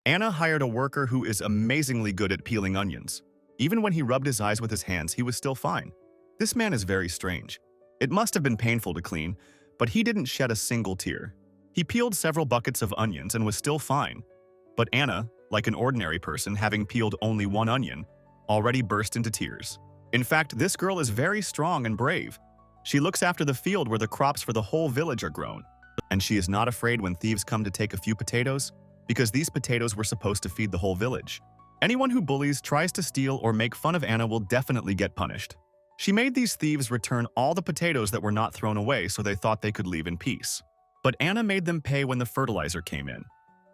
Anna hired a worker who is amazingly good at peeling onions. Even when he rubbed his eyes with his hands, he was still fine. This man is very strange. It must have been painful to clean, but he didn't shed a single tear. He peeled several buckets of onions and was still fine. But Anna, like an ordinary person having peeled only one onion, already burst into tears. In fact, this girl is very strong and brave. She looks after the field where the crops for the whole village are grown. And she is not afraid when thieves come to take a few potatoes, because these potatoes were supposed to feed the whole village. Anyone who bullies, tries to steal, or make fun of Anna will definitely get punished. She made these thieves return all the potatoes that were not thrown away so they thought they could leave in peace. But Anna made them pay when the fertilizer came in.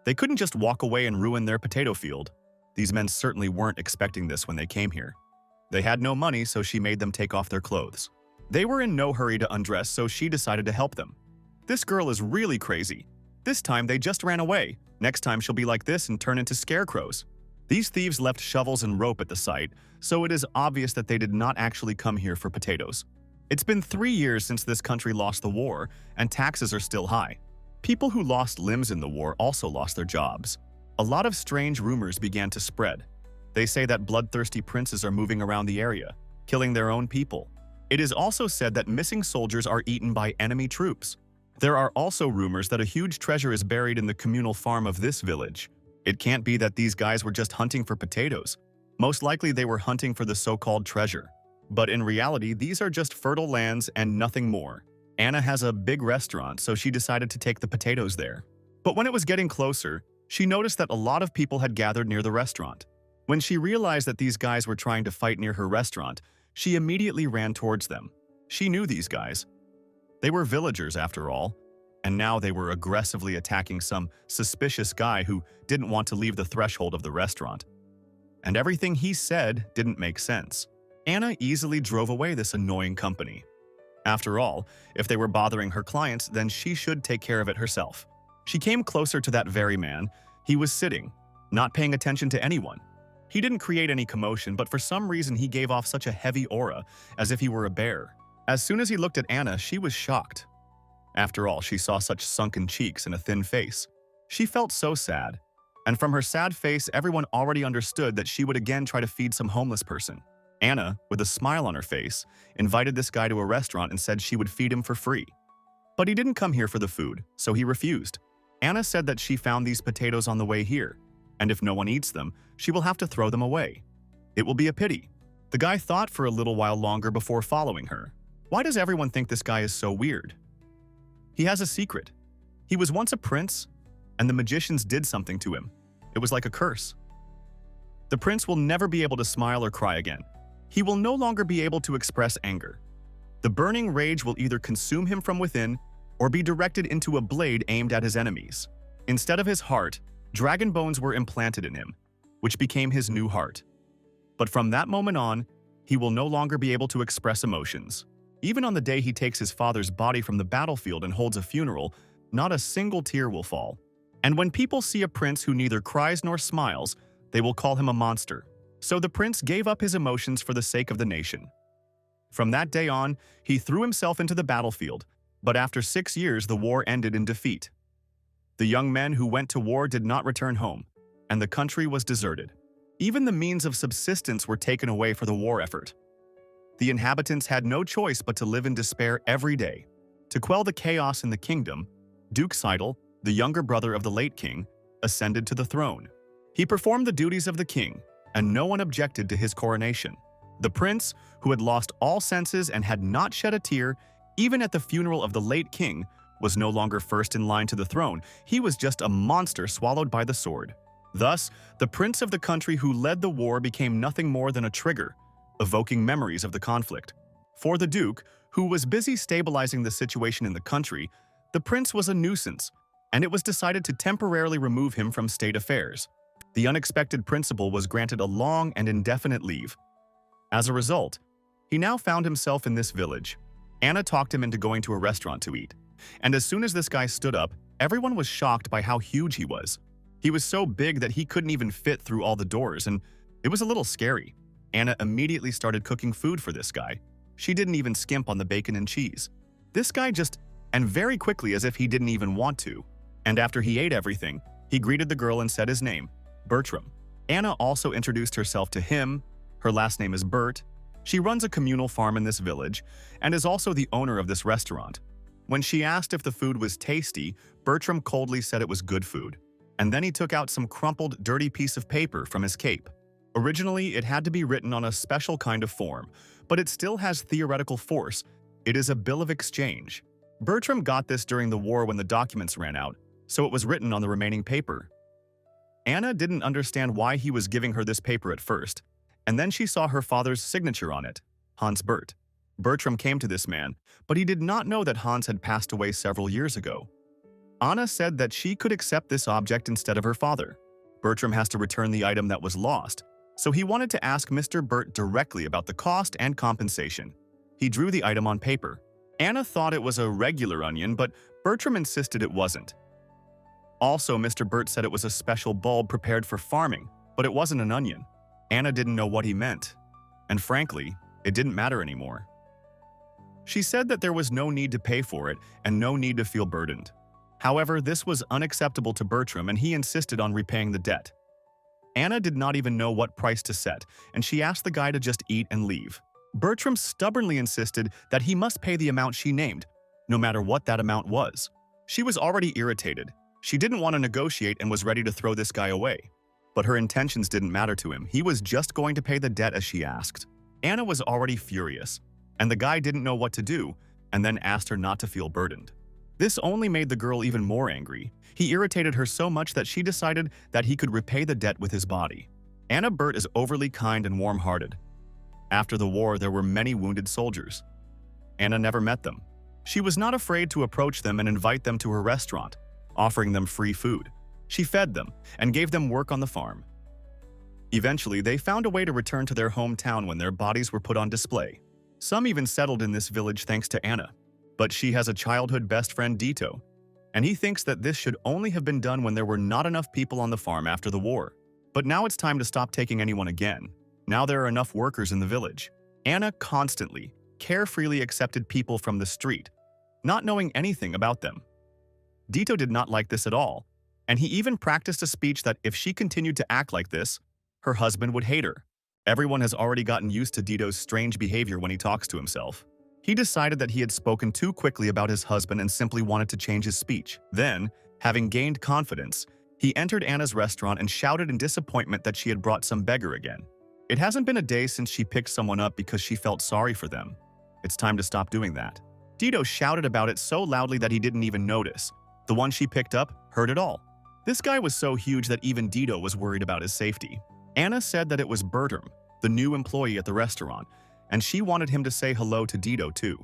They couldn't just walk away and ruin their potato field. These men certainly weren't expecting this when they came here. They had no money, so she made them take off their clothes. They were in no hurry to undress, so she decided to help them. This girl is really crazy. This time they just ran away. Next time she'll be like this and turn into scarecrows. These thieves left shovels and rope at the site, so it is obvious that they did not actually come here for potatoes. It's been 3 years since this country lost the war, and taxes are still high. People who lost limbs in the war also lost their jobs. A lot of strange rumors began to spread. They say that bloodthirsty princes are moving around the area, killing their own people. It is also said that missing soldiers are eaten by enemy troops. There are also rumors that a huge treasure is buried in the communal farm of this village. It can't be that these guys were just hunting for potatoes. Most likely they were hunting for the so-called treasure. But in reality, these are just fertile lands and nothing more. Anna has a big restaurant, so she decided to take the potatoes there. But when it was getting closer, she noticed that a lot of people had gathered near the restaurant. When she realized that these guys were trying to fight near her restaurant, she immediately ran towards them. She knew these guys. They were villagers after all, and now they were aggressively attacking some suspicious guy who didn't want to leave the threshold of the restaurant. And everything he said didn't make sense. Anna easily drove away this annoying company. After all, if they were bothering her clients, then she should take care of it herself. She came closer to that very man. He was sitting, not paying attention to anyone. He didn't create any commotion, but for some reason he gave off such a heavy aura, as if he were a bear. As soon as he looked at Anna, she was shocked. After all, she saw such sunken cheeks and a thin face. She felt so sad. And from her sad face, everyone already understood that she would again try to feed some homeless person. Anna, with a smile on her face, invited this guy to a restaurant and said she would feed him for free. But he didn't come here for the food, so he refused. Anna said that she found these potatoes on the way here, and if no one eats them, she will have to throw them away. It will be a pity. The guy thought for a little while longer before following her. Why does everyone think this guy is so weird? He has a secret. He was once a prince, and the magicians did something to him. It was like a curse. The prince will never be able to smile or cry again. He will no longer be able to express anger. The burning rage will either consume him from within or be directed into a blade aimed at his enemies. Instead of his heart, dragon bones were implanted in him, which became his new heart. But from that moment on, he will no longer be able to express emotions. Even on the day he takes his father's body from the battlefield and holds a funeral, not a single tear will fall. And when people see a prince who neither cries nor smiles, they will call him a monster. So the prince gave up his emotions for the sake of the nation. From that day on, he threw himself into the battlefield, but after 6 years the war ended in defeat. The young men who went to war did not return home, and the country was deserted. Even the means of subsistence were taken away for the war effort. The inhabitants had no choice but to live in despair every day. To quell the chaos in the kingdom, Duke Seidel, the younger brother of the late king, ascended to the throne. He performed the duties of the king, and no one objected to his coronation. The prince, who had lost all senses and had not shed a tear, even at the funeral of the late king, was no longer first in line to the throne. He was just a monster swallowed by the sword. Thus, the prince of the country who led the war became nothing more than a trigger, evoking memories of the conflict. For the duke, who was busy stabilizing the situation in the country, the prince was a nuisance, and it was decided to temporarily remove him from state affairs. The unexpected principal was granted a long and indefinite leave. As a result, he now found himself in this village. Anna talked him into going to a restaurant to eat, and as soon as this guy stood up, everyone was shocked by how huge he was. He was so big that he couldn't even fit through all the doors, and it was a little scary. Anna immediately started cooking food for this guy. She didn't even skimp on the bacon and cheese. This guy and very quickly, as if he didn't even want to. And after he ate everything, he greeted the girl and said his name. Bertram. Anna also introduced herself to him. Her last name is Bert. She runs a communal farm in this village and is also the owner of this restaurant. When she asked if the food was tasty, Bertram coldly said it was good food. And then he took out some crumpled, dirty piece of paper from his cape. Originally, it had to be written on a special kind of form, but it still has theoretical force. It is a bill of exchange. Bertram got this during the war when the documents ran out, so it was written on the remaining paper. Anna didn't understand why he was giving her this paper at first, and then she saw her father's signature on it, Hans Bert. Bertram came to this man, but he did not know that Hans had passed away several years ago. Anna said that she could accept this object instead of her father. Bertram has to return the item that was lost, so he wanted to ask Mr. Bert directly about the cost and compensation. He drew the item on paper. Anna thought it was a regular onion, but Bertram insisted it wasn't. Also, Mr. Bert said it was a special bulb prepared for farming, but it wasn't an onion. Anna didn't know what he meant, and frankly, it didn't matter anymore. She said that there was no need to pay for it and no need to feel burdened. However, this was unacceptable to Bertram and he insisted on repaying the debt. Anna did not even know what price to set, and she asked the guy to just eat and leave. Bertram stubbornly insisted that he must pay the amount she named, no matter what that amount was. She was already irritated. She didn't want to negotiate and was ready to throw this guy away. But her intentions didn't matter to him. He was just going to pay the debt as she asked. Anna was already furious, and the guy didn't know what to do, and then asked her not to feel burdened. This only made the girl even more angry. He irritated her so much that she decided that he could repay the debt with his body. Anna Bert is overly kind and warm-hearted. After the war, there were many wounded soldiers. Anna never met them. She was not afraid to approach them and invite them to her restaurant, offering them free food. She fed them and gave them work on the farm. Eventually, they found a way to return to their hometown when their bodies were put on display. Some even settled in this village thanks to Anna. But she has a childhood best friend, Dito, and he thinks that this should only have been done when there were not enough people on the farm after the war. But now it's time to stop taking anyone again. Now there are enough workers in the village. Anna constantly, carefreely accepted people from the street, not knowing anything about them. Dito did not like this at all, and he even practiced a speech that if she continued to act like this, her husband would hate her. Everyone has already gotten used to Dito's strange behavior when he talks to himself. He decided that he had spoken too quickly about his husband and simply wanted to change his speech. Then, having gained confidence, he entered Anna's restaurant and shouted in disappointment that she had brought some beggar again. It hasn't been a day since she picked someone up because she felt sorry for them. It's time to stop doing that. Dito shouted about it so loudly that he didn't even notice. The one she picked up heard it all. This guy was so huge that even Dito was worried about his safety. Anna said that it was Bertram, the new employee at the restaurant, and she wanted him to say hello to Dito too.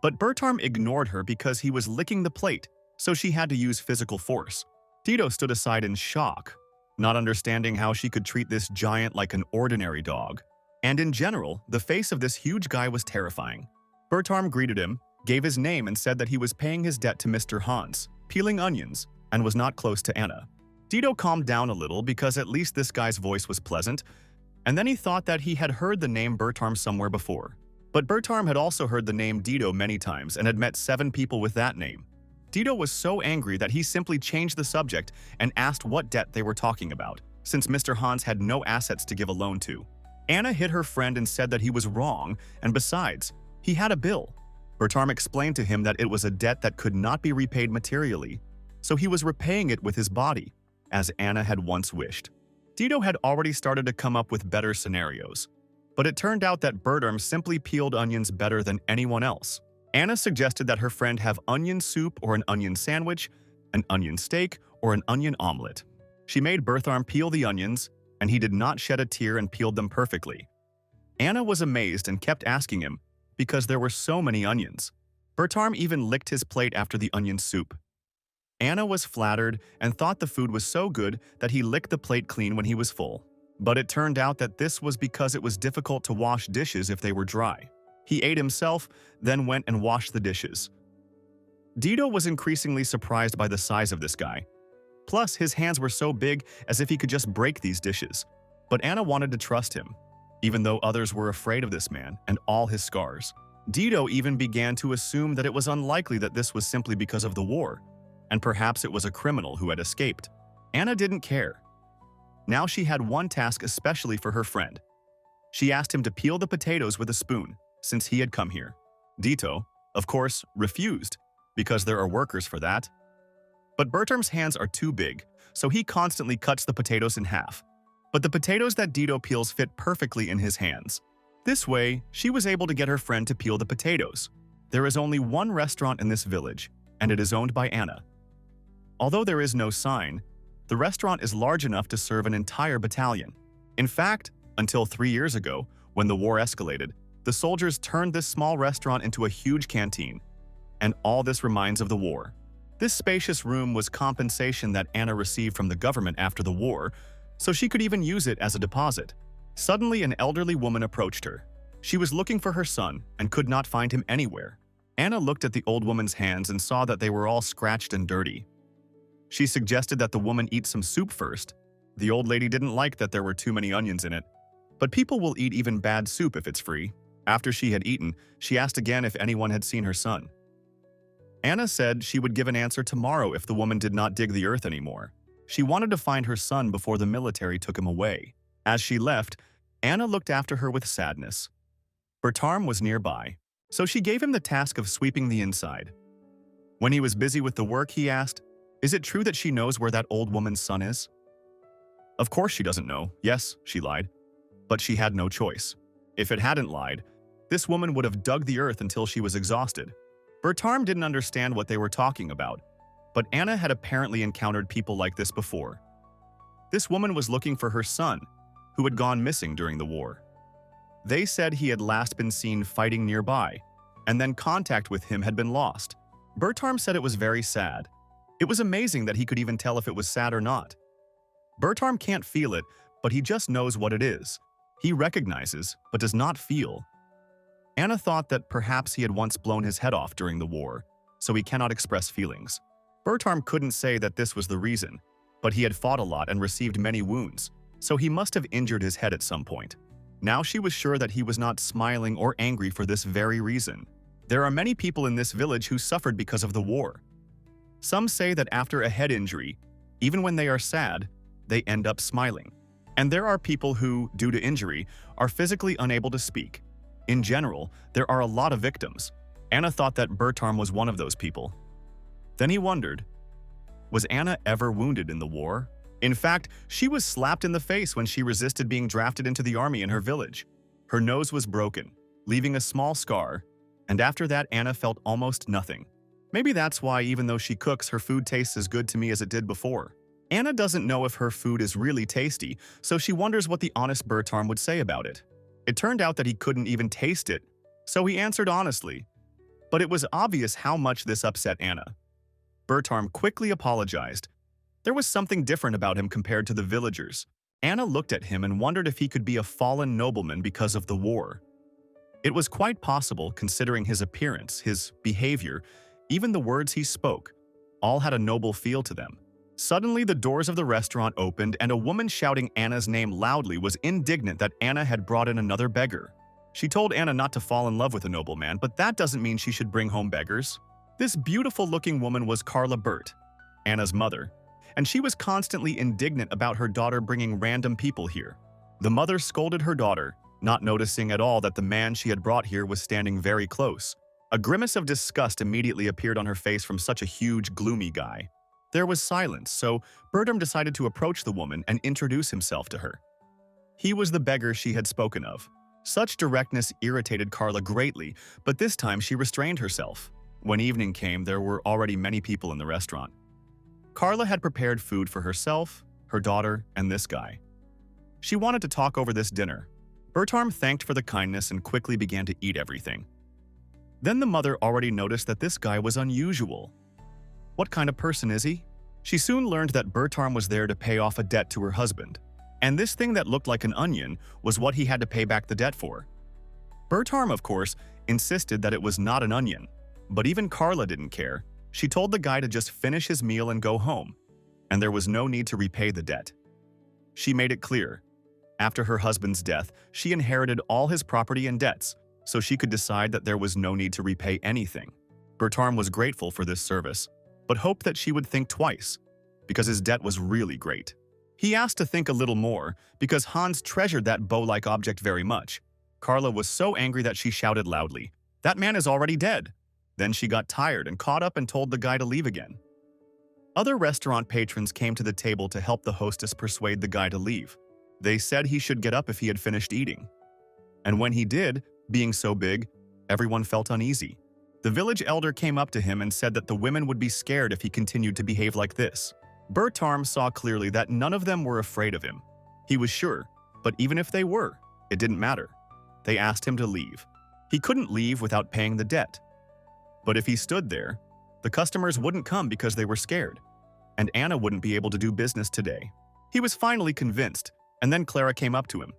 But Bertram ignored her because he was licking the plate, so she had to use physical force. Dito stood aside in shock, not understanding how she could treat this giant like an ordinary dog. And in general, the face of this huge guy was terrifying. Bertram greeted him, gave his name and said that he was paying his debt to Mr. Hans, peeling onions, and was not close to Anna. Dito calmed down a little because at least this guy's voice was pleasant, and then he thought that he had heard the name Bertram somewhere before. But Bertram had also heard the name Dito many times and had met 7 people with that name. Dito was so angry that he simply changed the subject and asked what debt they were talking about, since Mr. Hans had no assets to give a loan to. Anna hit her friend and said that he was wrong, and besides, he had a bill. Bertram explained to him that it was a debt that could not be repaid materially, so he was repaying it with his body, as Anna had once wished. Dito had already started to come up with better scenarios, but it turned out that Bertram simply peeled onions better than anyone else. Anna suggested that her friend have onion soup or an onion sandwich, an onion steak, or an onion omelet. She made Bertram peel the onions, and he did not shed a tear and peeled them perfectly. Anna was amazed and kept asking him, because there were so many onions. Bertram even licked his plate after the onion soup. Anna was flattered and thought the food was so good that he licked the plate clean when he was full. But it turned out that this was because it was difficult to wash dishes if they were dry. He ate himself, then went and washed the dishes. Dito was increasingly surprised by the size of this guy. Plus, his hands were so big as if he could just break these dishes. But Anna wanted to trust him, even though others were afraid of this man and all his scars. Dito even began to assume that it was unlikely that this was simply because of the war, and perhaps it was a criminal who had escaped. Anna didn't care. Now she had one task especially for her friend. She asked him to peel the potatoes with a spoon, since he had come here. Dito, of course, refused, because there are workers for that. But Bertram's hands are too big, so he constantly cuts the potatoes in half. But the potatoes that Dito peels fit perfectly in his hands. This way, she was able to get her friend to peel the potatoes. There is only one restaurant in this village, and it is owned by Anna. Although there is no sign, the restaurant is large enough to serve an entire battalion. In fact, until 3 years ago, when the war escalated, the soldiers turned this small restaurant into a huge canteen. And all this reminds of the war. This spacious room was compensation that Anna received from the government after the war, so she could even use it as a deposit. Suddenly, an elderly woman approached her. She was looking for her son and could not find him anywhere. Anna looked at the old woman's hands and saw that they were all scratched and dirty. She suggested that the woman eat some soup first. The old lady didn't like that there were too many onions in it. But people will eat even bad soup if it's free. After she had eaten, she asked again if anyone had seen her son. Anna said she would give an answer tomorrow if the woman did not dig the earth anymore. She wanted to find her son before the military took him away. As she left, Anna looked after her with sadness. Bertram was nearby, so she gave him the task of sweeping the inside. When he was busy with the work, he asked, "Is it true that she knows where that old woman's son is?" Of course she doesn't know. Yes, she lied. But she had no choice. If it hadn't lied, this woman would have dug the earth until she was exhausted. Bertram didn't understand what they were talking about, but Anna had apparently encountered people like this before. This woman was looking for her son, who had gone missing during the war. They said he had last been seen fighting nearby, and then contact with him had been lost. Bertram said it was very sad. It was amazing that he could even tell if it was sad or not. Bertram can't feel it, but he just knows what it is. He recognizes, but does not feel. Anna thought that perhaps he had once blown his head off during the war, so he cannot express feelings. Bertram couldn't say that this was the reason, but he had fought a lot and received many wounds, so he must have injured his head at some point. Now she was sure that he was not smiling or angry for this very reason. There are many people in this village who suffered because of the war. Some say that after a head injury, even when they are sad, they end up smiling. And there are people who, due to injury, are physically unable to speak. In general, there are a lot of victims. Anna thought that Bertram was one of those people. Then he wondered, was Anna ever wounded in the war? In fact, she was slapped in the face when she resisted being drafted into the army in her village. Her nose was broken, leaving a small scar, and after that Anna felt almost nothing. Maybe that's why, even though she cooks, her food tastes as good to me as it did before. Anna doesn't know if her food is really tasty, so she wonders what the honest Bertram would say about it. It turned out that he couldn't even taste it, so he answered honestly. But it was obvious how much this upset Anna. Bertram quickly apologized. There was something different about him compared to the villagers. Anna looked at him and wondered if he could be a fallen nobleman because of the war. It was quite possible, considering his appearance, his behavior, even the words he spoke. All had a noble feel to them. Suddenly, the doors of the restaurant opened and a woman shouting Anna's name loudly was indignant that Anna had brought in another beggar. She told Anna not to fall in love with a nobleman, but that doesn't mean she should bring home beggars. This beautiful-looking woman was Carla Burt, Anna's mother, and she was constantly indignant about her daughter bringing random people here. The mother scolded her daughter, not noticing at all that the man she had brought here was standing very close. A grimace of disgust immediately appeared on her face from such a huge, gloomy guy. There was silence, so Bertram decided to approach the woman and introduce himself to her. He was the beggar she had spoken of. Such directness irritated Carla greatly, but this time she restrained herself. When evening came, there were already many people in the restaurant. Carla had prepared food for herself, her daughter, and this guy. She wanted to talk over this dinner. Bertram thanked for the kindness and quickly began to eat everything. Then the mother already noticed that this guy was unusual. What kind of person is he? She soon learned that Bertram was there to pay off a debt to her husband, and this thing that looked like an onion was what he had to pay back the debt for. Bertram, of course, insisted that it was not an onion, but even Carla didn't care. She told the guy to just finish his meal and go home, and there was no need to repay the debt. She made it clear. After her husband's death, she inherited all his property and debts, so she could decide that there was no need to repay anything. Bertram was grateful for this service, but hoped that she would think twice, because his debt was really great. He asked to think a little more because Hans treasured that bow-like object very much. Carla was so angry that she shouted loudly, "That man is already dead!" Then she got tired and caught up and told the guy to leave again. Other restaurant patrons came to the table to help the hostess persuade the guy to leave. They said he should get up if he had finished eating. And when he did, being so big, everyone felt uneasy. The village elder came up to him and said that the women would be scared if he continued to behave like this. Bertarm saw clearly that none of them were afraid of him. He was sure, but even if they were, it didn't matter. They asked him to leave. He couldn't leave without paying the debt. But if he stood there, the customers wouldn't come because they were scared, and Anna wouldn't be able to do business today. He was finally convinced, and then Clara came up to him.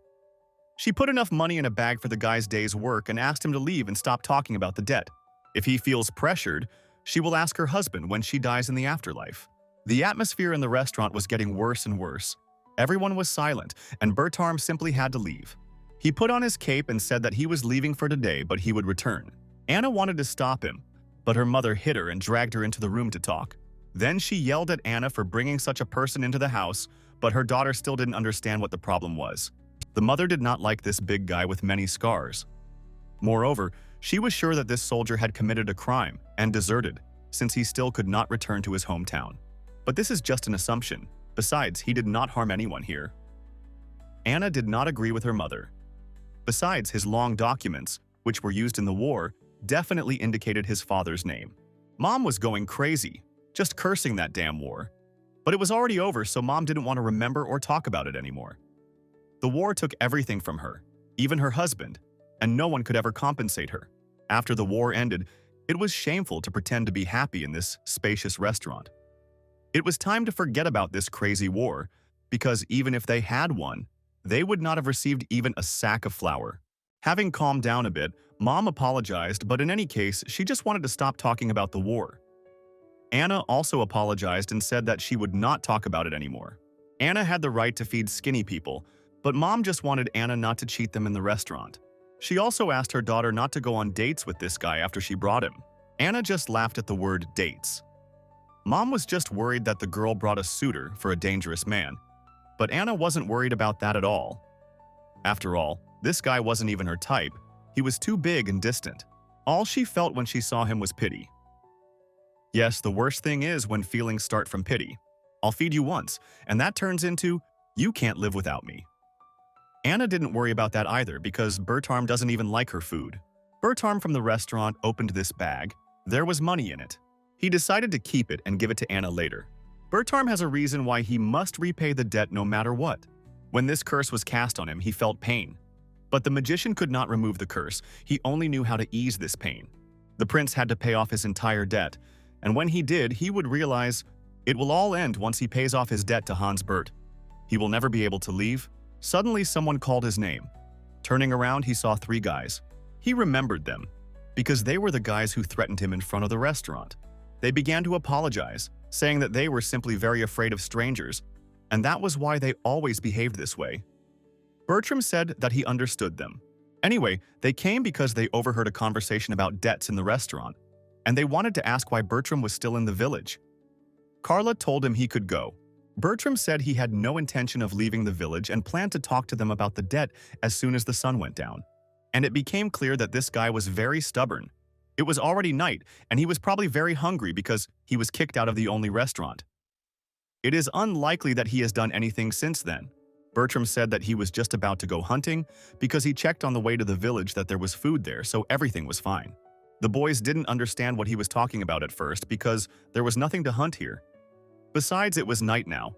She put enough money in a bag for the guy's day's work and asked him to leave and stop talking about the debt. If he feels pressured, she will ask her husband when she dies in the afterlife. The atmosphere in the restaurant was getting worse and worse. Everyone was silent, and Bertarm simply had to leave. He put on his cape and said that he was leaving for today, but he would return. Anna wanted to stop him, but her mother hit her and dragged her into the room to talk. Then she yelled at Anna for bringing such a person into the house, but her daughter still didn't understand what the problem was. The mother did not like this big guy with many scars. Moreover, she was sure that this soldier had committed a crime and deserted, since he still could not return to his hometown. But this is just an assumption. Besides, he did not harm anyone here. Anna did not agree with her mother. Besides, his long documents, which were used in the war, definitely indicated his father's name. Mom was going crazy, just cursing that damn war. But it was already over, so Mom didn't want to remember or talk about it anymore. The war took everything from her, even her husband, and no one could ever compensate her. After the war ended, it was shameful to pretend to be happy in this spacious restaurant. It was time to forget about this crazy war, because even if they had won, they would not have received even a sack of flour. Having calmed down a bit, Mom apologized, but in any case, she just wanted to stop talking about the war. Anna also apologized and said that she would not talk about it anymore. Anna had the right to feed skinny people, but Mom just wanted Anna not to cheat them in the restaurant. She also asked her daughter not to go on dates with this guy after she brought him. Anna just laughed at the word dates. Mom was just worried that the girl brought a suitor for a dangerous man, but Anna wasn't worried about that at all. After all, this guy wasn't even her type. He was too big and distant. All she felt when she saw him was pity. Yes, the worst thing is when feelings start from pity. I'll feed you once, and that turns into, you can't live without me. Anna didn't worry about that either because Bertarm doesn't even like her food. Bertarm from the restaurant opened this bag. There was money in it. He decided to keep it and give it to Anna later. Bertarm has a reason why he must repay the debt no matter what. When this curse was cast on him, he felt pain. But the magician could not remove the curse. He only knew how to ease this pain. The prince had to pay off his entire debt, and when he did, he would realize it will all end once he pays off his debt to Hans Bert. He will never be able to leave. Suddenly, someone called his name. Turning around, he saw 3 guys. He remembered them, because they were the guys who threatened him in front of the restaurant. They began to apologize, saying that they were simply very afraid of strangers, and that was why they always behaved this way. Bertram said that he understood them. Anyway, they came because they overheard a conversation about debts in the restaurant, and they wanted to ask why Bertram was still in the village. Carla told him he could go. Bertram said he had no intention of leaving the village and planned to talk to them about the debt as soon as the sun went down. And it became clear that this guy was very stubborn. It was already night, and he was probably very hungry because he was kicked out of the only restaurant. It is unlikely that he has done anything since then. Bertram said that he was just about to go hunting because he checked on the way to the village that there was food there, so everything was fine. The boys didn't understand what he was talking about at first because there was nothing to hunt here. Besides, it was night now,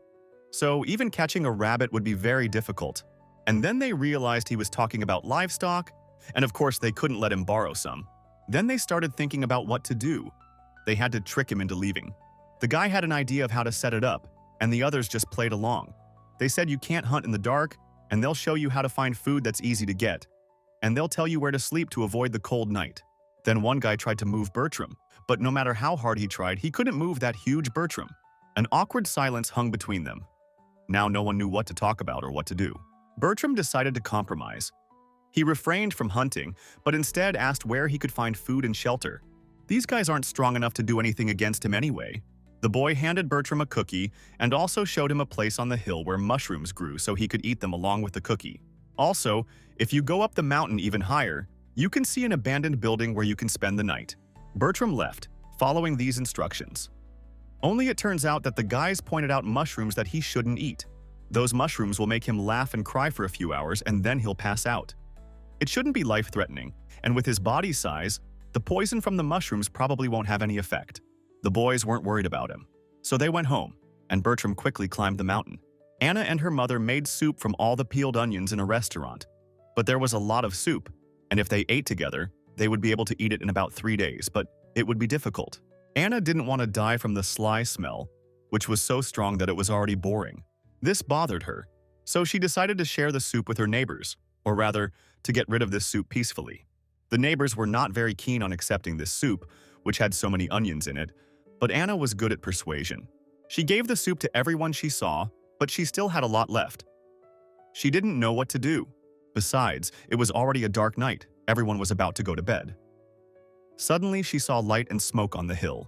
so even catching a rabbit would be very difficult. And then they realized he was talking about livestock, and of course they couldn't let him borrow some. Then they started thinking about what to do. They had to trick him into leaving. The guy had an idea of how to set it up, and the others just played along. They said you can't hunt in the dark, and they'll show you how to find food that's easy to get. And they'll tell you where to sleep to avoid the cold night. Then one guy tried to move Bertram, but no matter how hard he tried, he couldn't move that huge Bertram. An awkward silence hung between them. Now no one knew what to talk about or what to do. Bertram decided to compromise. He refrained from hunting, but instead asked where he could find food and shelter. These guys aren't strong enough to do anything against him anyway. The boy handed Bertram a cookie and also showed him a place on the hill where mushrooms grew so he could eat them along with the cookie. Also, if you go up the mountain even higher, you can see an abandoned building where you can spend the night. Bertram left, following these instructions. Only it turns out that the guys pointed out mushrooms that he shouldn't eat. Those mushrooms will make him laugh and cry for a few hours and then he'll pass out. It shouldn't be life-threatening, and with his body size, the poison from the mushrooms probably won't have any effect. The boys weren't worried about him, so they went home, and Bertram quickly climbed the mountain. Anna and her mother made soup from all the peeled onions in a restaurant. But there was a lot of soup, and if they ate together, they would be able to eat it in about 3 days, but it would be difficult. Anna didn't want to die from the sly smell, which was so strong that it was already boring. This bothered her, so she decided to share the soup with her neighbors, or rather, to get rid of this soup peacefully. The neighbors were not very keen on accepting this soup, which had so many onions in it, but Anna was good at persuasion. She gave the soup to everyone she saw, but she still had a lot left. She didn't know what to do. Besides, it was already a dark night. Everyone was about to go to bed. Suddenly, she saw light and smoke on the hill.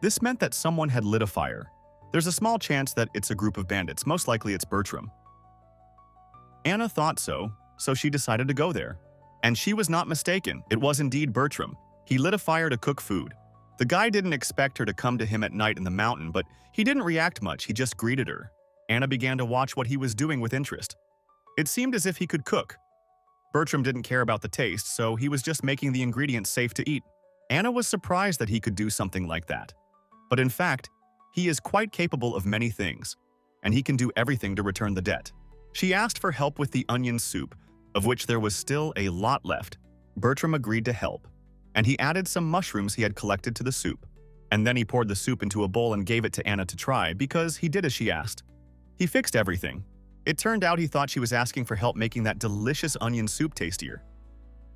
This meant that someone had lit a fire. There's a small chance that it's a group of bandits. Most likely it's Bertram. Anna thought so she decided to go there. And she was not mistaken. It was indeed Bertram. He lit a fire to cook food. The guy didn't expect her to come to him at night in the mountain, but he didn't react much. He just greeted her. Anna began to watch what he was doing with interest. It seemed as if he could cook. Bertram didn't care about the taste, so he was just making the ingredients safe to eat. Anna was surprised that he could do something like that. But in fact, he is quite capable of many things, and he can do everything to return the debt. She asked for help with the onion soup, of which there was still a lot left. Bertram agreed to help, and he added some mushrooms he had collected to the soup. And then he poured the soup into a bowl and gave it to Anna to try because he did as she asked. He fixed everything. It turned out he thought she was asking for help making that delicious onion soup tastier.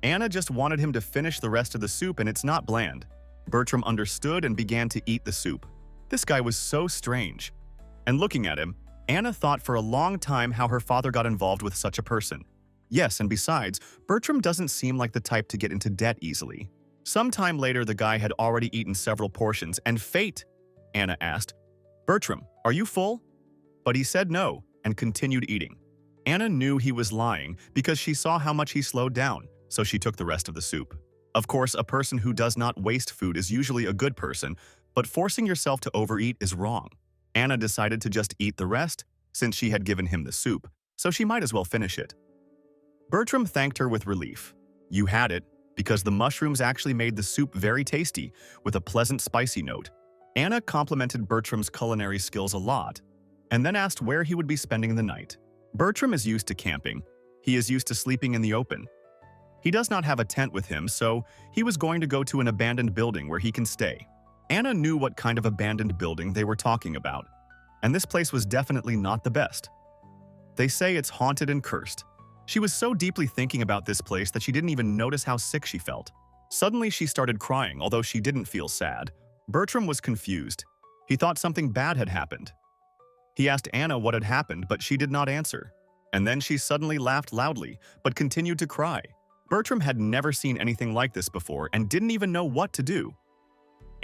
Anna just wanted him to finish the rest of the soup, and it's not bland. Bertram understood and began to eat the soup. This guy was so strange. And looking at him, Anna thought for a long time how her father got involved with such a person. Yes, and besides, Bertram doesn't seem like the type to get into debt easily. Sometime later, the guy had already eaten several portions, and fate, Anna asked, "Bertram, are you full?" But he said no and continued eating. Anna knew he was lying because she saw how much he slowed down, so she took the rest of the soup. Of course, a person who does not waste food is usually a good person, but forcing yourself to overeat is wrong. Anna decided to just eat the rest since she had given him the soup, so she might as well finish it. Bertram thanked her with relief. You had it, because the mushrooms actually made the soup very tasty, with a pleasant spicy note. Anna complimented Bertram's culinary skills a lot, and then asked where he would be spending the night. Bertram is used to camping. He is used to sleeping in the open. He does not have a tent with him, so he was going to go to an abandoned building where he can stay. Anna knew what kind of abandoned building they were talking about, and this place was definitely not the best. They say it's haunted and cursed. She was so deeply thinking about this place that she didn't even notice how sick she felt. Suddenly, she started crying, although she didn't feel sad. Bertram was confused. He thought something bad had happened. He asked Anna what had happened, but she did not answer. And then she suddenly laughed loudly, but continued to cry. Bertram had never seen anything like this before and didn't even know what to do.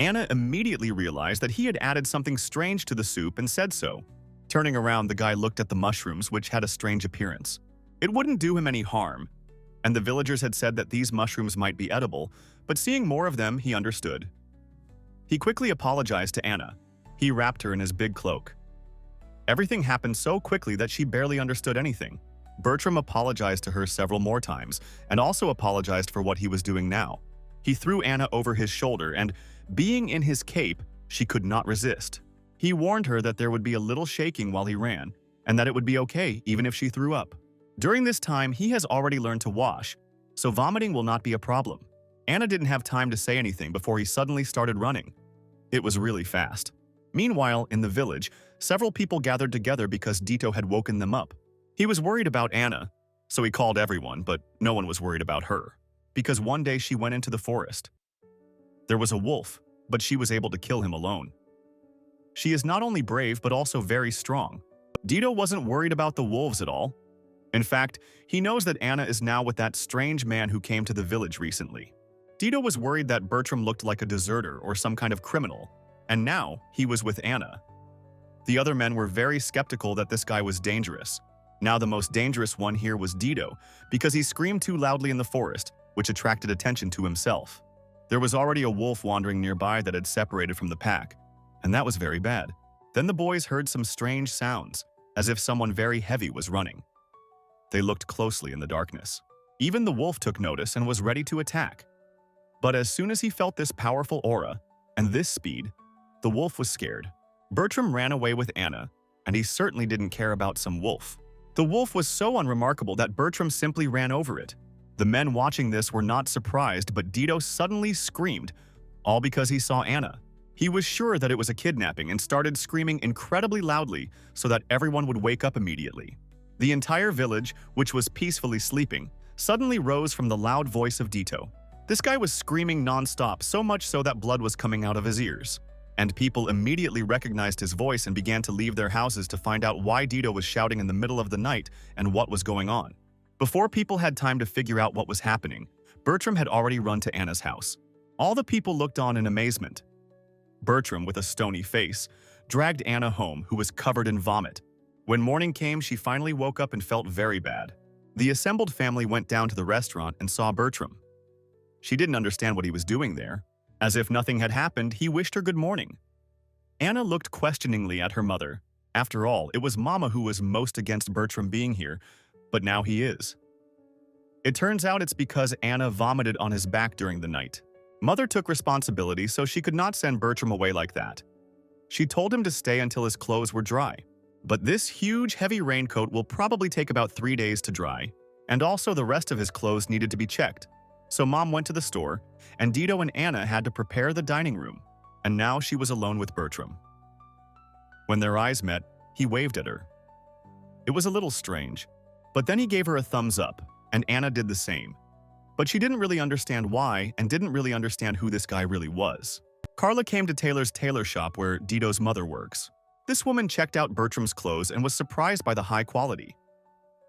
Anna immediately realized that he had added something strange to the soup and said so. Turning around, the guy looked at the mushrooms, which had a strange appearance. It wouldn't do him any harm, and the villagers had said that these mushrooms might be edible, but seeing more of them, he understood. He quickly apologized to Anna. He wrapped her in his big cloak. Everything happened so quickly that she barely understood anything. Bertram apologized to her several more times, and also apologized for what he was doing now. He threw Anna over his shoulder, and, being in his cape, she could not resist. He warned her that there would be a little shaking while he ran, and that it would be okay even if she threw up. During this time, he has already learned to wash, so vomiting will not be a problem. Anna didn't have time to say anything before he suddenly started running. It was really fast. Meanwhile, in the village, several people gathered together because Dito had woken them up. He was worried about Anna, so he called everyone, but no one was worried about her, because one day she went into the forest. There was a wolf, but she was able to kill him alone. She is not only brave, but also very strong. Dito wasn't worried about the wolves at all. In fact, he knows that Anna is now with that strange man who came to the village recently. Dito was worried that Bertram looked like a deserter or some kind of criminal, and now he was with Anna. The other men were very skeptical that this guy was dangerous. Now the most dangerous one here was Dido, because he screamed too loudly in the forest, which attracted attention to himself. There was already a wolf wandering nearby that had separated from the pack, and that was very bad. Then the boys heard some strange sounds, as if someone very heavy was running. They looked closely in the darkness. Even the wolf took notice and was ready to attack. But as soon as he felt this powerful aura and this speed, the wolf was scared. Bertram ran away with Anna, and he certainly didn't care about some wolf. The wolf was so unremarkable that Bertram simply ran over it. The men watching this were not surprised, but Dido suddenly screamed, all because he saw Anna. He was sure that it was a kidnapping and started screaming incredibly loudly so that everyone would wake up immediately. The entire village, which was peacefully sleeping, suddenly rose from the loud voice of Dido. This guy was screaming non-stop, so much so that blood was coming out of his ears. And people immediately recognized his voice and began to leave their houses to find out why Dido was shouting in the middle of the night and what was going on. Before people had time to figure out what was happening, Bertram had already run to Anna's house. All the people looked on in amazement. Bertram, with a stony face, dragged Anna home, who was covered in vomit. When morning came, she finally woke up and felt very bad. The assembled family went down to the restaurant and saw Bertram. She didn't understand what he was doing there. As if nothing had happened, he wished her good morning. Anna looked questioningly at her mother. After all, it was Mama who was most against Bertram being here, but now he is. It turns out it's because Anna vomited on his back during the night. Mother took responsibility, so she could not send Bertram away like that. She told him to stay until his clothes were dry. But this huge, heavy raincoat will probably take about 3 days to dry, and also the rest of his clothes needed to be checked. So Mom went to the store, and Dido and Anna had to prepare the dining room, and now she was alone with Bertram. When their eyes met, he waved at her. It was a little strange, but then he gave her a thumbs up, and Anna did the same. But she didn't really understand why and didn't really understand who this guy really was. Carla came to Taylor's tailor shop where Dido's mother works. This woman checked out Bertram's clothes and was surprised by the high quality.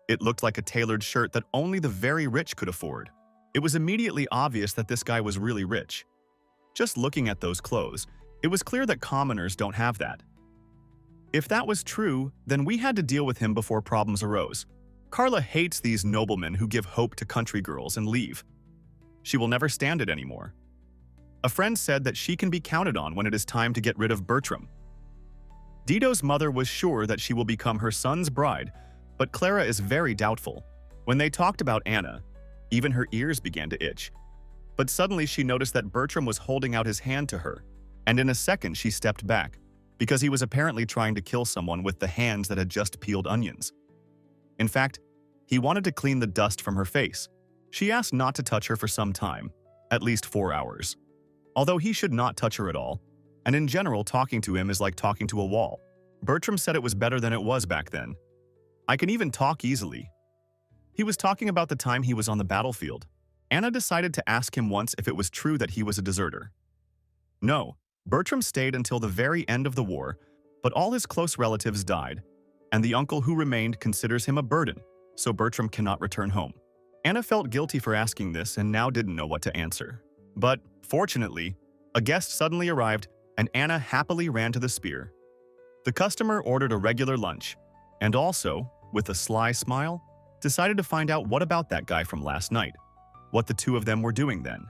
It looked like a tailored shirt that only the very rich could afford. It was immediately obvious that this guy was really rich. Just looking at those clothes, it was clear that commoners don't have that. If that was true, then we had to deal with him before problems arose. Carla hates these noblemen who give hope to country girls and leave. She will never stand it anymore. A friend said that she can be counted on when it is time to get rid of Bertram. Dido's mother was sure that she will become her son's bride, but Clara is very doubtful. When they talked about Anna, even her ears began to itch. But suddenly she noticed that Bertram was holding out his hand to her, and in a second she stepped back, because he was apparently trying to kill someone with the hands that had just peeled onions. In fact, he wanted to clean the dust from her face. She asked not to touch her for some time, at least 4 hours. Although he should not touch her at all, and in general talking to him is like talking to a wall. Bertram said it was better than it was back then. I can even talk easily. He was talking about the time he was on the battlefield. Anna decided to ask him once if it was true that he was a deserter. No, Bertram stayed until the very end of the war, but all his close relatives died, and the uncle who remained considers him a burden, so Bertram cannot return home. Anna felt guilty for asking this and now didn't know what to answer. But, fortunately, a guest suddenly arrived, and Anna happily ran to the spear. The customer ordered a regular lunch, and also, with a sly smile, decided to find out what about that guy from last night, what the two of them were doing then.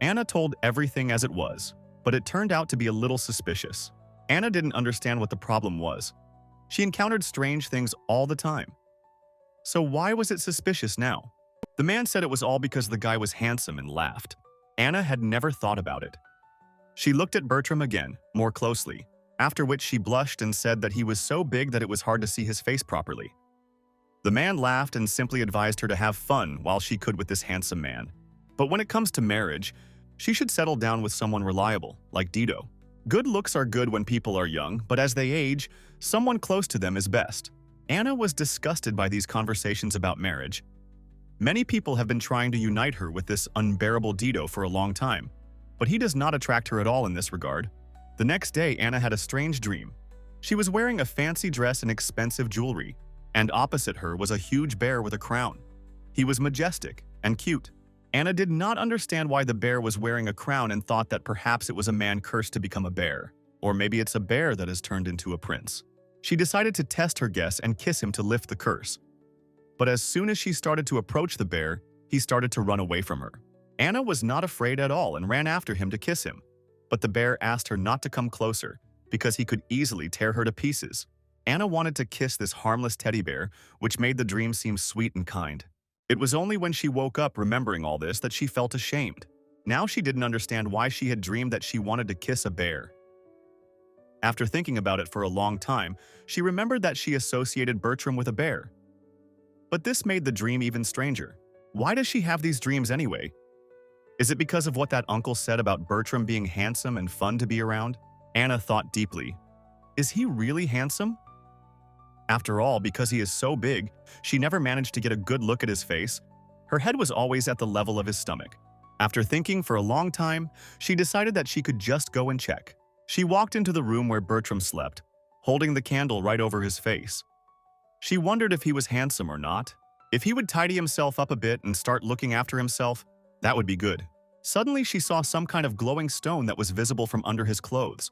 Anna told everything as it was, but it turned out to be a little suspicious. Anna didn't understand what the problem was. She encountered strange things all the time. So why was it suspicious now? The man said it was all because the guy was handsome and laughed. Anna had never thought about it. She looked at Bertram again, more closely, after which she blushed and said that he was so big that it was hard to see his face properly. The man laughed and simply advised her to have fun while she could with this handsome man. But when it comes to marriage, she should settle down with someone reliable, like Dido. Good looks are good when people are young, but as they age, someone close to them is best. Anna was disgusted by these conversations about marriage. Many people have been trying to unite her with this unbearable Dido for a long time, but he does not attract her at all in this regard. The next day, Anna had a strange dream. She was wearing a fancy dress and expensive jewelry, and opposite her was a huge bear with a crown. He was majestic and cute. Anna did not understand why the bear was wearing a crown and thought that perhaps it was a man cursed to become a bear. Or maybe it's a bear that has turned into a prince. She decided to test her guess and kiss him to lift the curse. But as soon as she started to approach the bear, he started to run away from her. Anna was not afraid at all and ran after him to kiss him. But the bear asked her not to come closer because he could easily tear her to pieces. Anna wanted to kiss this harmless teddy bear, which made the dream seem sweet and kind. It was only when she woke up remembering all this that she felt ashamed. Now she didn't understand why she had dreamed that she wanted to kiss a bear. After thinking about it for a long time, she remembered that she associated Bertram with a bear. But this made the dream even stranger. Why does she have these dreams anyway? Is it because of what that uncle said about Bertram being handsome and fun to be around? Anna thought deeply. Is he really handsome? After all, because he is so big, she never managed to get a good look at his face. Her head was always at the level of his stomach. After thinking for a long time, she decided that she could just go and check. She walked into the room where Bertram slept, holding the candle right over his face. She wondered if he was handsome or not. If he would tidy himself up a bit and start looking after himself, that would be good. Suddenly, she saw some kind of glowing stone that was visible from under his clothes.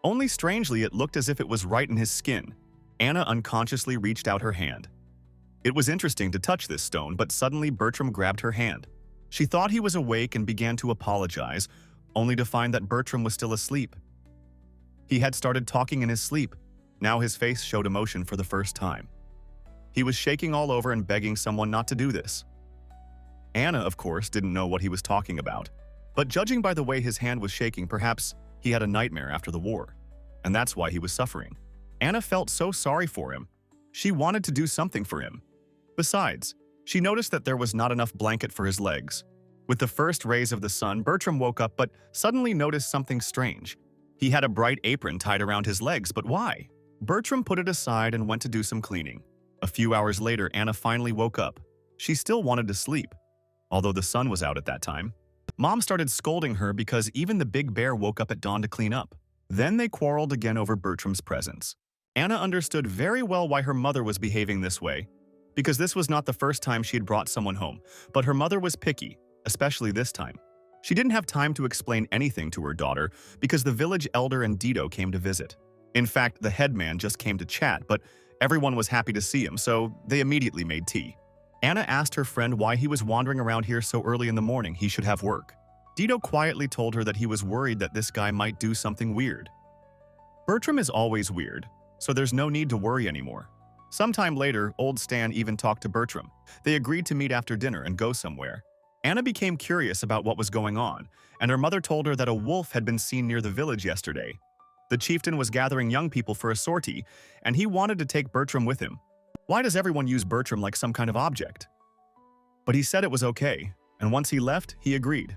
Only strangely, it looked as if it was right in his skin. Anna unconsciously reached out her hand. It was interesting to touch this stone, but suddenly Bertram grabbed her hand. She thought he was awake and began to apologize, only to find that Bertram was still asleep. He had started talking in his sleep. Now his face showed emotion for the first time. He was shaking all over and begging someone not to do this. Anna, of course, didn't know what he was talking about, but judging by the way his hand was shaking, perhaps he had a nightmare after the war, and that's why he was suffering. Anna felt so sorry for him. She wanted to do something for him. Besides, she noticed that there was not enough blanket for his legs. With the first rays of the sun, Bertram woke up but suddenly noticed something strange. He had a bright apron tied around his legs, but why? Bertram put it aside and went to do some cleaning. A few hours later, Anna finally woke up. She still wanted to sleep, although the sun was out at that time. Mom started scolding her because even the big bear woke up at dawn to clean up. Then they quarreled again over Bertram's presence. Anna understood very well why her mother was behaving this way, because this was not the first time she had brought someone home, but her mother was picky, especially this time. She didn't have time to explain anything to her daughter because the village elder and Dido came to visit. In fact, the headman just came to chat, but everyone was happy to see him, so they immediately made tea. Anna asked her friend why he was wandering around here so early in the morning. He should have work. Dido quietly told her that he was worried that this guy might do something weird. Bertram is always weird, so there's no need to worry anymore. Sometime later, old Stan even talked to Bertram. They agreed to meet after dinner and go somewhere. Anna became curious about what was going on, and her mother told her that a wolf had been seen near the village yesterday. The chieftain was gathering young people for a sortie, and he wanted to take Bertram with him. Why does everyone use Bertram like some kind of object? But he said it was okay, and once he left, he agreed.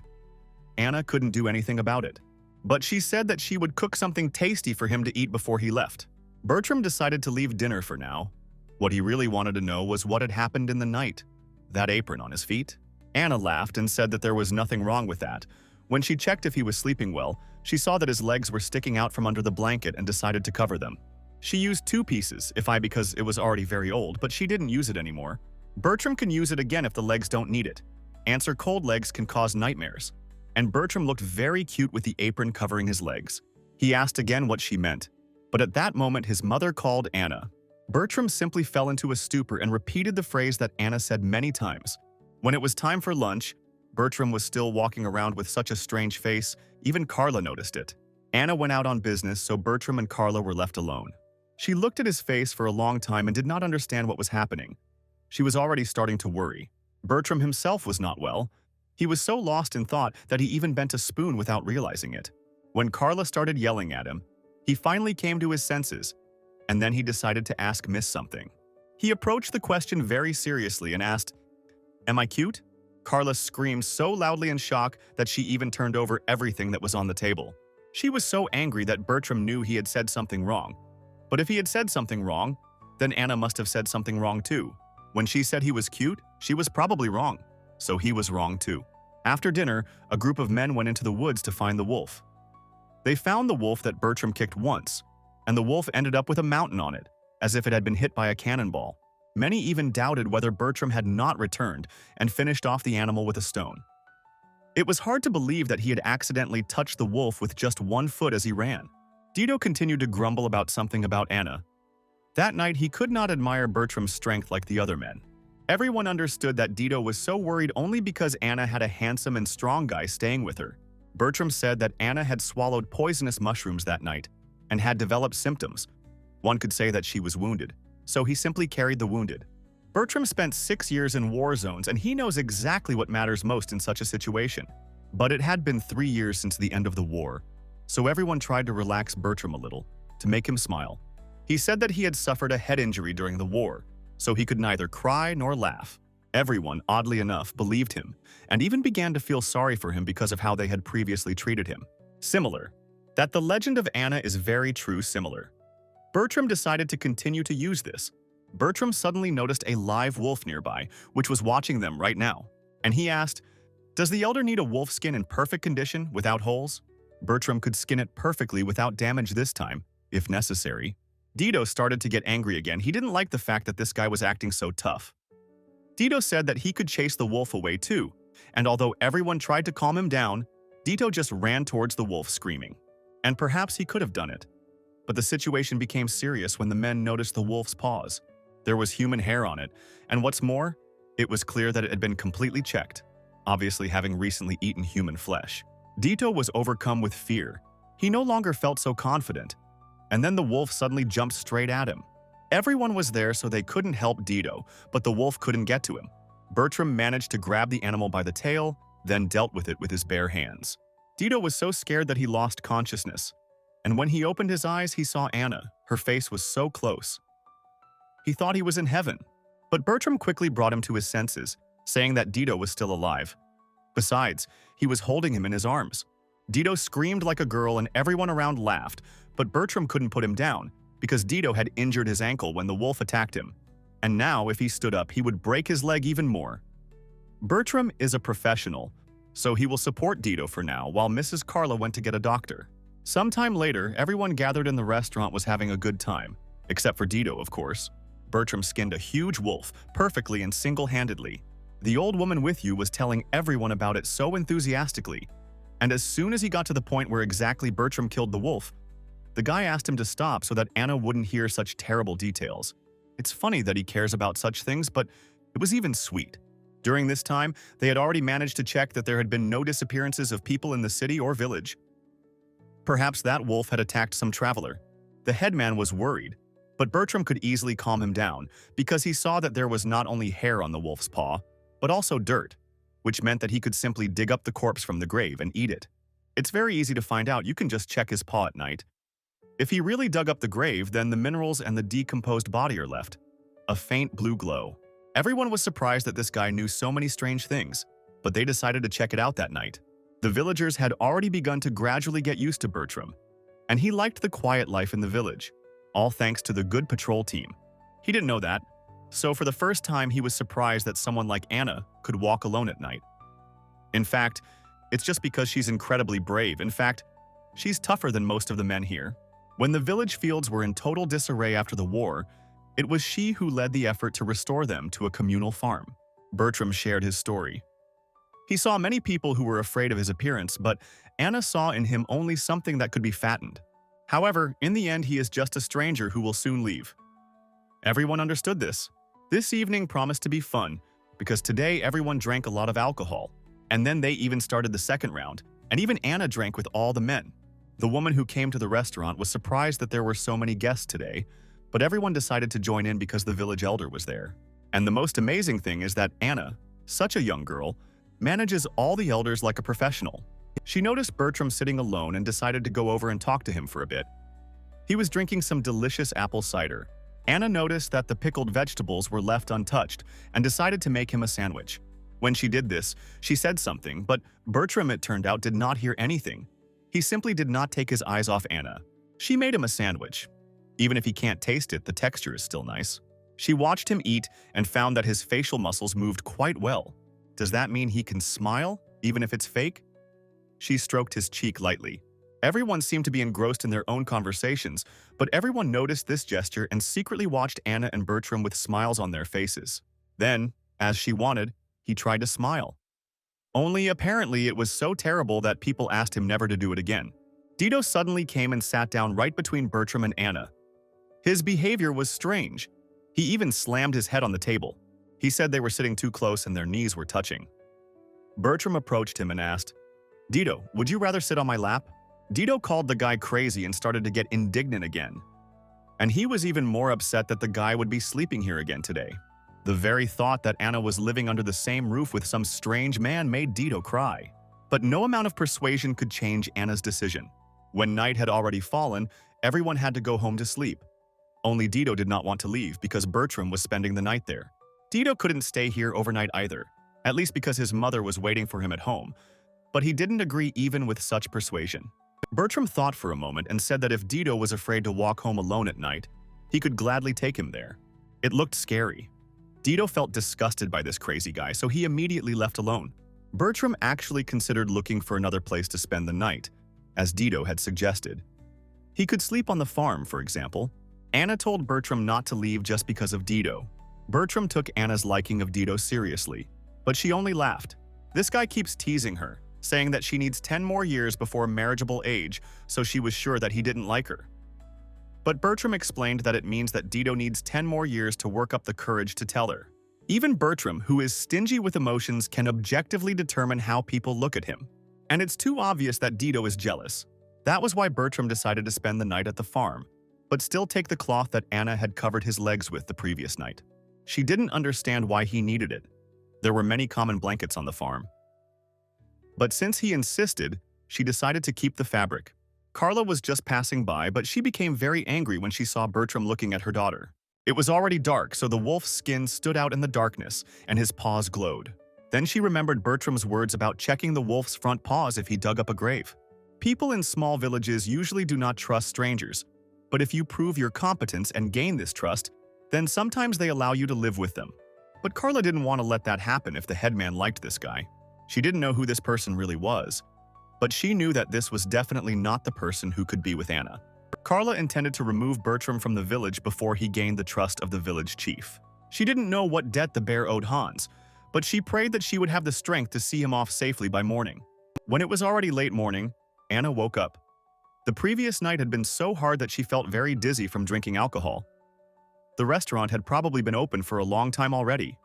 Anna couldn't do anything about it, but she said that she would cook something tasty for him to eat before he left. Bertram decided to leave dinner for now. What he really wanted to know was what had happened in the night. That apron on his feet? Anna laughed and said that there was nothing wrong with that. When she checked if he was sleeping well, she saw that his legs were sticking out from under the blanket and decided to cover them. She used 2 pieces, because it was already very old, but she didn't use it anymore. Bertram can use it again if the legs don't need it. Answer: cold legs can cause nightmares. And Bertram looked very cute with the apron covering his legs. He asked again what she meant, but at that moment his mother called Anna. Bertram simply fell into a stupor and repeated the phrase that Anna said many times. When it was time for lunch, Bertram was still walking around with such a strange face, even Carla noticed it. Anna went out on business, so Bertram and Carla were left alone. She looked at his face for a long time and did not understand what was happening. She was already starting to worry. Bertram himself was not well. He was so lost in thought that he even bent a spoon without realizing it. When Carla started yelling at him, he finally came to his senses, and then he decided to ask Miss something. He approached the question very seriously and asked, "Am I cute?" Carla screamed so loudly in shock that she even turned over everything that was on the table. She was so angry that Bertram knew he had said something wrong. But if he had said something wrong, then Anna must have said something wrong too. When she said he was cute, she was probably wrong. So he was wrong too. After dinner, a group of men went into the woods to find the wolf. They found the wolf that Bertram kicked once, and the wolf ended up with a mountain on it, as if it had been hit by a cannonball. Many even doubted whether Bertram had not returned and finished off the animal with a stone. It was hard to believe that he had accidentally touched the wolf with just one foot as he ran. Dido continued to grumble about something about Anna. That night, he could not admire Bertram's strength like the other men. Everyone understood that Dido was so worried only because Anna had a handsome and strong guy staying with her. Bertram said that Anna had swallowed poisonous mushrooms that night and had developed symptoms. One could say that she was wounded, so he simply carried the wounded. Bertram spent 6 years in war zones and he knows exactly what matters most in such a situation. But it had been 3 years since the end of the war, so everyone tried to relax Bertram a little, to make him smile. He said that he had suffered a head injury during the war, so he could neither cry nor laugh. Everyone, oddly enough, believed him, and even began to feel sorry for him because of how they had previously treated him. Similar. That the legend of Anna is very true similar. Bertram decided to continue to use this. Bertram suddenly noticed a live wolf nearby, which was watching them right now. And he asked, "Does the elder need a wolf skin in perfect condition, without holes?" Bertram could skin it perfectly without damage this time, if necessary. Dido started to get angry again. He didn't like the fact that this guy was acting so tough. Dido said that he could chase the wolf away too, and although everyone tried to calm him down, Dido just ran towards the wolf screaming. And perhaps he could have done it. But the situation became serious when the men noticed the wolf's paws. There was human hair on it, and what's more, it was clear that it had been completely checked, obviously having recently eaten human flesh. Dido was overcome with fear. He no longer felt so confident. And then the wolf suddenly jumped straight at him. Everyone was there so they couldn't help Dido, but the wolf couldn't get to him. Bertram managed to grab the animal by the tail, then dealt with it with his bare hands. Dido was so scared that he lost consciousness. And when he opened his eyes, he saw Anna. Her face was so close. He thought he was in heaven. But Bertram quickly brought him to his senses, saying that Dido was still alive. Besides, he was holding him in his arms. Dido screamed like a girl and everyone around laughed, but Bertram couldn't put him down because Dido had injured his ankle when the wolf attacked him. And now, if he stood up, he would break his leg even more. Bertram is a professional, so he will support Dido for now while Mrs. Carla went to get a doctor. Sometime later, everyone gathered in the restaurant was having a good time, except for Dido, of course. Bertram skinned a huge wolf perfectly and single-handedly. The old woman with you was telling everyone about it so enthusiastically. And as soon as he got to the point where exactly Bertram killed the wolf, the guy asked him to stop so that Anna wouldn't hear such terrible details. It's funny that he cares about such things, but it was even sweet. During this time, they had already managed to check that there had been no disappearances of people in the city or village. Perhaps that wolf had attacked some traveler. The headman was worried, but Bertram could easily calm him down because he saw that there was not only hair on the wolf's paw, but also dirt, which meant that he could simply dig up the corpse from the grave and eat it. It's very easy to find out. You can just check his paw at night. If he really dug up the grave, then the minerals and the decomposed body are left. A faint blue glow. Everyone was surprised that this guy knew so many strange things, but they decided to check it out that night. The villagers had already begun to gradually get used to Bertram, and he liked the quiet life in the village, all thanks to the good patrol team. He didn't know that, so for the first time he was surprised that someone like Anna could walk alone at night. In fact, it's just because she's incredibly brave. In fact, she's tougher than most of the men here. When the village fields were in total disarray after the war, it was she who led the effort to restore them to a communal farm. Bertram shared his story. He saw many people who were afraid of his appearance, but Anna saw in him only something that could be fattened. However, in the end, he is just a stranger who will soon leave. Everyone understood this. This evening promised to be fun, because today everyone drank a lot of alcohol, and then they even started the second round, and even Anna drank with all the men. The woman who came to the restaurant was surprised that there were so many guests today, but everyone decided to join in because the village elder was there. And the most amazing thing is that Anna, such a young girl, manages all the elders like a professional. She noticed Bertram sitting alone and decided to go over and talk to him for a bit. He was drinking some delicious apple cider. Anna noticed that the pickled vegetables were left untouched and decided to make him a sandwich. When she did this, she said something, but Bertram, it turned out, did not hear anything. He simply did not take his eyes off Anna. She made him a sandwich. Even if he can't taste it, the texture is still nice. She watched him eat and found that his facial muscles moved quite well. Does that mean he can smile, even if it's fake? She stroked his cheek lightly. Everyone seemed to be engrossed in their own conversations, but everyone noticed this gesture and secretly watched Anna and Bertram with smiles on their faces. Then, as she wanted, he tried to smile. Only apparently it was so terrible that people asked him never to do it again. Dido suddenly came and sat down right between Bertram and Anna. His behavior was strange. He even slammed his head on the table. He said they were sitting too close and their knees were touching. Bertram approached him and asked, "Dido, would you rather sit on my lap?" Dido called the guy crazy and started to get indignant again. And he was even more upset that the guy would be sleeping here again today. The very thought that Anna was living under the same roof with some strange man made Dido cry. But no amount of persuasion could change Anna's decision. When night had already fallen, everyone had to go home to sleep. Only Dido did not want to leave because Bertram was spending the night there. Dido couldn't stay here overnight either, at least because his mother was waiting for him at home. But he didn't agree even with such persuasion. Bertram thought for a moment and said that if Dido was afraid to walk home alone at night, he could gladly take him there. It looked scary. Dido felt disgusted by this crazy guy, so he immediately left alone. Bertram actually considered looking for another place to spend the night, as Dido had suggested. He could sleep on the farm, for example. Anna told Bertram not to leave just because of Dido. Bertram took Anna's liking of Dido seriously, but she only laughed. This guy keeps teasing her, saying that she needs 10 more years before marriageable age, so she was sure that he didn't like her. But Bertram explained that it means that Dido needs 10 more years to work up the courage to tell her. Even Bertram, who is stingy with emotions, can objectively determine how people look at him. And it's too obvious that Dido is jealous. That was why Bertram decided to spend the night at the farm, but still take the cloth that Anna had covered his legs with the previous night. She didn't understand why he needed it. There were many common blankets on the farm. But since he insisted, she decided to keep the fabric. Carla was just passing by, but she became very angry when she saw Bertram looking at her daughter. It was already dark, so the wolf's skin stood out in the darkness, and his paws glowed. Then she remembered Bertram's words about checking the wolf's front paws if he dug up a grave. People in small villages usually do not trust strangers, but if you prove your competence and gain this trust, then sometimes they allow you to live with them. But Carla didn't want to let that happen if the headman liked this guy. She didn't know who this person really was, but she knew that this was definitely not the person who could be with Anna. Carla intended to remove Bertram from the village before he gained the trust of the village chief. She didn't know what debt the bear owed Hans, but she prayed that she would have the strength to see him off safely by morning. When it was already late morning, Anna woke up. The previous night had been so hard that she felt very dizzy from drinking alcohol. The restaurant had probably been open for a long time already.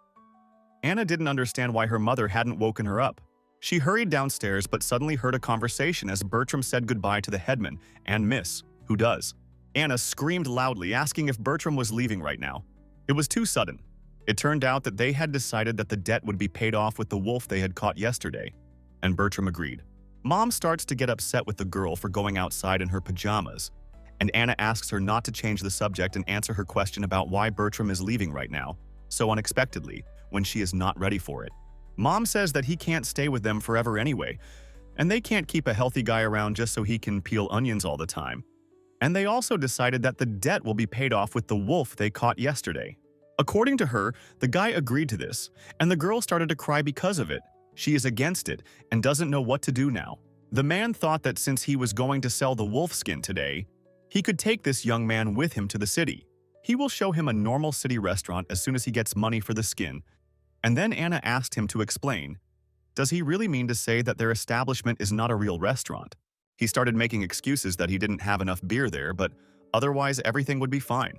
Anna didn't understand why her mother hadn't woken her up. She hurried downstairs but suddenly heard a conversation as Bertram said goodbye to the headman and Miss, who does. Anna screamed loudly, asking if Bertram was leaving right now. It was too sudden. It turned out that they had decided that the debt would be paid off with the wolf they had caught yesterday, and Bertram agreed. Mom starts to get upset with the girl for going outside in her pajamas, and Anna asks her not to change the subject and answer her question about why Bertram is leaving right now, so unexpectedly, when she is not ready for it. Mom says that he can't stay with them forever anyway, and they can't keep a healthy guy around just so he can peel onions all the time. And they also decided that the debt will be paid off with the wolf they caught yesterday. According to her, the guy agreed to this, and the girl started to cry because of it. She is against it and doesn't know what to do now. The man thought that since he was going to sell the wolf skin today, he could take this young man with him to the city. He will show him a normal city restaurant as soon as he gets money for the skin. And then Anna asked him to explain. Does he really mean to say that their establishment is not a real restaurant? He started making excuses that he didn't have enough beer there, but otherwise everything would be fine.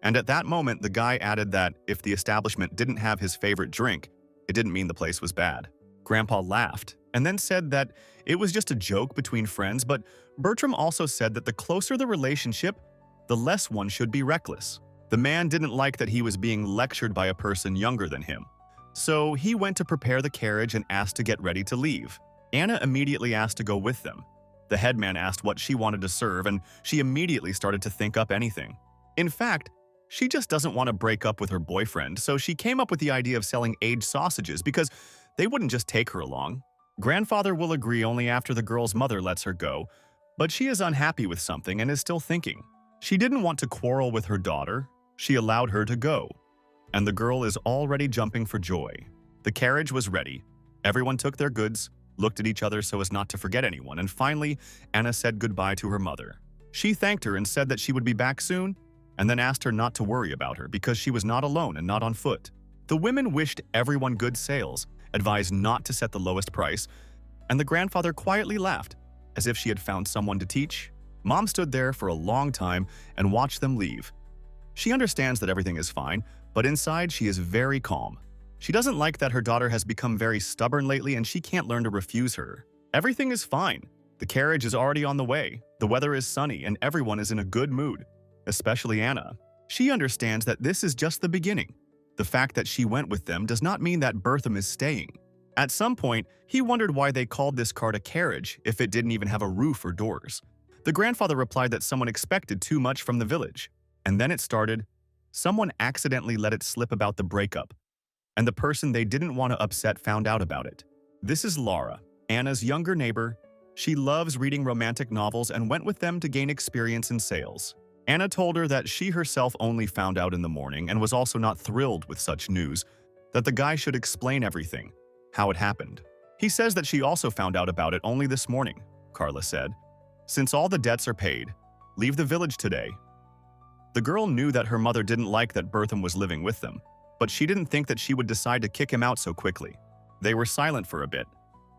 And at that moment, the guy added that if the establishment didn't have his favorite drink, it didn't mean the place was bad. Grandpa laughed and then said that it was just a joke between friends, but Bertram also said that the closer the relationship, the less one should be reckless. The man didn't like that he was being lectured by a person younger than him. So he went to prepare the carriage and asked to get ready to leave. Anna immediately asked to go with them. The headman asked what she wanted to serve, and she immediately started to think up anything. In fact, she just doesn't want to break up with her boyfriend, so she came up with the idea of selling aged sausages because they wouldn't just take her along. Grandfather will agree only after the girl's mother lets her go, but she is unhappy with something and is still thinking. She didn't want to quarrel with her daughter. She allowed her to go. And the girl is already jumping for joy. The carriage was ready. Everyone took their goods, looked at each other so as not to forget anyone, and finally, Anna said goodbye to her mother. She thanked her and said that she would be back soon, and then asked her not to worry about her because she was not alone and not on foot. The women wished everyone good sales, advised not to set the lowest price, and the grandfather quietly laughed, as if she had found someone to teach. Mom stood there for a long time and watched them leave. She understands that everything is fine, but inside she is very calm. She doesn't like that her daughter has become very stubborn lately and she can't learn to refuse her. Everything is fine. The carriage is already on the way, the weather is sunny, and everyone is in a good mood, especially Anna. She understands that this is just the beginning. The fact that she went with them does not mean that Bertham is staying. At some point, he wondered why they called this cart a carriage if it didn't even have a roof or doors. The grandfather replied that someone expected too much from the village. And then it started. Someone accidentally let it slip about the breakup, and the person they didn't want to upset found out about it. This is Laura, Anna's younger neighbor. She loves reading romantic novels and went with them to gain experience in sales. Anna told her that she herself only found out in the morning and was also not thrilled with such news, that the guy should explain everything, how it happened. He says that she also found out about it only this morning, Carla said. Since all the debts are paid, leave the village today. The girl knew that her mother didn't like that Bertham was living with them, but she didn't think that she would decide to kick him out so quickly. They were silent for a bit.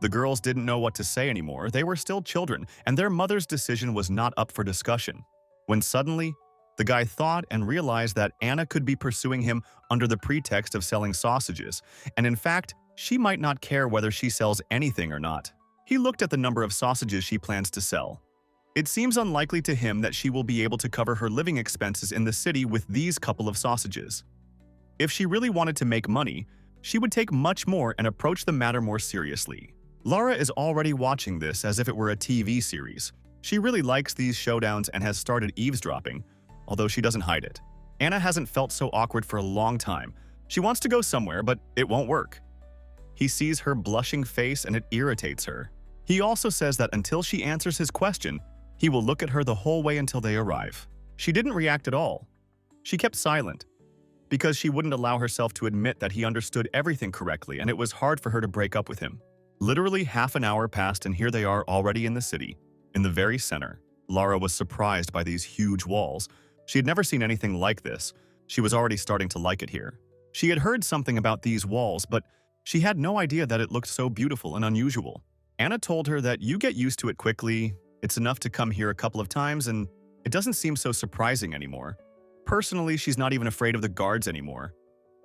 The girls didn't know what to say anymore. They were still children, and their mother's decision was not up for discussion. When suddenly, the guy thought and realized that Anna could be pursuing him under the pretext of selling sausages, and in fact, she might not care whether she sells anything or not. He looked at the number of sausages she plans to sell. It seems unlikely to him that she will be able to cover her living expenses in the city with these couple of sausages. If she really wanted to make money, she would take much more and approach the matter more seriously. Laura is already watching this as if it were a TV series. She really likes these showdowns and has started eavesdropping, although she doesn't hide it. Anna hasn't felt so awkward for a long time. She wants to go somewhere, but it won't work. He sees her blushing face and it irritates her. He also says that until she answers his question, he will look at her the whole way until they arrive. She didn't react at all. She kept silent, because she wouldn't allow herself to admit that he understood everything correctly, and it was hard for her to break up with him. Literally half an hour passed and here they are already in the city, in the very center. Laura was surprised by these huge walls. She had never seen anything like this. She was already starting to like it here. She had heard something about these walls, but she had no idea that it looked so beautiful and unusual. Anna told her that you get used to it quickly. It's enough to come here a couple of times and it doesn't seem so surprising anymore. Personally, she's not even afraid of the guards anymore.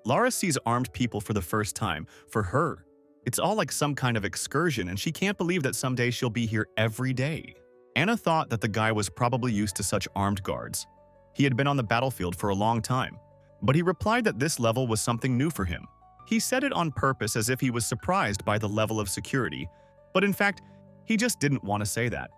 Laura sees armed people for the first time. For her, it's all like some kind of excursion and she can't believe that someday she'll be here every day. Anna thought that the guy was probably used to such armed guards. He had been on the battlefield for a long time, but he replied that this level was something new for him. He said it on purpose as if he was surprised by the level of security, but in fact, he just didn't want to say that.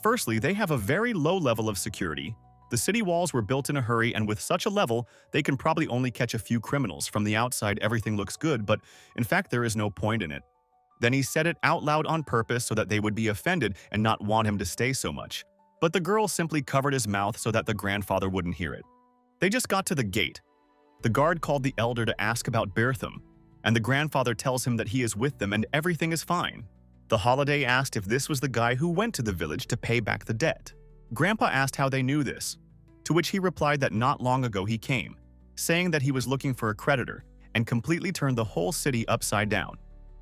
Firstly, they have a very low level of security. The city walls were built in a hurry, and with such a level, they can probably only catch a few criminals. From the outside, everything looks good, but in fact, there is no point in it. Then he said it out loud on purpose so that they would be offended and not want him to stay so much. But the girl simply covered his mouth so that the grandfather wouldn't hear it. They just got to the gate. The guard called the elder to ask about Bertham, and the grandfather tells him that he is with them and everything is fine. The holiday asked if this was the guy who went to the village to pay back the debt. Grandpa asked how they knew this, to which he replied that not long ago he came, saying that he was looking for a creditor and completely turned the whole city upside down.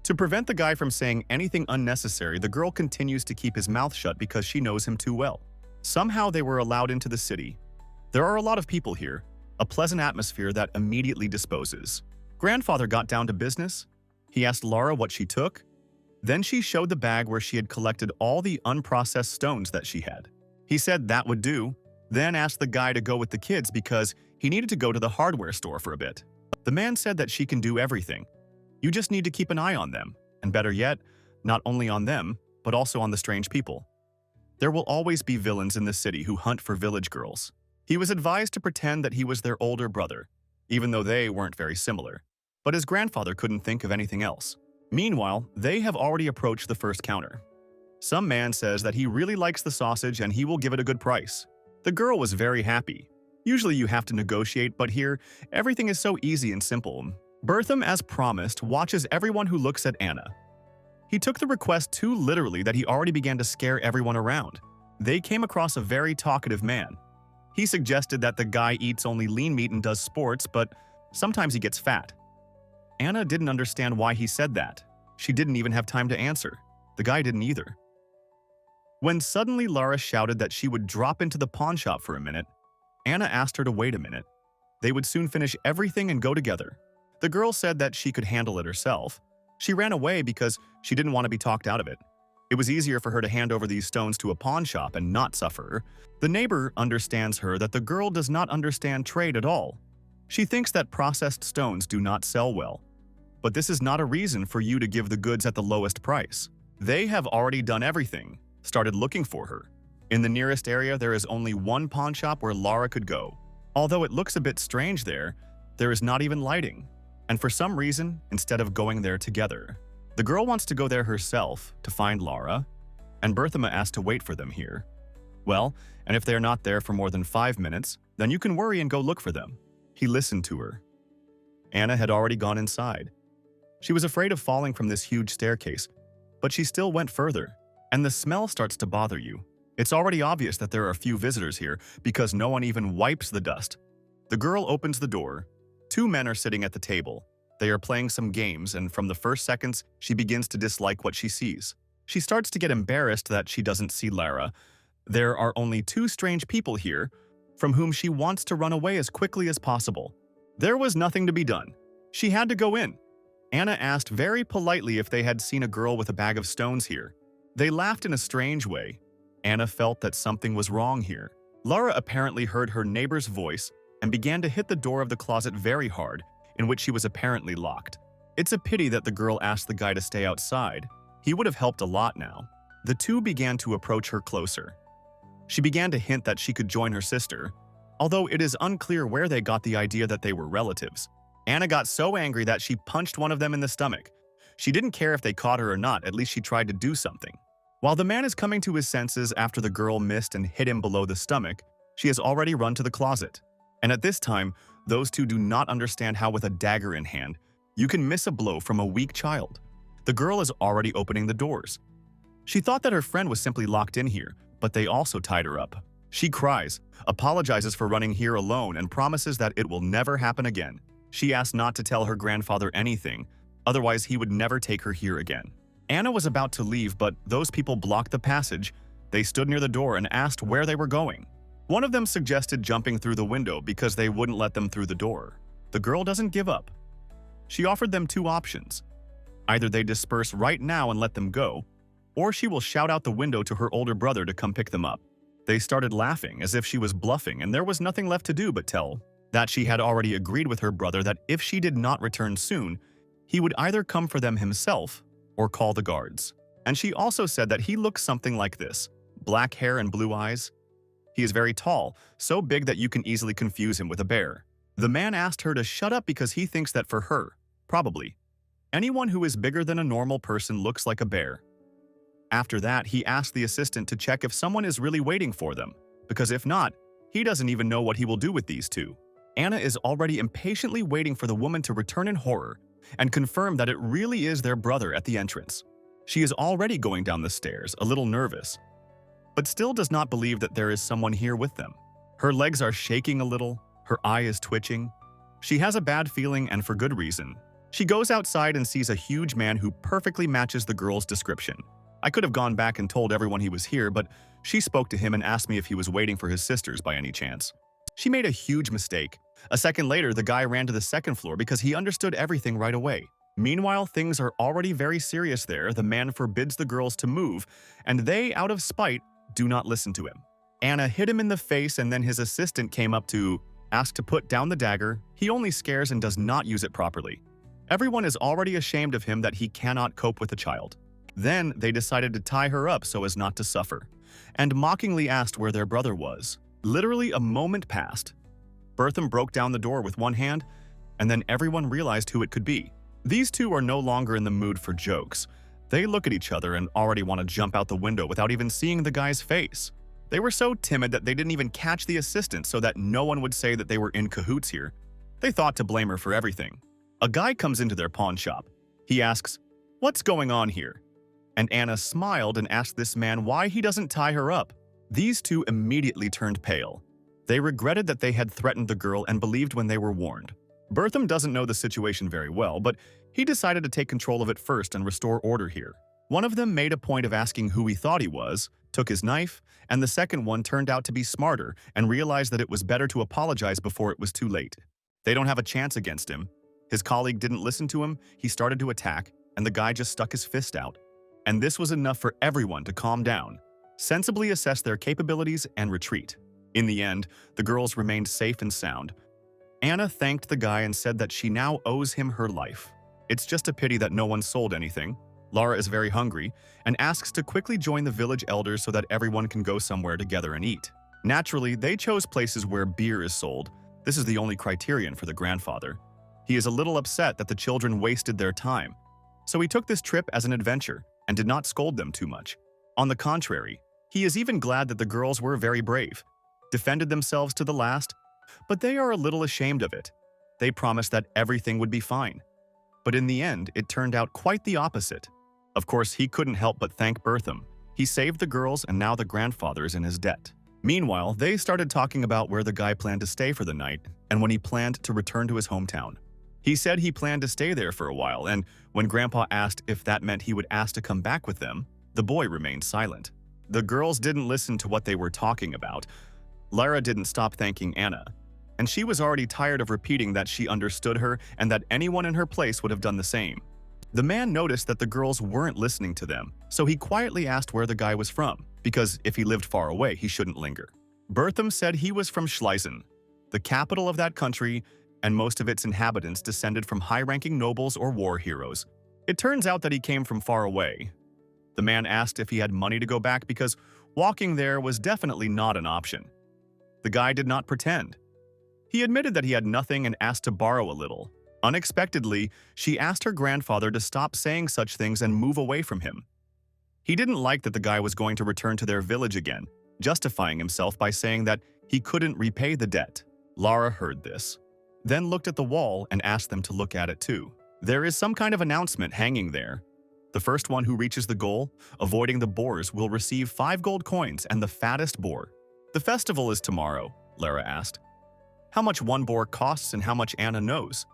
To prevent the guy from saying anything unnecessary, the girl continues to keep his mouth shut because she knows him too well. Somehow they were allowed into the city. There are a lot of people here, a pleasant atmosphere that immediately disposes. Grandfather got down to business. He asked Laura what she took. Then she showed the bag where she had collected all the unprocessed stones that she had. He said that would do, then asked the guy to go with the kids because he needed to go to the hardware store for a bit. The man said that she can do everything. You just need to keep an eye on them, and better yet, not only on them, but also on the strange people. There will always be villains in the city who hunt for village girls. He was advised to pretend that he was their older brother, even though they weren't very similar. But his grandfather couldn't think of anything else. Meanwhile, they have already approached the first counter. Some man says that he really likes the sausage and he will give it a good price. The girl was very happy. Usually you have to negotiate, but here, everything is so easy and simple. Bertham, as promised, watches everyone who looks at Anna. He took the request too literally that he already began to scare everyone around. They came across a very talkative man. He suggested that the guy eats only lean meat and does sports, but sometimes he gets fat. Anna didn't understand why he said that. She didn't even have time to answer. The guy didn't either. When suddenly Lara shouted that she would drop into the pawn shop for a minute, Anna asked her to wait a minute. They would soon finish everything and go together. The girl said that she could handle it herself. She ran away because she didn't want to be talked out of it. It was easier for her to hand over these stones to a pawn shop and not suffer. The neighbor understands her that the girl does not understand trade at all. She thinks that processed stones do not sell well. But this is not a reason for you to give the goods at the lowest price. They have already done everything, started looking for her. In the nearest area, there is only one pawn shop where Lara could go. Although it looks a bit strange there is not even lighting. And for some reason, instead of going there together, the girl wants to go there herself to find Lara, and Berthema asked to wait for them here. Well, and if they're not there for more than 5 minutes, then you can worry and go look for them. He listened to her. Anna had already gone inside. She was afraid of falling from this huge staircase, but she still went further, and the smell starts to bother you. It's already obvious that there are few visitors here because no one even wipes the dust. The girl opens the door. 2 men are sitting at the table. They are playing some games, and from the first seconds, she begins to dislike what she sees. She starts to get embarrassed that she doesn't see Lara. There are only 2 strange people here, from whom she wants to run away as quickly as possible. There was nothing to be done. She had to go in. Anna asked very politely if they had seen a girl with a bag of stones here. They laughed in a strange way. Anna felt that something was wrong here. Lara apparently heard her neighbor's voice and began to hit the door of the closet very hard, in which she was apparently locked. It's a pity that the girl asked the guy to stay outside. He would have helped a lot now. The 2 began to approach her closer. She began to hint that she could join her sister, although it is unclear where they got the idea that they were relatives. Anna got so angry that she punched one of them in the stomach. She didn't care if they caught her or not, at least she tried to do something. While the man is coming to his senses after the girl missed and hit him below the stomach, she has already run to the closet. And at this time, those 2 do not understand how with a dagger in hand, you can miss a blow from a weak child. The girl is already opening the doors. She thought that her friend was simply locked in here, but they also tied her up. She cries, apologizes for running here alone, and promises that it will never happen again. She asks not to tell her grandfather anything, otherwise he would never take her here again. Anna was about to leave, but those people blocked the passage. They stood near the door and asked where they were going. One of them suggested jumping through the window because they wouldn't let them through the door. The girl doesn't give up. She offered them 2 options. Either they disperse right now and let them go, or she will shout out the window to her older brother to come pick them up. They started laughing as if she was bluffing, and there was nothing left to do but tell that she had already agreed with her brother that if she did not return soon, he would either come for them himself or call the guards. And she also said that he looks something like this: black hair and blue eyes. He is very tall, so big that you can easily confuse him with a bear. The man asked her to shut up because he thinks that for her, probably, anyone who is bigger than a normal person looks like a bear. After that, he asked the assistant to check if someone is really waiting for them, because if not, he doesn't even know what he will do with these 2. Anna is already impatiently waiting for the woman to return in horror and confirm that it really is their brother at the entrance. She is already going down the stairs, a little nervous, but still does not believe that there is someone here with them. Her legs are shaking a little, her eye is twitching. She has a bad feeling, and for good reason. She goes outside and sees a huge man who perfectly matches the girl's description. I could have gone back and told everyone he was here, but she spoke to him and asked me if he was waiting for his sisters by any chance. She made a huge mistake. A second later, the guy ran to the 2nd floor because he understood everything right away. Meanwhile, things are already very serious there. The man forbids the girls to move, and they, out of spite, do not listen to him. Anna hit him in the face, and then his assistant came up to ask to put down the dagger. He only scares and does not use it properly. Everyone is already ashamed of him that he cannot cope with a child. Then they decided to tie her up so as not to suffer, and mockingly asked where their brother was. Literally a moment passed. Bertham broke down the door with one hand, and then everyone realized who it could be. These 2 are no longer in the mood for jokes. They look at each other and already want to jump out the window without even seeing the guy's face. They were so timid that they didn't even catch the assistant so that no one would say that they were in cahoots here. They thought to blame her for everything. A guy comes into their pawn shop. He asks, "What's going on here?" and Anna smiled and asked this man why he doesn't tie her up. These two immediately turned pale. They regretted that they had threatened the girl and believed when they were warned. Bertham doesn't know the situation very well, but he decided to take control of it first and restore order here. One of them made a point of asking who he thought he was, took his knife, and the second one turned out to be smarter and realized that it was better to apologize before it was too late. They don't have a chance against him. His colleague didn't listen to him, he started to attack, and the guy just stuck his fist out. And this was enough for everyone to calm down, sensibly assess their capabilities, and retreat. In the end, the girls remained safe and sound. Anna thanked the guy and said that she now owes him her life. It's just a pity that no one sold anything. Lara is very hungry and asks to quickly join the village elders so that everyone can go somewhere together and eat. Naturally, they chose places where beer is sold. This is the only criterion for the grandfather. He is a little upset that the children wasted their time, so he took this trip as an adventure and did not scold them too much. On the contrary, he is even glad that the girls were very brave, defended themselves to the last, but they are a little ashamed of it. They promised that everything would be fine. But in the end, it turned out quite the opposite. Of course, he couldn't help but thank Bertham. He saved the girls and now the grandfather is in his debt. Meanwhile, they started talking about where the guy planned to stay for the night and when he planned to return to his hometown. He said he planned to stay there for a while, and when Grandpa asked if that meant he would ask to come back with them, the boy remained silent. The girls didn't listen to what they were talking about. Lara didn't stop thanking Anna, and she was already tired of repeating that she understood her and that anyone in her place would have done the same. The man noticed that the girls weren't listening to them, so he quietly asked where the guy was from, because if he lived far away, he shouldn't linger. Bertham said he was from Schlesien, the capital of that country, and most of its inhabitants descended from high-ranking nobles or war heroes. It turns out that he came from far away. The man asked if he had money to go back because walking there was definitely not an option. The guy did not pretend. He admitted that he had nothing and asked to borrow a little. Unexpectedly, she asked her grandfather to stop saying such things and move away from him. He didn't like that the guy was going to return to their village again, justifying himself by saying that he couldn't repay the debt. Lara heard this, then looked at the wall and asked them to look at it too. There is some kind of announcement hanging there. The first one who reaches the goal, avoiding the boars, will receive 5 gold coins and the fattest boar. The festival is tomorrow, Lara asked. How much one boar costs and how much Anna knows.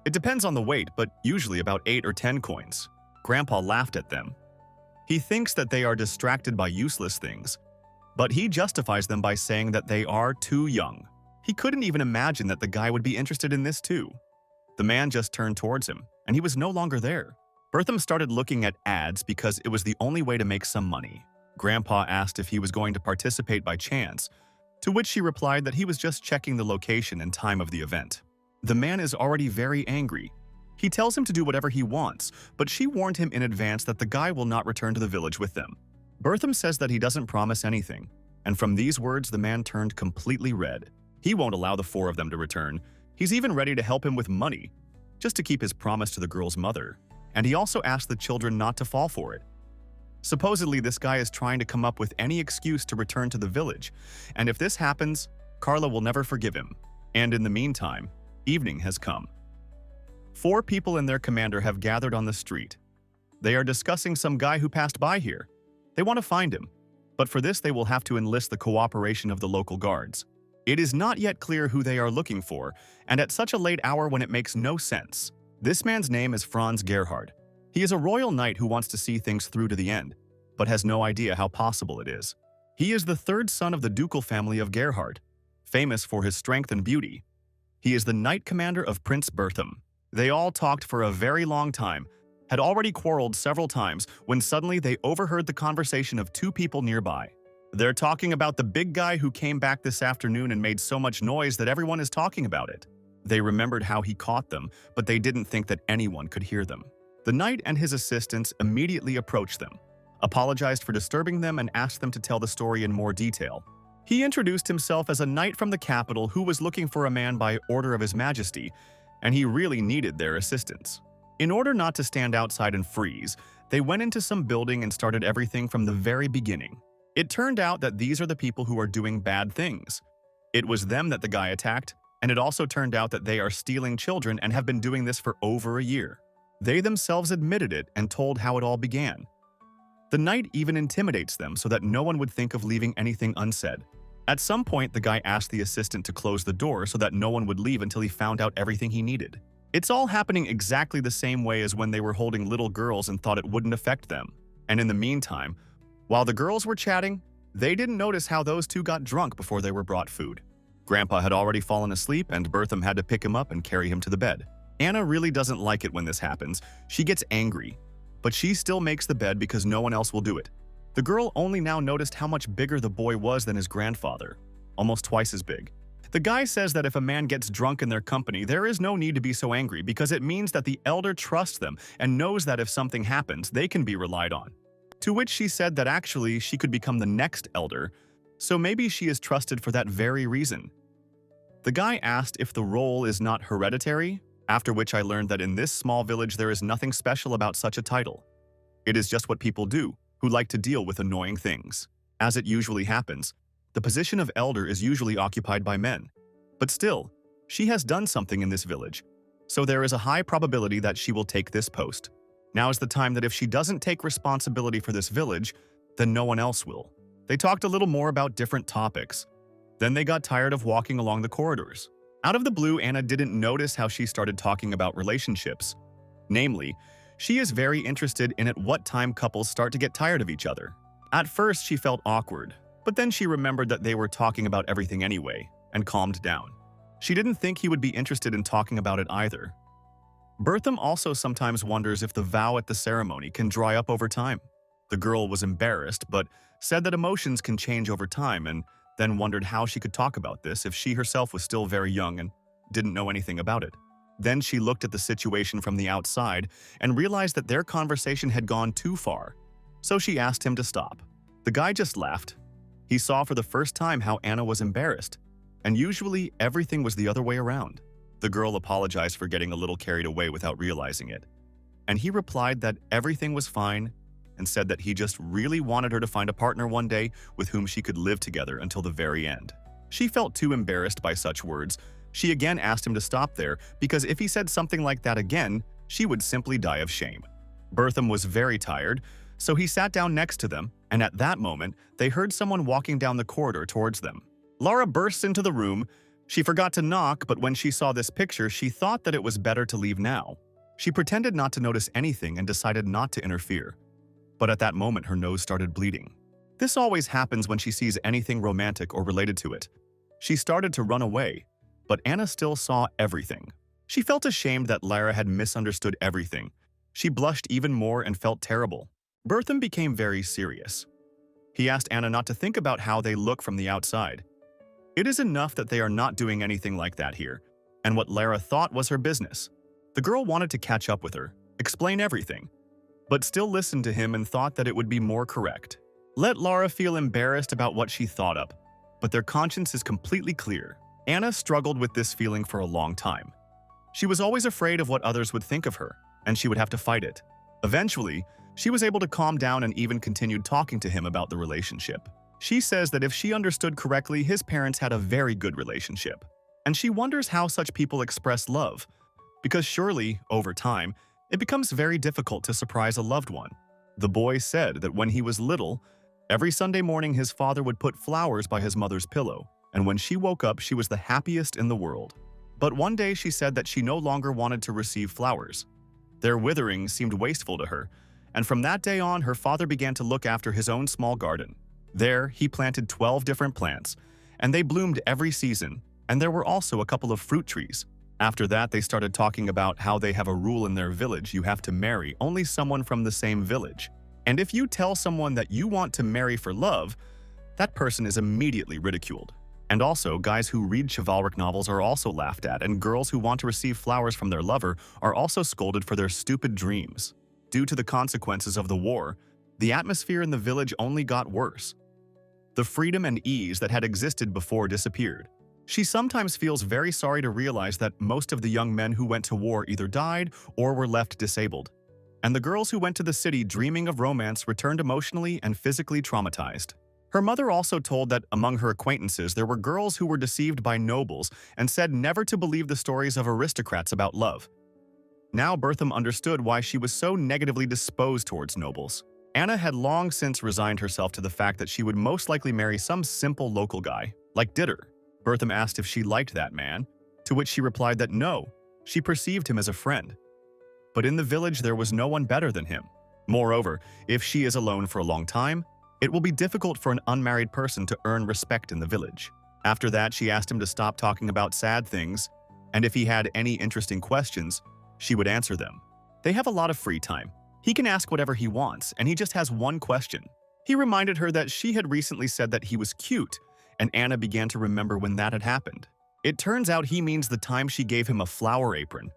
It depends on the weight, but usually about 8 or 10 coins. Grandpa laughed at them. He thinks that they are distracted by useless things, but he justifies them by saying that they are too young. He couldn't even imagine that the guy would be interested in this too. The man just turned towards him, and he was no longer there. Bertham started looking at ads because it was the only way to make some money. Grandpa asked if he was going to participate by chance, to which she replied that he was just checking the location and time of the event. The man is already very angry. He tells him to do whatever he wants, but she warned him in advance that the guy will not return to the village with them. Bertham says that he doesn't promise anything, and from these words the man turned completely red. He won't allow the 4 of them to return. He's even ready to help him with money, just to keep his promise to the girl's mother. And he also asked the children not to fall for it. Supposedly, this guy is trying to come up with any excuse to return to the village, and if this happens, Carla will never forgive him. And in the meantime, evening has come. 4 people and their commander have gathered on the street. They are discussing some guy who passed by here. They want to find him, but for this they will have to enlist the cooperation of the local guards. It is not yet clear who they are looking for, and at such a late hour when it makes no sense. This man's name is Franz Gerhard. He is a royal knight who wants to see things through to the end, but has no idea how possible it is. He is the 3rd son of the ducal family of Gerhard, famous for his strength and beauty. He is the knight commander of Prince Bertham. They all talked for a very long time, had already quarreled several times, when suddenly they overheard the conversation of 2 people nearby. They're talking about the big guy who came back this afternoon and made so much noise that everyone is talking about it. They remembered how he caught them, but they didn't think that anyone could hear them. The knight and his assistants immediately approached them, apologized for disturbing them, and asked them to tell the story in more detail. He introduced himself as a knight from the capital who was looking for a man by order of His Majesty, and he really needed their assistance. In order not to stand outside and freeze, they went into some building and started everything from the very beginning. It turned out that these are the people who are doing bad things. It was them that the guy attacked, and it also turned out that they are stealing children and have been doing this for over a year. They themselves admitted it and told how it all began. The knight even intimidates them so that no one would think of leaving anything unsaid. At some point, the guy asked the assistant to close the door so that no one would leave until he found out everything he needed. It's all happening exactly the same way as when they were holding little girls and thought it wouldn't affect them. And in the meantime, while the girls were chatting, they didn't notice how those two got drunk before they were brought food. Grandpa had already fallen asleep and Bertham had to pick him up and carry him to the bed. Anna really doesn't like it when this happens. She gets angry, but she still makes the bed because no one else will do it. The girl only now noticed how much bigger the boy was than his grandfather, almost twice as big. The guy says that if a man gets drunk in their company, there is no need to be so angry because it means that the elder trusts them and knows that if something happens, they can be relied on. To which she said that actually she could become the next elder, so maybe she is trusted for that very reason. The guy asked if the role is not hereditary, after which I learned that in this small village there is nothing special about such a title. It is just what people do, who like to deal with annoying things. As it usually happens, the position of elder is usually occupied by men. But still, she has done something in this village, so there is a high probability that she will take this post. Now is the time that if she doesn't take responsibility for this village, then no one else will. They talked a little more about different topics. Then they got tired of walking along the corridors. Out of the blue, Anna didn't notice how she started talking about relationships. Namely, she is very interested in at what time couples start to get tired of each other. At first, she felt awkward, but then she remembered that they were talking about everything anyway, and calmed down. She didn't think he would be interested in talking about it either. Bertham also sometimes wonders if the vow at the ceremony can dry up over time. The girl was embarrassed, but said that emotions can change over time and then wondered how she could talk about this if she herself was still very young and didn't know anything about it. Then she looked at the situation from the outside and realized that their conversation had gone too far, so she asked him to stop. The guy just laughed. He saw for the first time how Anna was embarrassed, and usually everything was the other way around. The girl apologized for getting a little carried away without realizing it, and he replied that everything was fine and said that he just really wanted her to find a partner one day with whom she could live together until the very end. She felt too embarrassed by such words. She again asked him to stop there because if he said something like that again, she would simply die of shame. Bertham was very tired, so he sat down next to them, and at that moment, they heard someone walking down the corridor towards them. Laura bursts into the room. She forgot to knock, but when she saw this picture, she thought that it was better to leave now. She pretended not to notice anything and decided not to interfere. But at that moment, her nose started bleeding. This always happens when she sees anything romantic or related to it. She started to run away, but Anna still saw everything. She felt ashamed that Lara had misunderstood everything. She blushed even more and felt terrible. Bertham became very serious. He asked Anna not to think about how they look from the outside. It is enough that they are not doing anything like that here, and what Lara thought was her business. The girl wanted to catch up with her, explain everything, but still listened to him and thought that it would be more correct. Let Lara feel embarrassed about what she thought of, but their conscience is completely clear. Anna struggled with this feeling for a long time. She was always afraid of what others would think of her, and she would have to fight it. Eventually, she was able to calm down and even continued talking to him about the relationship. She says that if she understood correctly, his parents had a very good relationship, and she wonders how such people express love, because surely, over time, it becomes very difficult to surprise a loved one. The boy said that when he was little, every Sunday morning his father would put flowers by his mother's pillow, and when she woke up, she was the happiest in the world. But one day she said that she no longer wanted to receive flowers. Their withering seemed wasteful to her, and from that day on, her father began to look after his own small garden. There, he planted 12 different plants, and they bloomed every season, and there were also a couple of fruit trees. After that, they started talking about how they have a rule in their village: you have to marry only someone from the same village. And if you tell someone that you want to marry for love, that person is immediately ridiculed. And also, guys who read chivalric novels are also laughed at, and girls who want to receive flowers from their lover are also scolded for their stupid dreams. Due to the consequences of the war, the atmosphere in the village only got worse. The freedom and ease that had existed before disappeared. She sometimes feels very sorry to realize that most of the young men who went to war either died or were left disabled. And the girls who went to the city dreaming of romance returned emotionally and physically traumatized. Her mother also told that among her acquaintances there were girls who were deceived by nobles and said never to believe the stories of aristocrats about love. Now Bertham understood why she was so negatively disposed towards nobles. Anna had long since resigned herself to the fact that she would most likely marry some simple local guy, like Ditter. Bertham asked if she liked that man, to which she replied that no, she perceived him as a friend. But in the village there was no one better than him. Moreover, if she is alone for a long time, it will be difficult for an unmarried person to earn respect in the village. After that, she asked him to stop talking about sad things, and if he had any interesting questions, she would answer them. They have a lot of free time. He can ask whatever he wants, and he just has one question. He reminded her that she had recently said that he was cute, and Anna began to remember when that had happened. It turns out he means the time she gave him a flower apron.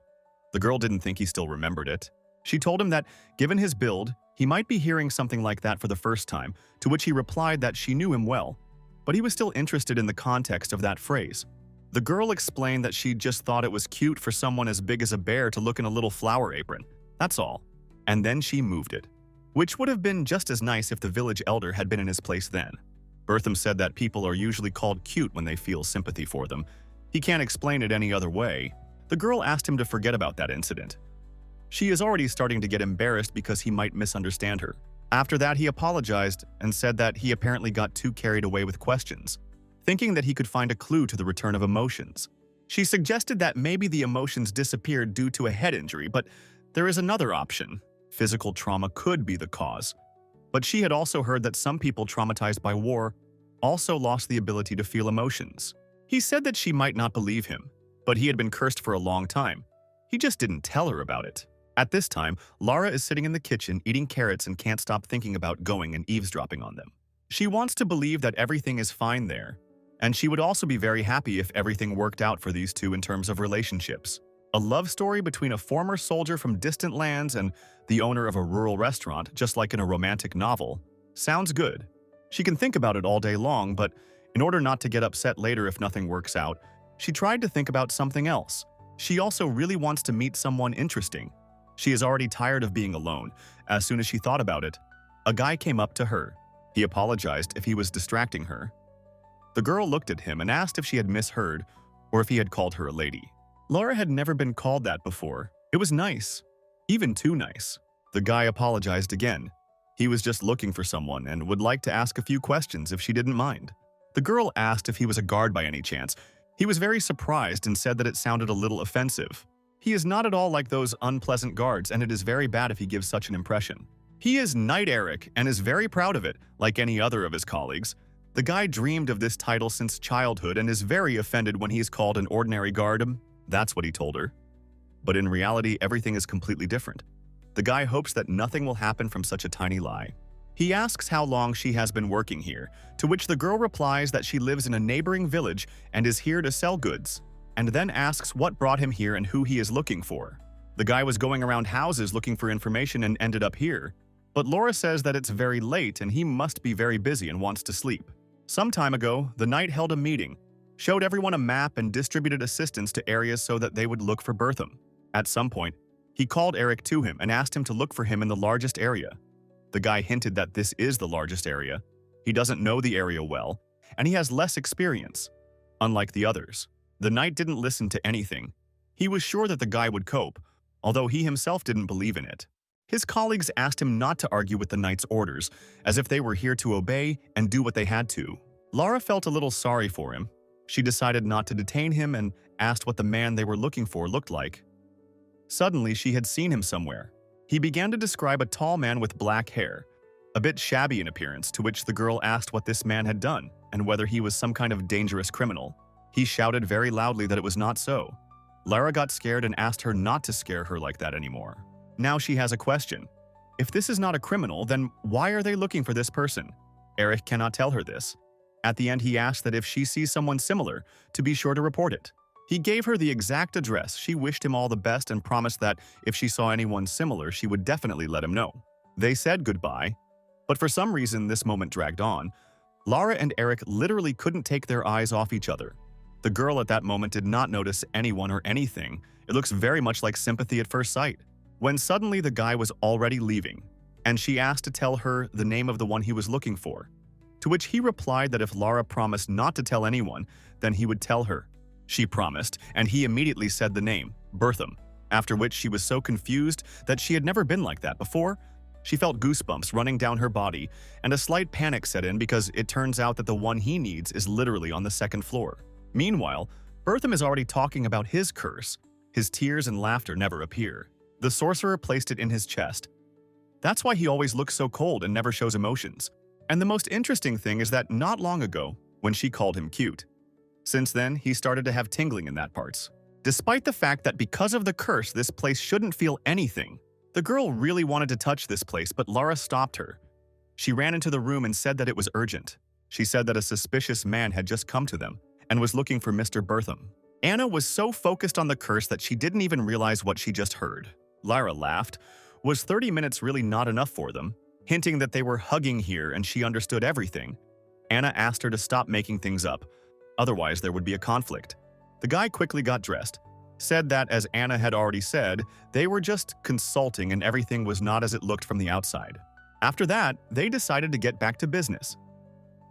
The girl didn't think he still remembered it. She told him that, given his build, he might be hearing something like that for the first time, to which he replied that she knew him well, but he was still interested in the context of that phrase. The girl explained that she just thought it was cute for someone as big as a bear to look in a little flower apron. That's all. And then she moved it, which would have been just as nice if the village elder had been in his place then. Bertham said that people are usually called cute when they feel sympathy for them. He can't explain it any other way. The girl asked him to forget about that incident. She is already starting to get embarrassed because he might misunderstand her. After that, he apologized and said that he apparently got too carried away with questions, thinking that he could find a clue to the return of emotions. She suggested that maybe the emotions disappeared due to a head injury, but there is another option. Physical trauma could be the cause. But she had also heard that some people traumatized by war also lost the ability to feel emotions. He said that she might not believe him, but he had been cursed for a long time. He just didn't tell her about it. At this time, Lara is sitting in the kitchen eating carrots and can't stop thinking about going and eavesdropping on them. She wants to believe that everything is fine there, and she would also be very happy if everything worked out for these two in terms of relationships. A love story between a former soldier from distant lands and the owner of a rural restaurant, just like in a romantic novel, sounds good. She can think about it all day long, but in order not to get upset later if nothing works out, she tried to think about something else. She also really wants to meet someone interesting. She is already tired of being alone. As soon as she thought about it, a guy came up to her. He apologized if he was distracting her. The girl looked at him and asked if she had misheard or if he had called her a lady. Laura had never been called that before. It was nice. Even too nice. The guy apologized again. He was just looking for someone and would like to ask a few questions if she didn't mind. The girl asked if he was a guard by any chance. He was very surprised and said that it sounded a little offensive. He is not at all like those unpleasant guards, and it is very bad if he gives such an impression. He is Knight Eric and is very proud of it, like any other of his colleagues. The guy dreamed of this title since childhood and is very offended when he is called an ordinary guard. That's what he told her. But in reality, everything is completely different. The guy hopes that nothing will happen from such a tiny lie. He asks how long she has been working here, to which the girl replies that she lives in a neighboring village and is here to sell goods, and then asks what brought him here and who he is looking for. The guy was going around houses looking for information and ended up here. But Laura says that it's very late and he must be very busy and wants to sleep. Some time ago, the knight held a meeting, showed everyone a map and distributed assistance to areas so that they would look for Bertham. At some point, he called Eric to him and asked him to look for him in the largest area. The guy hinted that this is the largest area. He doesn't know the area well, and he has less experience. Unlike the others, the knight didn't listen to anything. He was sure that the guy would cope, although he himself didn't believe in it. His colleagues asked him not to argue with the knight's orders, as if they were here to obey and do what they had to. Lara felt a little sorry for him. She decided not to detain him and asked what the man they were looking for looked like. Suddenly, she had seen him somewhere. He began to describe a tall man with black hair, a bit shabby in appearance, to which the girl asked what this man had done and whether he was some kind of dangerous criminal. He shouted very loudly that it was not so. Lara got scared and asked her not to scare her like that anymore. Now she has a question. If this is not a criminal, then why are they looking for this person? Eric cannot tell her this. At the end, he asked that if she sees someone similar, to be sure to report it. He gave her the exact address. She wished him all the best and promised that if she saw anyone similar, she would definitely let him know. They said goodbye, but for some reason this moment dragged on. Lara and Eric literally couldn't take their eyes off each other. The girl at that moment did not notice anyone or anything. It looks very much like sympathy at first sight. When suddenly the guy was already leaving, and she asked to tell her the name of the one he was looking for, to which he replied that if Lara promised not to tell anyone, then he would tell her. She promised, and he immediately said the name, Bertham, after which she was so confused that she had never been like that before. She felt goosebumps running down her body, and a slight panic set in because it turns out that the one he needs is literally on the second floor. Meanwhile, Bertham is already talking about his curse. His tears and laughter never appear. The sorcerer placed it in his chest. That's why he always looks so cold and never shows emotions. And the most interesting thing is that not long ago, when she called him cute. Since then, he started to have tingling in that parts. Despite the fact that because of the curse, this place shouldn't feel anything. The girl really wanted to touch this place, but Lara stopped her. She ran into the room and said that it was urgent. She said that a suspicious man had just come to them and was looking for Mr. Bertham. Anna was so focused on the curse that she didn't even realize what she just heard. Lara laughed. Was 30 minutes really not enough for them? Hinting that they were hugging here and she understood everything. Anna asked her to stop making things up. Otherwise, there would be a conflict. The guy quickly got dressed, said that, as Anna had already said, they were just consulting and everything was not as it looked from the outside. After that, they decided to get back to business.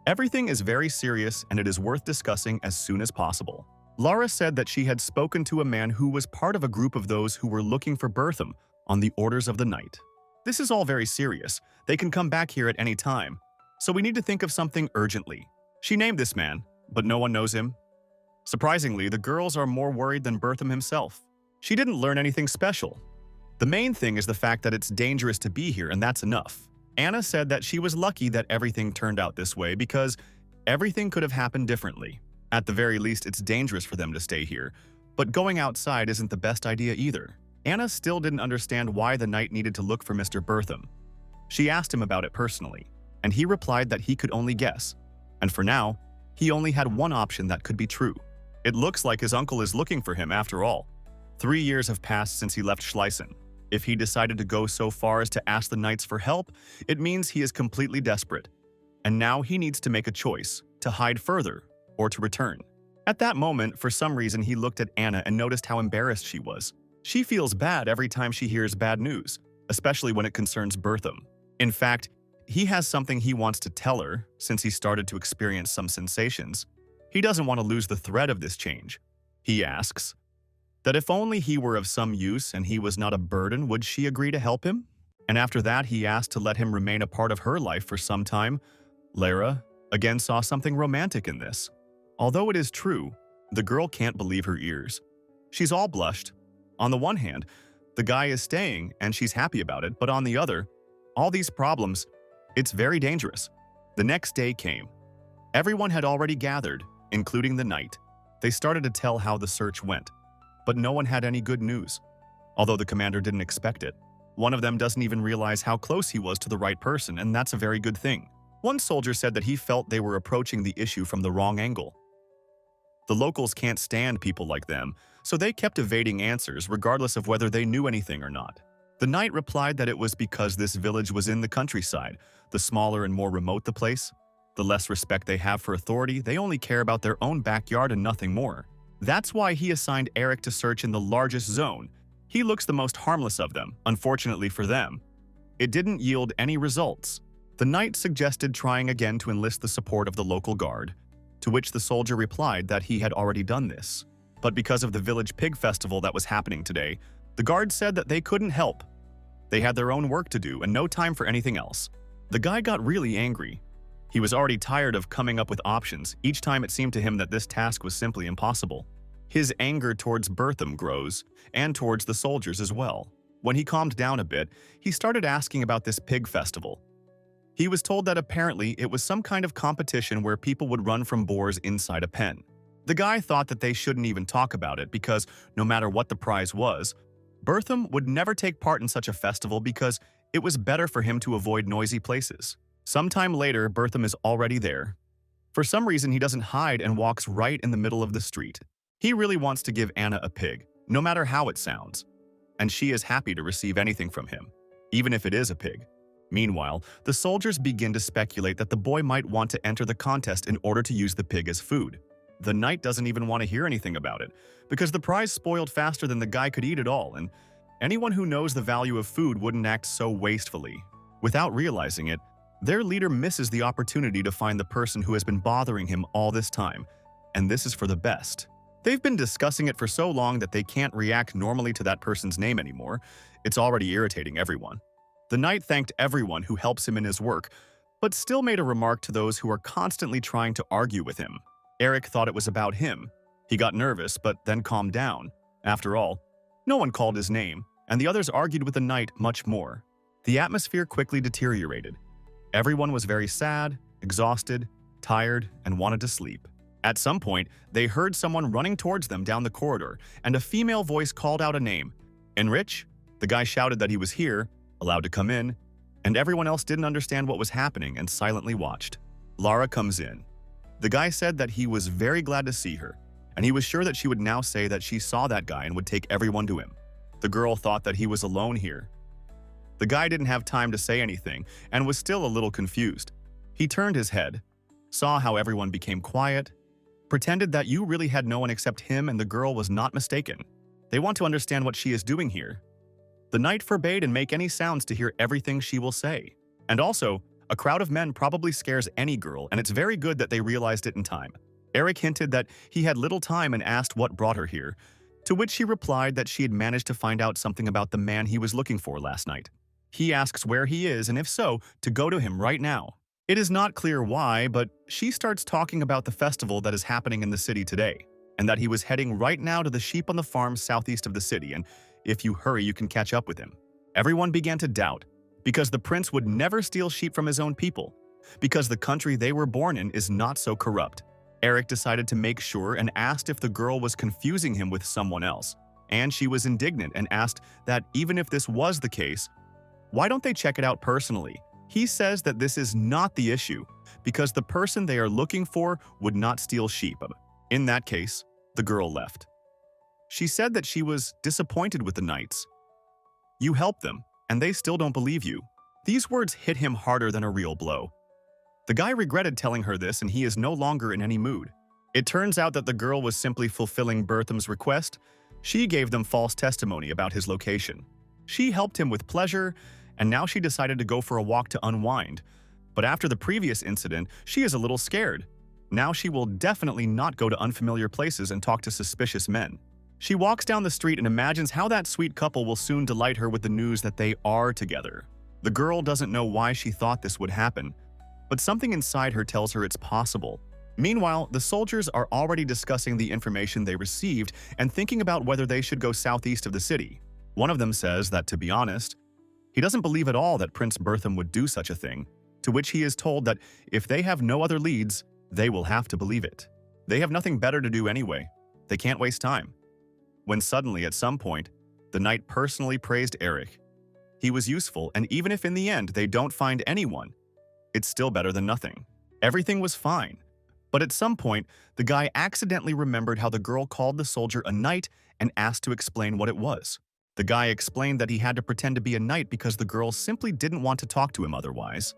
Everything is very serious and it is worth discussing as soon as possible. Lara said that she had spoken to a man who was part of a group of those who were looking for Bertham on the orders of the night. This is all very serious. They can come back here at any time. So we need to think of something urgently. She named this man, but no one knows him. Surprisingly, the girls are more worried than Bertham himself. She didn't learn anything special. The main thing is the fact that it's dangerous to be here, and that's enough. Anna said that she was lucky that everything turned out this way because everything could have happened differently. At the very least, it's dangerous for them to stay here, but going outside isn't the best idea either. Anna still didn't understand why the knight needed to look for Mr. Bertham. She asked him about it personally, and he replied that he could only guess. And for now, he only had one option that could be true. It looks like his uncle is looking for him after all. 3 years have passed since he left Schliessen. If he decided to go so far as to ask the knights for help, it means he is completely desperate. And now he needs to make a choice, to hide further or to return. At that moment, for some reason, he looked at Anna and noticed how embarrassed she was. She feels bad every time she hears bad news, especially when it concerns Bertham. In fact, he has something he wants to tell her since he started to experience some sensations. He doesn't want to lose the thread of this change. He asks that if only he were of some use and he was not a burden, would she agree to help him? And after that, he asked to let him remain a part of her life for some time. Lara again saw something romantic in this. Although it is true, the girl can't believe her ears. She's all blushed. On the one hand, the guy is staying and she's happy about it, but on the other, all these problems, it's very dangerous. The next day came. Everyone had already gathered, including the knight. They started to tell how the search went, but no one had any good news. Although the commander didn't expect it. One of them doesn't even realize how close he was to the right person, and that's a very good thing. One soldier said that he felt they were approaching the issue from the wrong angle. The locals can't stand people like them, so they kept evading answers regardless of whether they knew anything or not. The knight replied that it was because this village was in the countryside. The smaller and more remote the place, the less respect they have for authority. They only care about their own backyard and nothing more. That's why he assigned Eric to search in the largest zone. He looks the most harmless of them, unfortunately for them. It didn't yield any results. The knight suggested trying again to enlist the support of the local guard, to which the soldier replied that he had already done this. But because of the village pig festival that was happening today, the guard said that they couldn't help. They had their own work to do and no time for anything else. The guy got really angry. He was already tired of coming up with options. Each time it seemed to him that this task was simply impossible. His anger towards Bertham grows, and towards the soldiers as well. When he calmed down a bit, he started asking about this pig festival. He was told that apparently it was some kind of competition where people would run from boars inside a pen. The guy thought that they shouldn't even talk about it because no matter what the prize was, Bertham would never take part in such a festival because it was better for him to avoid noisy places. Sometime later, Bertham is already there. For some reason, he doesn't hide and walks right in the middle of the street. He really wants to give Anna a pig, no matter how it sounds. And she is happy to receive anything from him, even if it is a pig. Meanwhile, the soldiers begin to speculate that the boy might want to enter the contest in order to use the pig as food. The knight doesn't even want to hear anything about it, because the prize spoiled faster than the guy could eat it all, and anyone who knows the value of food wouldn't act so wastefully. Without realizing it, their leader misses the opportunity to find the person who has been bothering him all this time, and this is for the best. They've been discussing it for so long that they can't react normally to that person's name anymore. It's already irritating everyone. The knight thanked everyone who helps him in his work, but still made a remark to those who are constantly trying to argue with him. Eric thought it was about him. He got nervous, but then calmed down. After all, no one called his name, and the others argued with the knight much more. The atmosphere quickly deteriorated. Everyone was very sad, exhausted, tired, and wanted to sleep. At some point, they heard someone running towards them down the corridor, and a female voice called out a name. Enrich? The guy shouted that he was here, allowed to come in, and everyone else didn't understand what was happening and silently watched. Lara comes in. The guy said that he was very glad to see her, and he was sure that she would now say that she saw that guy and would take everyone to him. The girl thought that he was alone here. The guy didn't have time to say anything and was still a little confused. He turned his head, saw how everyone became quiet, pretended that you really had no one except him and the girl was not mistaken. They want to understand what she is doing here. The knight forbade and make any sounds to hear everything she will say. And also, a crowd of men probably scares any girl, and it's very good that they realized it in time. Eric hinted that he had little time and asked what brought her here, to which she replied that she had managed to find out something about the man he was looking for last night. He asks where he is, and if so, to go to him right now. It is not clear why, but she starts talking about the festival that is happening in the city today, and that he was heading right now to the sheep on the farm southeast of the city, and if you hurry, you can catch up with him. Everyone began to doubt, because the prince would never steal sheep from his own people, because the country they were born in is not so corrupt. Eric decided to make sure and asked if the girl was confusing him with someone else, and she was indignant and asked that even if this was the case, why don't they check it out personally? He says that this is not the issue, because the person they are looking for would not steal sheep. In that case, the girl left. She said that she was disappointed with the knights. You helped them, and they still don't believe you. These words hit him harder than a real blow. The guy regretted telling her this, and he is no longer in any mood. It turns out that the girl was simply fulfilling Bertham's request. She gave them false testimony about his location. She helped him with pleasure, and now she decided to go for a walk to unwind. But after the previous incident, she is a little scared. Now she will definitely not go to unfamiliar places and talk to suspicious men. She walks down the street and imagines how that sweet couple will soon delight her with the news that they are together. The girl doesn't know why she thought this would happen, but something inside her tells her it's possible. Meanwhile, the soldiers are already discussing the information they received and thinking about whether they should go southeast of the city. One of them says that, to be honest, he doesn't believe at all that Prince Bertham would do such a thing, to which he is told that if they have no other leads, they will have to believe it. They have nothing better to do anyway. They can't waste time. When suddenly, at some point, the knight personally praised Eric. He was useful, and even if in the end they don't find anyone, it's still better than nothing. Everything was fine. But at some point, the guy accidentally remembered how the girl called the soldier a knight and asked to explain what it was. The guy explained that he had to pretend to be a knight because the girl simply didn't want to talk to him otherwise.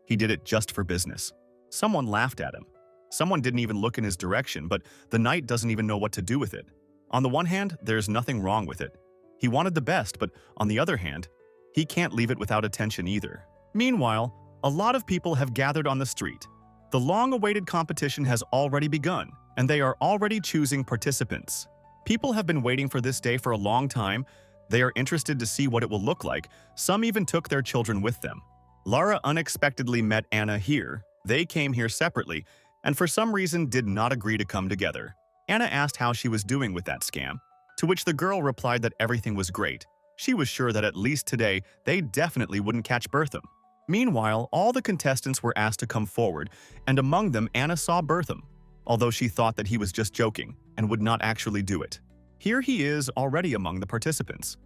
He did it just for business. Someone laughed at him. Someone didn't even look in his direction, but the knight doesn't even know what to do with it. On the one hand, there's nothing wrong with it. He wanted the best, but on the other hand, he can't leave it without attention either. Meanwhile, a lot of people have gathered on the street. The long-awaited competition has already begun, and they are already choosing participants. People have been waiting for this day for a long time. They are interested to see what it will look like. Some even took their children with them. Lara unexpectedly met Anna here. They came here separately, and for some reason did not agree to come together. Anna asked how she was doing with that scam, to which the girl replied that everything was great. She was sure that at least today, they definitely wouldn't catch Bertham. Meanwhile, all the contestants were asked to come forward, and among them Anna saw Bertham, although she thought that he was just joking and would not actually do it. Here he is already among the participants.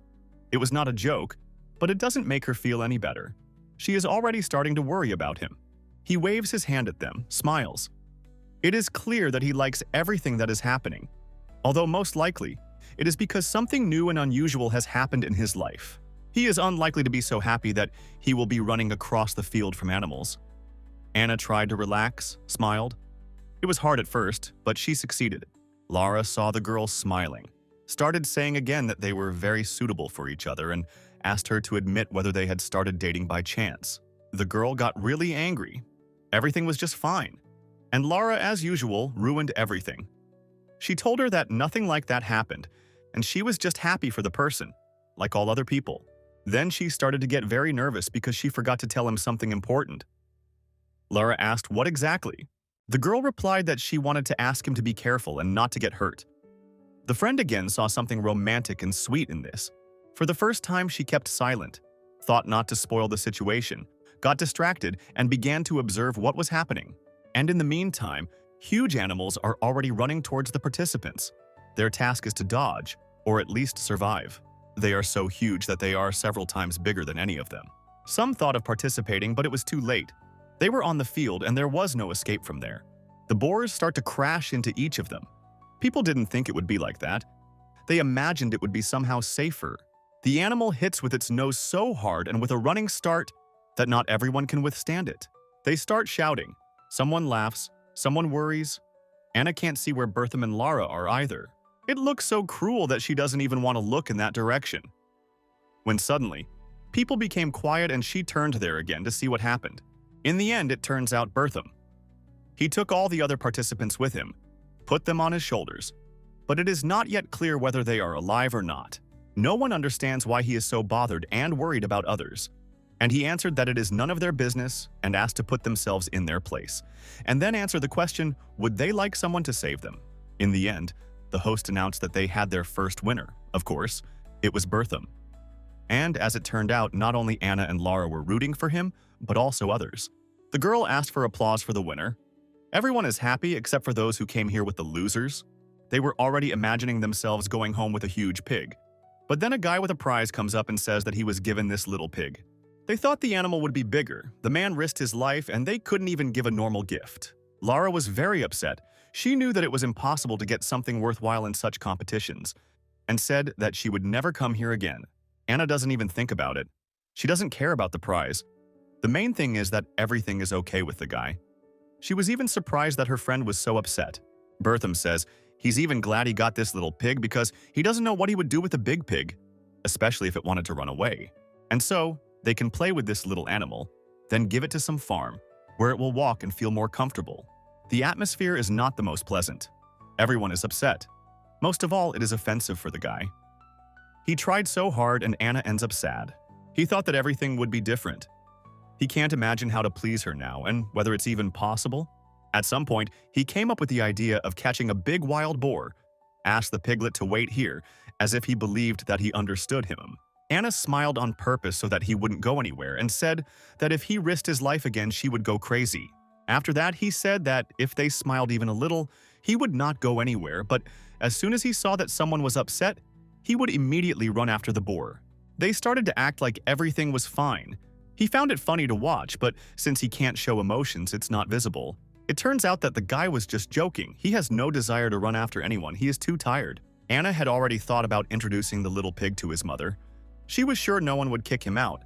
It was not a joke, but it doesn't make her feel any better. She is already starting to worry about him. He waves his hand at them, smiles. It is clear that he likes everything that is happening, although most likely, it is because something new and unusual has happened in his life. He is unlikely to be so happy that he will be running across the field from animals. Anna tried to relax, smiled. It was hard at first, but she succeeded. Lara saw the girl smiling, started saying again that they were very suitable for each other, and asked her to admit whether they had started dating by chance. The girl got really angry. Everything was just fine. And Lara, as usual, ruined everything. She told her that nothing like that happened, and she was just happy for the person, like all other people. Then she started to get very nervous because she forgot to tell him something important. Lara asked what exactly. The girl replied that she wanted to ask him to be careful and not to get hurt. The friend again saw something romantic and sweet in this. For the first time, she kept silent, thought not to spoil the situation, got distracted, and began to observe what was happening. And in the meantime, huge animals are already running towards the participants. Their task is to dodge, or at least survive. They are so huge that they are several times bigger than any of them. Some thought of participating, but it was too late. They were on the field and there was no escape from there. The boars start to crash into each of them. People didn't think it would be like that. They imagined it would be somehow safer. The animal hits with its nose so hard and with a running start that not everyone can withstand it. They start shouting. Someone laughs, someone worries. Anna can't see where Bertham and Lara are either. It looks so cruel that she doesn't even want to look in that direction. When suddenly, people became quiet and she turned there again to see what happened. In the end, it turns out Bertham. He took all the other participants with him, put them on his shoulders, but it is not yet clear whether they are alive or not. No one understands why he is so bothered and worried about others. And he answered that it is none of their business and asked to put themselves in their place, and then answer the question, would they like someone to save them? In the end, the host announced that they had their first winner. Of course, it was Bertham. And as it turned out, not only Anna and Lara were rooting for him, but also others. The girl asked for applause for the winner. Everyone is happy except for those who came here with the losers. They were already imagining themselves going home with a huge pig. But then a guy with a prize comes up and says that he was given this little pig. They thought the animal would be bigger. The man risked his life and they couldn't even give a normal gift. Lara was very upset. She knew that it was impossible to get something worthwhile in such competitions, and said that she would never come here again. Anna doesn't even think about it. She doesn't care about the prize. The main thing is that everything is okay with the guy. She was even surprised that her friend was so upset. Bertham says he's even glad he got this little pig because he doesn't know what he would do with a big pig, especially if it wanted to run away. And so, they can play with this little animal, then give it to some farm, where it will walk and feel more comfortable. The atmosphere is not the most pleasant. Everyone is upset. Most of all, it is offensive for the guy. He tried so hard and Anna ends up sad. He thought that everything would be different. He can't imagine how to please her now and whether it's even possible. At some point, he came up with the idea of catching a big wild boar, asked the piglet to wait here, as if he believed that he understood him. Anna smiled on purpose so that he wouldn't go anywhere and said that if he risked his life again, she would go crazy. After that, he said that if they smiled even a little, he would not go anywhere, but as soon as he saw that someone was upset, he would immediately run after the boar. They started to act like everything was fine. He found it funny to watch, but since he can't show emotions, it's not visible. It turns out that the guy was just joking. He has no desire to run after anyone. He is too tired. Anna had already thought about introducing the little pig to his mother. She was sure no one would kick him out.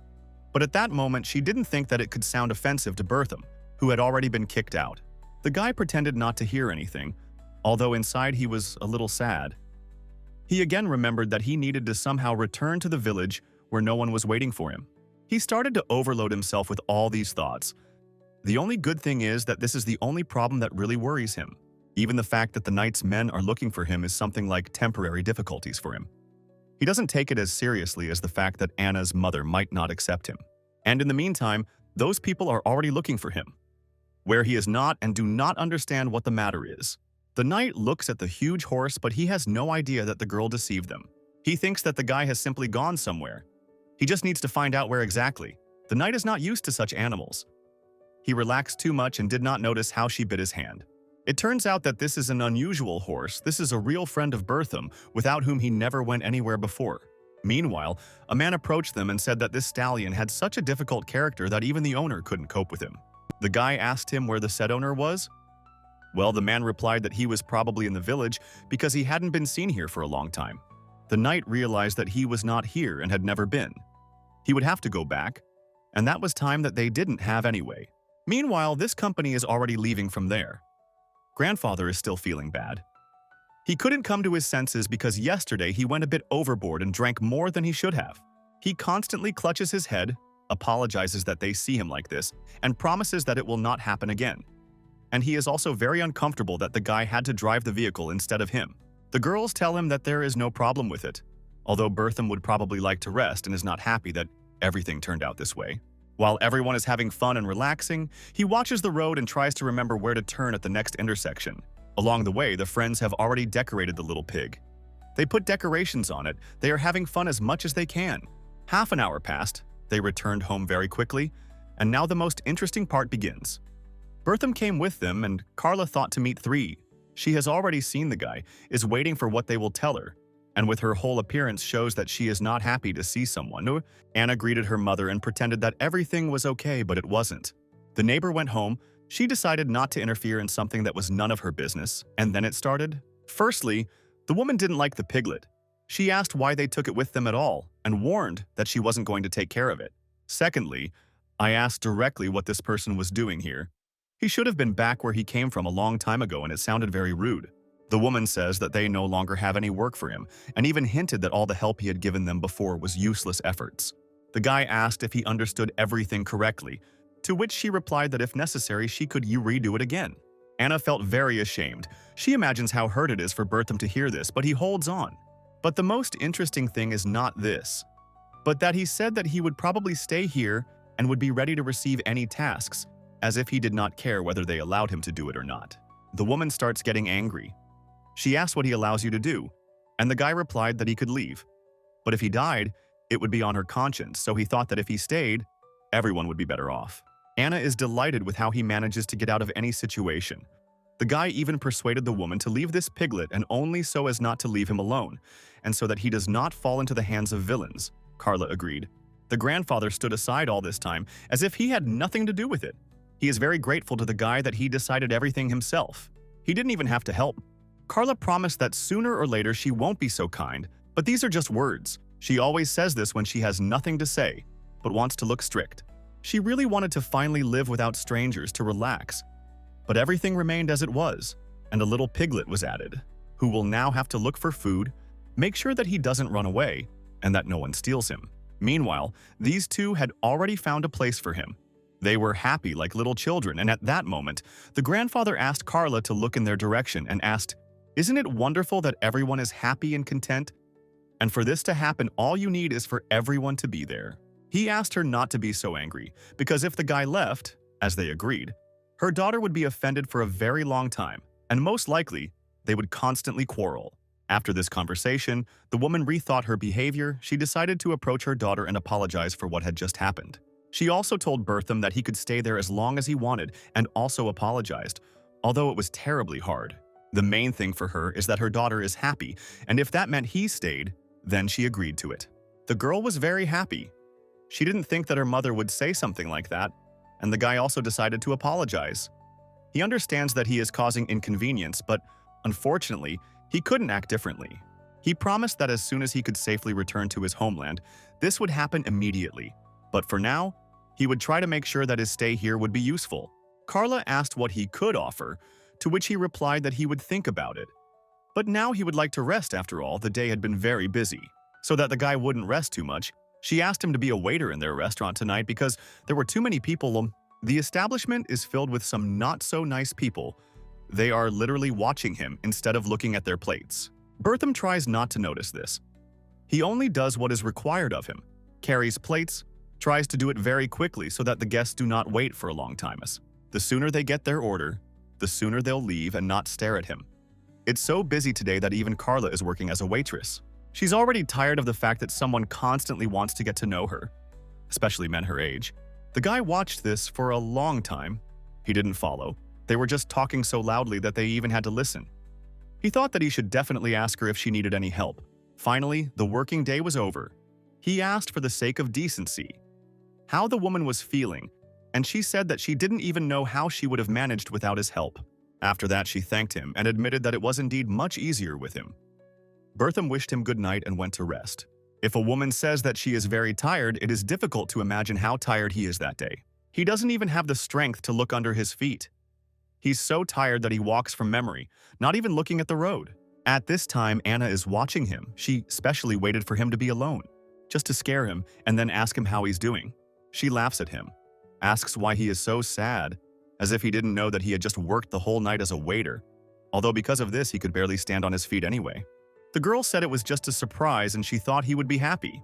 But at that moment, she didn't think that it could sound offensive to Bertham, who had already been kicked out. The guy pretended not to hear anything, although inside he was a little sad. He again remembered that he needed to somehow return to the village where no one was waiting for him. He started to overload himself with all these thoughts. The only good thing is that this is the only problem that really worries him. Even the fact that the knight's men are looking for him is something like temporary difficulties for him. He doesn't take it as seriously as the fact that Anna's mother might not accept him. And in the meantime, those people are already looking for him, where he is not and do not understand what the matter is. The knight looks at the huge horse, but he has no idea that the girl deceived them. He thinks that the guy has simply gone somewhere. He just needs to find out where exactly. The knight is not used to such animals. He relaxed too much and did not notice how she bit his hand. It turns out that this is an unusual horse. This is a real friend of Bertham, without whom he never went anywhere before. Meanwhile, a man approached them and said that this stallion had such a difficult character that even the owner couldn't cope with him. The guy asked him where the said owner was. Well, the man replied that he was probably in the village because he hadn't been seen here for a long time. The knight realized that he was not here and had never been. He would have to go back, and that was time that they didn't have anyway. Meanwhile, this company is already leaving from there. Grandfather is still feeling bad. He couldn't come to his senses because yesterday he went a bit overboard and drank more than he should have. He constantly clutches his head, apologizes that they see him like this, and promises that it will not happen again. And he is also very uncomfortable that the guy had to drive the vehicle instead of him. The girls tell him that there is no problem with it. although Bertham would probably like to rest and is not happy that everything turned out this way. While everyone is having fun and relaxing, he watches the road and tries to remember where to turn at the next intersection. Along the way, the friends have already decorated the little pig. They put decorations on it. They are having fun as much as they can. Half an hour passed. They returned home very quickly, and now the most interesting part begins. Bertham came with them, and Carla thought to meet three. She has already seen the guy, is waiting for what they will tell her, and with her whole appearance shows that she is not happy to see someone. Anna greeted her mother and pretended that everything was okay, but it wasn't. The neighbor went home. She decided not to interfere in something that was none of her business, and then it started. Firstly, the woman didn't like the piglet. She asked why they took it with them at all, and warned that she wasn't going to take care of it. Secondly, I asked directly what this person was doing here. He should have been back where he came from a long time ago, and it sounded very rude. The woman says that they no longer have any work for him, and even hinted that all the help he had given them before was useless efforts. The guy asked if he understood everything correctly, to which she replied that if necessary she could redo it again. Anna felt very ashamed. She imagines how hurt it is for Bertham to hear this, but he holds on. But the most interesting thing is not this, but that he said that he would probably stay here and would be ready to receive any tasks, as if he did not care whether they allowed him to do it or not. The woman starts getting angry. She asks what he allows you to do, and the guy replied that he could leave. But if he died, it would be on her conscience, so he thought that if he stayed, everyone would be better off. Anna is delighted with how he manages to get out of any situation. The guy even persuaded the woman to leave this piglet, and only so as not to leave him alone, and so that he does not fall into the hands of villains. Carla agreed. The grandfather stood aside all this time, as if he had nothing to do with it. He is very grateful to the guy that he decided everything himself. He didn't even have to help. Carla promised that sooner or later she won't be so kind, but these are just words. She always says this when she has nothing to say, but wants to look strict. She really wanted to finally live without strangers to relax. But everything remained as it was, and a little piglet was added, who will now have to look for food, make sure that he doesn't run away, and that no one steals him. Meanwhile, these two had already found a place for him. They were happy like little children, and at that moment, the grandfather asked Carla to look in their direction and asked, "Isn't it wonderful that everyone is happy and content? And for this to happen, all you need is for everyone to be there." He asked her not to be so angry, because if the guy left, as they agreed, her daughter would be offended for a very long time, and most likely, they would constantly quarrel. After this conversation, the woman rethought her behavior. She decided to approach her daughter and apologize for what had just happened. She also told Bertham that he could stay there as long as he wanted, and also apologized, although it was terribly hard. The main thing for her is that her daughter is happy, and if that meant he stayed, then she agreed to it. The girl was very happy. She didn't think that her mother would say something like that, and the guy also decided to apologize. He understands that he is causing inconvenience, but unfortunately, he couldn't act differently. He promised that as soon as he could safely return to his homeland, this would happen immediately. But for now, he would try to make sure that his stay here would be useful. Carla asked what he could offer, to which he replied that he would think about it. But now he would like to rest after all, the day had been very busy. So that the guy wouldn't rest too much, she asked him to be a waiter in their restaurant tonight because there were too many people. The establishment is filled with some not-so-nice people. They are literally watching him instead of looking at their plates. Bertham tries not to notice this. He only does what is required of him, carries plates, tries to do it very quickly so that the guests do not wait for a long time. The sooner they get their order, the sooner they'll leave and not stare at him. It's so busy today that even Carla is working as a waitress. She's already tired of the fact that someone constantly wants to get to know her, especially men her age. The guy watched this for a long time. He didn't follow. They were just talking so loudly that they even had to listen. He thought that he should definitely ask her if she needed any help. Finally, the working day was over. He asked for the sake of decency how the woman was feeling, and she said that she didn't even know how she would have managed without his help. After that, she thanked him and admitted that it was indeed much easier with him. Bertham wished him good night and went to rest. If a woman says that she is very tired, it is difficult to imagine how tired he is that day. He doesn't even have the strength to look under his feet. He's so tired that he walks from memory, not even looking at the road. At this time, Anna is watching him. She specially waited for him to be alone, just to scare him and then ask him how he's doing. She laughs at him, asks why he is so sad, as if he didn't know that he had just worked the whole night as a waiter, although because of this he could barely stand on his feet anyway. The girl said it was just a surprise and she thought he would be happy.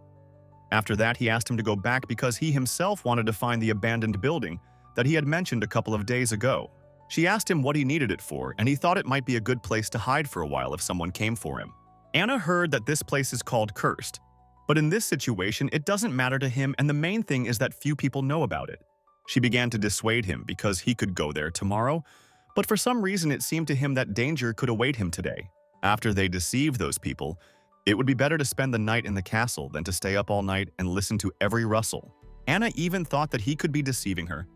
After that, he asked him to go back because he himself wanted to find the abandoned building that he had mentioned a couple of days ago. She asked him what he needed it for, and he thought it might be a good place to hide for a while if someone came for him. Anna heard that this place is called Cursed, but in this situation, it doesn't matter to him, and the main thing is that few people know about it. She began to dissuade him because he could go there tomorrow, but for some reason it seemed to him that danger could await him today. After they deceived those people, it would be better to spend the night in the castle than to stay up all night and listen to every rustle. Anna even thought that he could be deceiving her.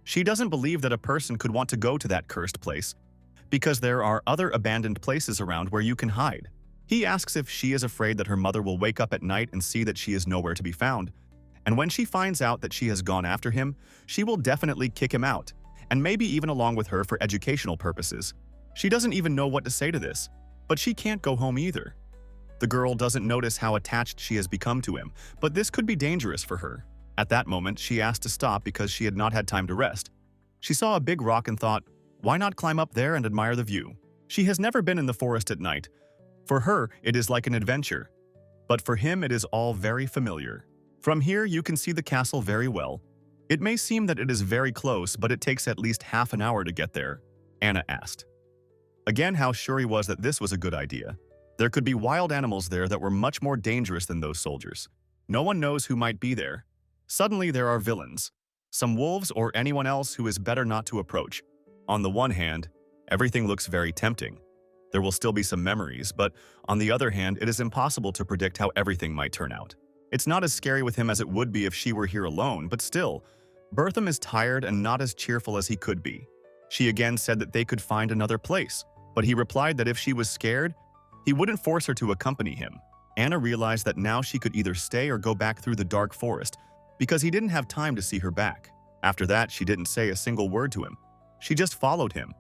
She doesn't believe that a person could want to go to that cursed place because there are other abandoned places around where you can hide. He asks if she is afraid that her mother will wake up at night and see that she is nowhere to be found. And when she finds out that she has gone after him, she will definitely kick him out, and maybe even along with her for educational purposes. She doesn't even know what to say to this, but she can't go home either. The girl doesn't notice how attached she has become to him, but this could be dangerous for her. At that moment, she asked to stop because she had not had time to rest. She saw a big rock and thought, why not climb up there and admire the view? She has never been in the forest at night. For her, it is like an adventure. But for him, it is all very familiar. From here, you can see the castle very well. It may seem that it is very close, but it takes at least half an hour to get there, Anna asked. Again, how sure he was that this was a good idea. There could be wild animals there that were much more dangerous than those soldiers. No one knows who might be there. Suddenly, there are villains. Some wolves or anyone else who is better not to approach. On the one hand, everything looks very tempting. There will still be some memories, but on the other hand, it is impossible to predict how everything might turn out. It's not as scary with him as it would be if she were here alone, but still, Bertham is tired and not as cheerful as he could be. She again said that they could find another place, but he replied that if she was scared, he wouldn't force her to accompany him. Anna realized that now she could either stay or go back through the dark forest, because he didn't have time to see her back. After that, she didn't say a single word to him. She just followed him,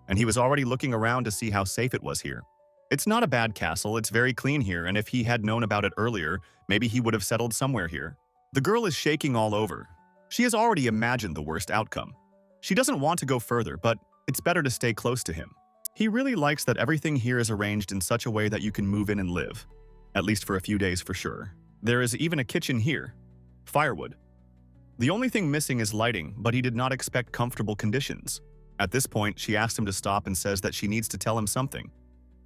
and he was already looking around to see how safe it was here. It's not a bad castle, it's very clean here, and if he had known about it earlier, maybe he would have settled somewhere here. The girl is shaking all over. She has already imagined the worst outcome. She doesn't want to go further, but it's better to stay close to him. He really likes that everything here is arranged in such a way that you can move in and live, at least for a few days for sure. There is even a kitchen here. Firewood. The only thing missing is lighting, but he did not expect comfortable conditions. At this point, she asked him to stop and says that she needs to tell him something.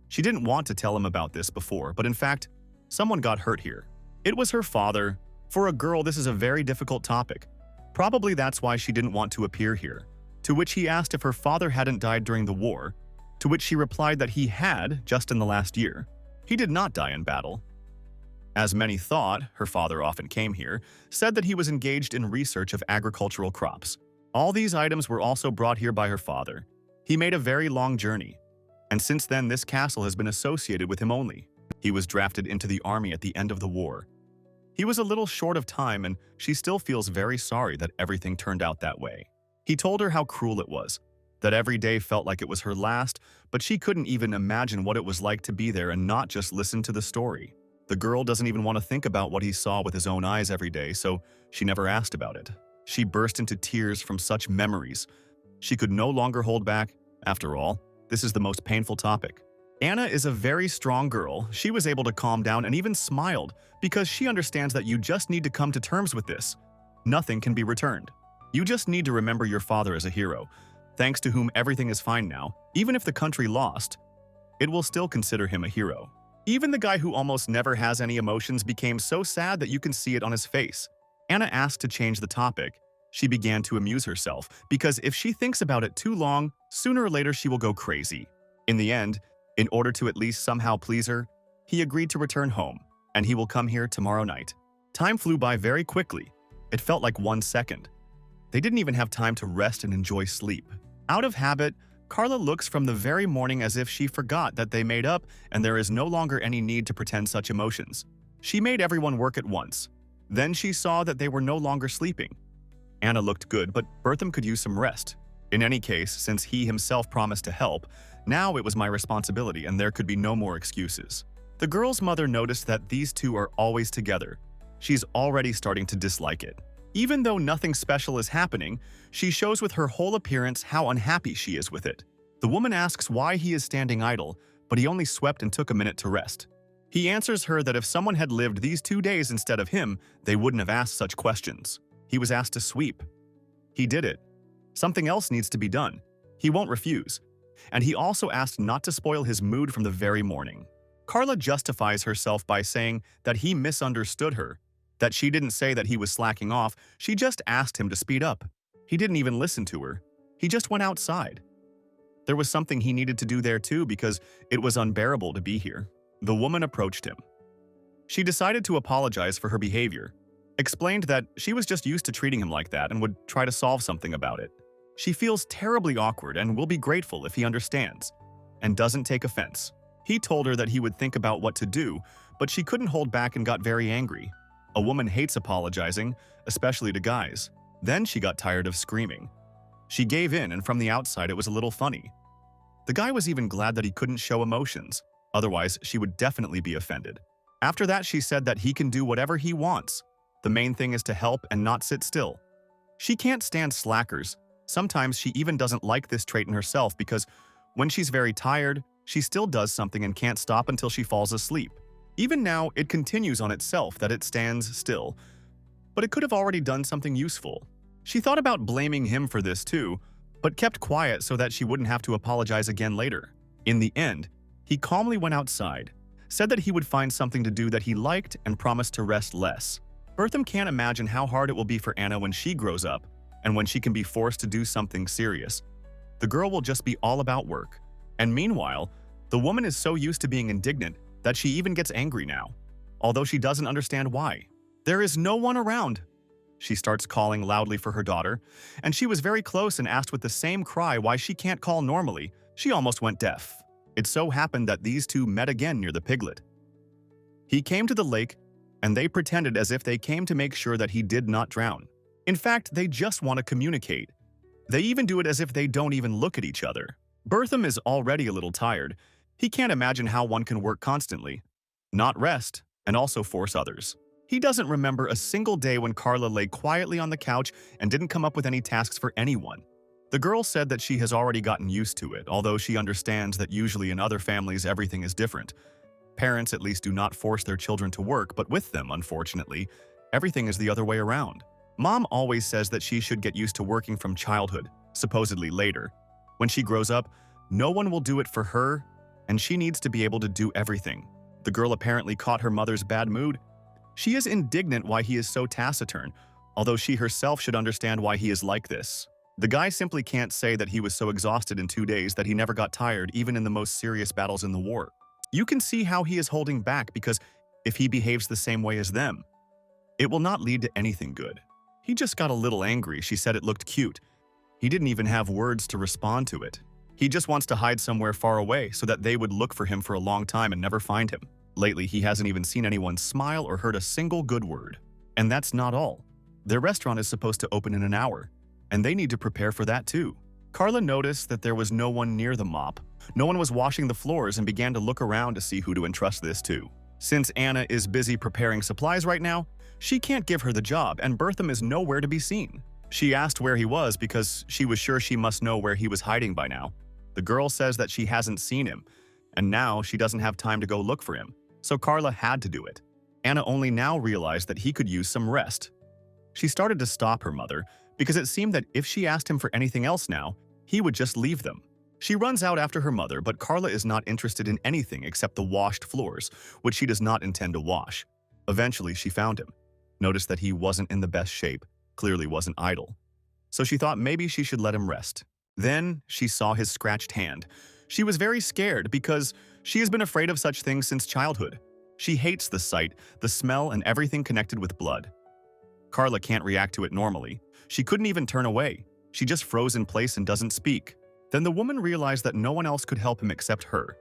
She didn't want to tell him about this before, but in fact, someone got hurt here. It was her father. For a girl, this is a very difficult topic. Probably that's why she didn't want to appear here. To which he asked if her father hadn't died during the war, to which she replied that he had, just in the last year. He did not die in battle. As many thought, her father often came here, said that he was engaged in research of agricultural crops. All these items were also brought here by her father. He made a very long journey, and since then this castle has been associated with him only. He was drafted into the army at the end of the war. He was a little short of time, and she still feels very sorry that everything turned out that way. He told her how cruel it was, that every day felt like it was her last, but she couldn't even imagine what it was like to be there and not just listen to the story. The girl doesn't even want to think about what he saw with his own eyes every day, so she never asked about it. She burst into tears from such memories. She could no longer hold back. After all, this is the most painful topic. Anna is a very strong girl. She was able to calm down and even smiled because she understands that you just need to come to terms with this. Nothing can be returned. You just need to remember your father as a hero, thanks to whom everything is fine now. Even if the country lost, it will still consider him a hero. Even the guy who almost never has any emotions became so sad that you can see it on his face. Anna asked to change the topic. She began to amuse herself, because if she thinks about it too long, sooner or later she will go crazy. In the end, in order to at least somehow please her, he agreed to return home, and he will come here tomorrow night. Time flew by very quickly. It felt like 1 second. They didn't even have time to rest and enjoy sleep. Out of habit, Carla looks from the very morning as if she forgot that they made up and there is no longer any need to pretend such emotions. She made everyone work at once. Then she saw that they were no longer sleeping. Anna looked good, but Bertham could use some rest. In any case, since he himself promised to help, now it was my responsibility and there could be no more excuses. The girl's mother noticed that these two are always together. She's already starting to dislike it. Even though nothing special is happening, she shows with her whole appearance how unhappy she is with it. The woman asks why he is standing idle, but he only swept and took a minute to rest. He answers her that if someone had lived these 2 days instead of him, they wouldn't have asked such questions. He was asked to sweep. He did it. Something else needs to be done. He won't refuse. And he also asked not to spoil his mood from the very morning. Carla justifies herself by saying that he misunderstood her, that she didn't say that he was slacking off, she just asked him to speed up. He didn't even listen to her. He just went outside. There was something he needed to do there too because it was unbearable to be here. The woman approached him. She decided to apologize for her behavior, explained that she was just used to treating him like that and would try to solve something about it. She feels terribly awkward and will be grateful if he understands, and doesn't take offense. He told her that he would think about what to do, but she couldn't hold back and got very angry. A woman hates apologizing, especially to guys. Then she got tired of screaming. She gave in, and from the outside it was a little funny. The guy was even glad that he couldn't show emotions, otherwise she would definitely be offended. After that, she said that he can do whatever he wants. The main thing is to help and not sit still. She can't stand slackers. Sometimes she even doesn't like this trait in herself because when she's very tired, she still does something and can't stop until she falls asleep. Even now, it continues on itself that it stands still, but it could have already done something useful. She thought about blaming him for this too, but kept quiet so that she wouldn't have to apologize again later. In the end, he calmly went outside, said that he would find something to do that he liked and promised to rest less. Bertham can't imagine how hard it will be for Anna when she grows up and when she can be forced to do something serious. The girl will just be all about work. And meanwhile, the woman is so used to being indignant that she even gets angry now, although she doesn't understand why. There is no one around. She starts calling loudly for her daughter, and she was very close and asked with the same cry why she can't call normally. She almost went deaf. It so happened that these two met again near the piglet. He came to the lake, and they pretended as if they came to make sure that he did not drown. In fact, they just want to communicate. They even do it as if they don't even look at each other. Bertham is already a little tired. He can't imagine how one can work constantly, not rest, and also force others. He doesn't remember a single day when Carla lay quietly on the couch and didn't come up with any tasks for anyone. The girl said that she has already gotten used to it, although she understands that usually in other families everything is different. Parents at least do not force their children to work, but with them, unfortunately, everything is the other way around. Mom always says that she should get used to working from childhood, supposedly later. When she grows up, no one will do it for her, and she needs to be able to do everything. The girl apparently caught her mother's bad mood. She is indignant why he is so taciturn, although she herself should understand why he is like this. The guy simply can't say that he was so exhausted in 2 days that he never got tired even in the most serious battles in the war. You can see how he is holding back because if he behaves the same way as them, it will not lead to anything good. He just got a little angry. She said it looked cute. He didn't even have words to respond to it. He just wants to hide somewhere far away so that they would look for him for a long time and never find him. Lately, he hasn't even seen anyone smile or heard a single good word. And that's not all. Their restaurant is supposed to open in an hour, and they need to prepare for that too. Carla noticed that there was no one near the mop. No one was washing the floors and began to look around to see who to entrust this to. Since Anna is busy preparing supplies right now, she can't give her the job, and Bertham is nowhere to be seen. She asked where he was because she was sure she must know where he was hiding by now. The girl says that she hasn't seen him, and now she doesn't have time to go look for him, so Carla had to do it. Anna only now realized that he could use some rest. She started to stop her mother because it seemed that if she asked him for anything else now, he would just leave them. She runs out after her mother, but Carla is not interested in anything except the washed floors, which she does not intend to wash. Eventually, she found him, noticed that he wasn't in the best shape, clearly wasn't idle. So she thought maybe she should let him rest. Then she saw his scratched hand. She was very scared because she has been afraid of such things since childhood. She hates the sight, the smell, and everything connected with blood. Carla can't react to it normally. She couldn't even turn away. She just froze in place and doesn't speak. Then the woman realized that no one else could help him except her,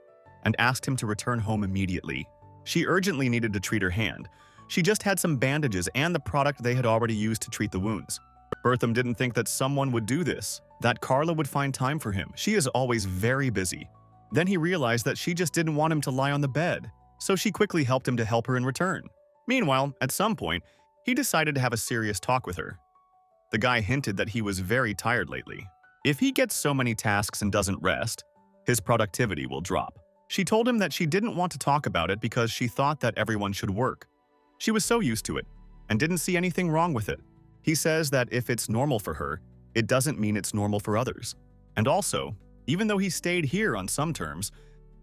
and asked him to return home immediately. She urgently needed to treat her hand. She just had some bandages and the product they had already used to treat the wounds. Bertham didn't think that someone would do this, that Carla would find time for him. She is always very busy. Then he realized that she just didn't want him to lie on the bed, so she quickly helped him to help her in return. Meanwhile, at some point, he decided to have a serious talk with her. The guy hinted that he was very tired lately. If he gets so many tasks and doesn't rest, his productivity will drop. She told him that she didn't want to talk about it because she thought that everyone should work. She was so used to it and didn't see anything wrong with it. He says that if it's normal for her, it doesn't mean it's normal for others. And also, even though he stayed here on some terms,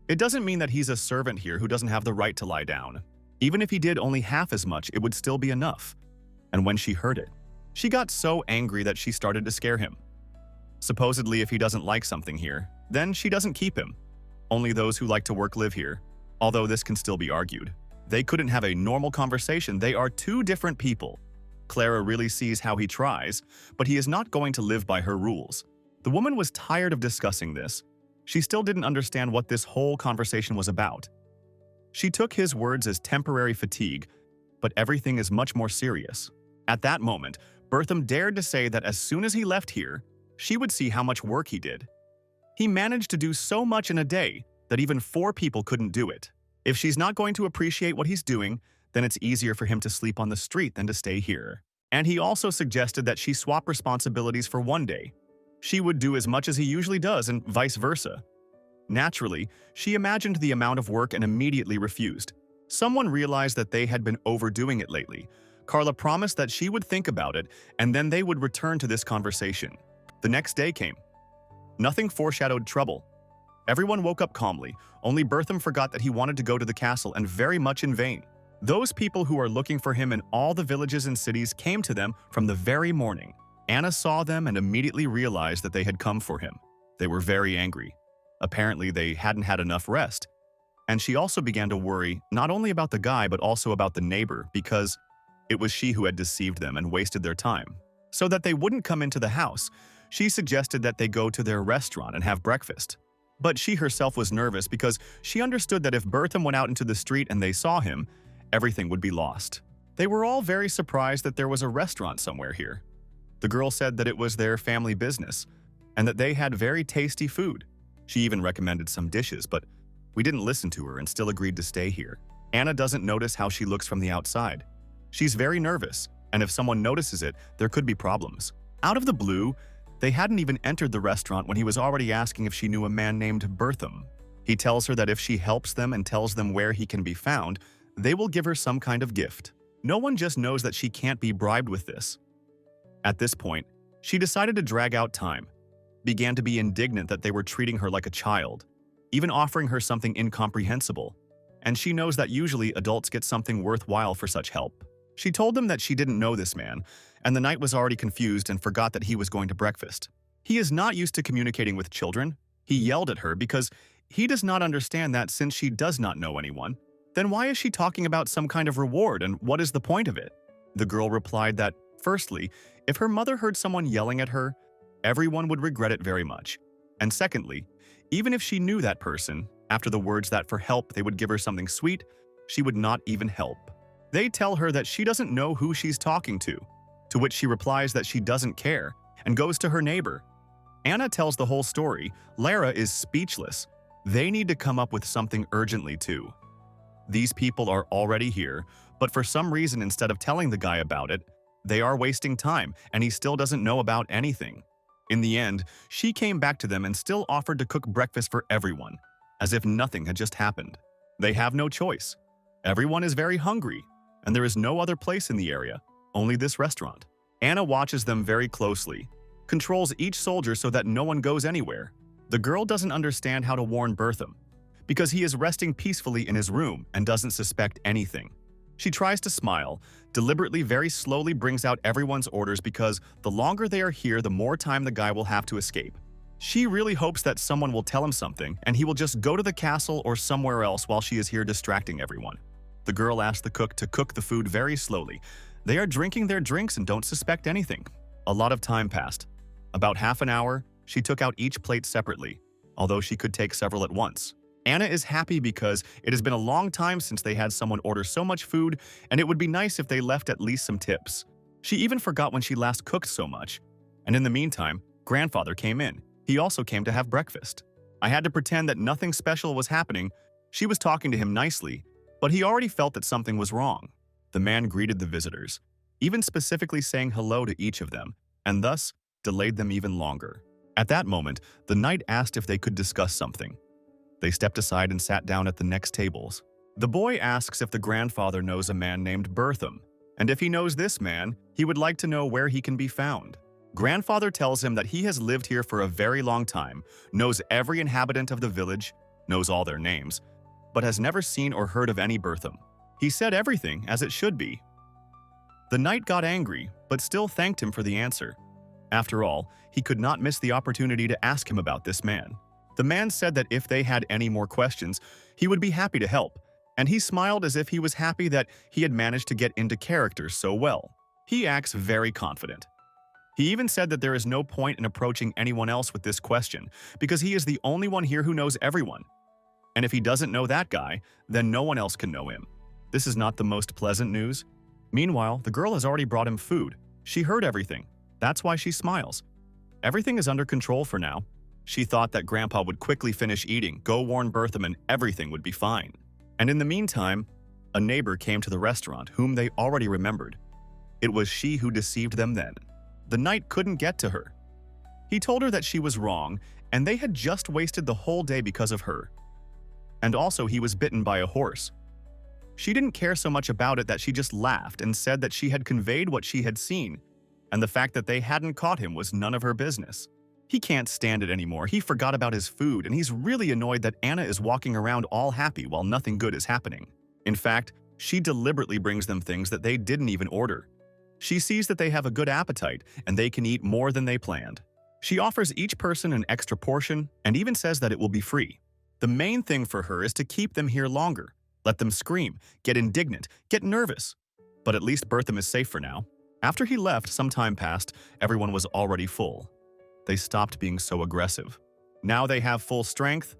it doesn't mean that he's a servant here who doesn't have the right to lie down. Even if he did only half as much, it would still be enough. And when she heard it, she got so angry that she started to scare him. Supposedly, if he doesn't like something here, then she doesn't keep him. Only those who like to work live here, although this can still be argued. They couldn't have a normal conversation. They are two different people. Clara really sees how he tries, but he is not going to live by her rules. The woman was tired of discussing this. She still didn't understand what this whole conversation was about. She took his words as temporary fatigue, but everything is much more serious. At that moment, Bertham dared to say that as soon as he left here, she would see how much work he did. He managed to do so much in a day that even 4 people couldn't do it. If she's not going to appreciate what he's doing, then it's easier for him to sleep on the street than to stay here. And he also suggested that she swap responsibilities for one day. She would do as much as he usually does and vice versa. Naturally, she imagined the amount of work and immediately refused. Someone realized that they had been overdoing it lately. Carla promised that she would think about it and then they would return to this conversation. The next day came. Nothing foreshadowed trouble. Everyone woke up calmly. Only Bertham forgot that he wanted to go to the castle, and very much in vain. Those people who are looking for him in all the villages and cities came to them from the very morning. Anna saw them and immediately realized that they had come for him. They were very angry. Apparently, they hadn't had enough rest. And she also began to worry not only about the guy but also about the neighbor, because it was she who had deceived them and wasted their time. So that they wouldn't come into the house, she suggested that they go to their restaurant and have breakfast. But she herself was nervous because she understood that if Bertham went out into the street and they saw him, everything would be lost. They were all very surprised that there was a restaurant somewhere here. The girl said that it was their family business and that they had very tasty food. She even recommended some dishes, but we didn't listen to her and still agreed to stay here. Anna doesn't notice how she looks from the outside. She's very nervous, and if someone notices it, there could be problems. Out of the blue, they hadn't even entered the restaurant when he was already asking if she knew a man named Bertham. He tells her that if she helps them and tells them where he can be found, they will give her some kind of gift. No one just knows that she can't be bribed with this. At this point, she decided to drag out time, began to be indignant that they were treating her like a child, even offering her something incomprehensible. And she knows that usually adults get something worthwhile for such help. She told them that she didn't know this man, and the knight was already confused and forgot that he was going to breakfast. He is not used to communicating with children. He yelled at her because he does not understand that since she does not know anyone, then why is she talking about some kind of reward and what is the point of it? The girl replied that, firstly, if her mother heard someone yelling at her, everyone would regret it very much. And secondly, even if she knew that person, after the words that for help they would give her something sweet, she would not even help. They tell her that she doesn't know who she's talking to which she replies that she doesn't care and goes to her neighbor. Anna tells the whole story. Lara is speechless. They need to come up with something urgently too. These people are already here, but for some reason instead of telling the guy about it, they are wasting time and he still doesn't know about anything. In the end, she came back to them and still offered to cook breakfast for everyone, as if nothing had just happened. They have no choice. Everyone is very hungry, and there is no other place in the area, only this restaurant. Anna watches them very closely, controls each soldier so that no one goes anywhere. The girl doesn't understand how to warn Bertham, because he is resting peacefully in his room and doesn't suspect anything. She tries to smile, deliberately very slowly brings out everyone's orders because the longer they are here, the more time the guy will have to escape. She really hopes that someone will tell him something and he will just go to the castle or somewhere else while she is here distracting everyone. The girl asks the cook to cook the food very slowly. They are drinking their drinks and don't suspect anything. A lot of time passed. About half an hour, she took out each plate separately, although she could take several at once. Anna is happy because it has been a long time since they had someone order so much food, and it would be nice if they left at least some tips. She even forgot when she last cooked so much. And in the meantime, grandfather came in. He also came to have breakfast. I had to pretend that nothing special was happening. She was talking to him nicely, but he already felt that something was wrong. The man greeted the visitors, even specifically saying hello to each of them, and thus delayed them even longer. At that moment, the knight asked if they could discuss something. They stepped aside and sat down at the next tables. The boy asks if the grandfather knows a man named Bertham, and if he knows this man, he would like to know where he can be found. Grandfather tells him that he has lived here for a very long time, knows every inhabitant of the village, knows all their names, but has never seen or heard of any Bertham. He said everything as it should be. The knight got angry, but still thanked him for the answer. After all, he could not miss the opportunity to ask him about this man. The man said that if they had any more questions, he would be happy to help, and he smiled as if he was happy that he had managed to get into character so well. He acts very confident. He even said that there is no point in approaching anyone else with this question, because he is the only one here who knows everyone. And if he doesn't know that guy, then no one else can know him. This is not the most pleasant news. Meanwhile, the girl has already brought him food. She heard everything. That's why she smiles. Everything is under control for now. She thought that Grandpa would quickly finish eating, go warn Bertham, and everything would be fine. And in the meantime, a neighbor came to the restaurant whom they already remembered. It was she who deceived them then. The knight couldn't get to her. He told her that she was wrong, and they had just wasted the whole day because of her. And also he was bitten by a horse. She didn't care so much about it that she just laughed and said that she had conveyed what she had seen, and the fact that they hadn't caught him was none of her business. He can't stand it anymore. He forgot about his food, and he's really annoyed that Anna is walking around all happy while nothing good is happening. In fact, she deliberately brings them things that they didn't even order. She sees that they have a good appetite, and they can eat more than they planned. She offers each person an extra portion and even says that it will be free. The main thing for her is to keep them here longer. Let them scream, get indignant, get nervous. But at least Bertham is safe for now. After he left, some time passed, everyone was already full. They stopped being so aggressive. Now they have full strength.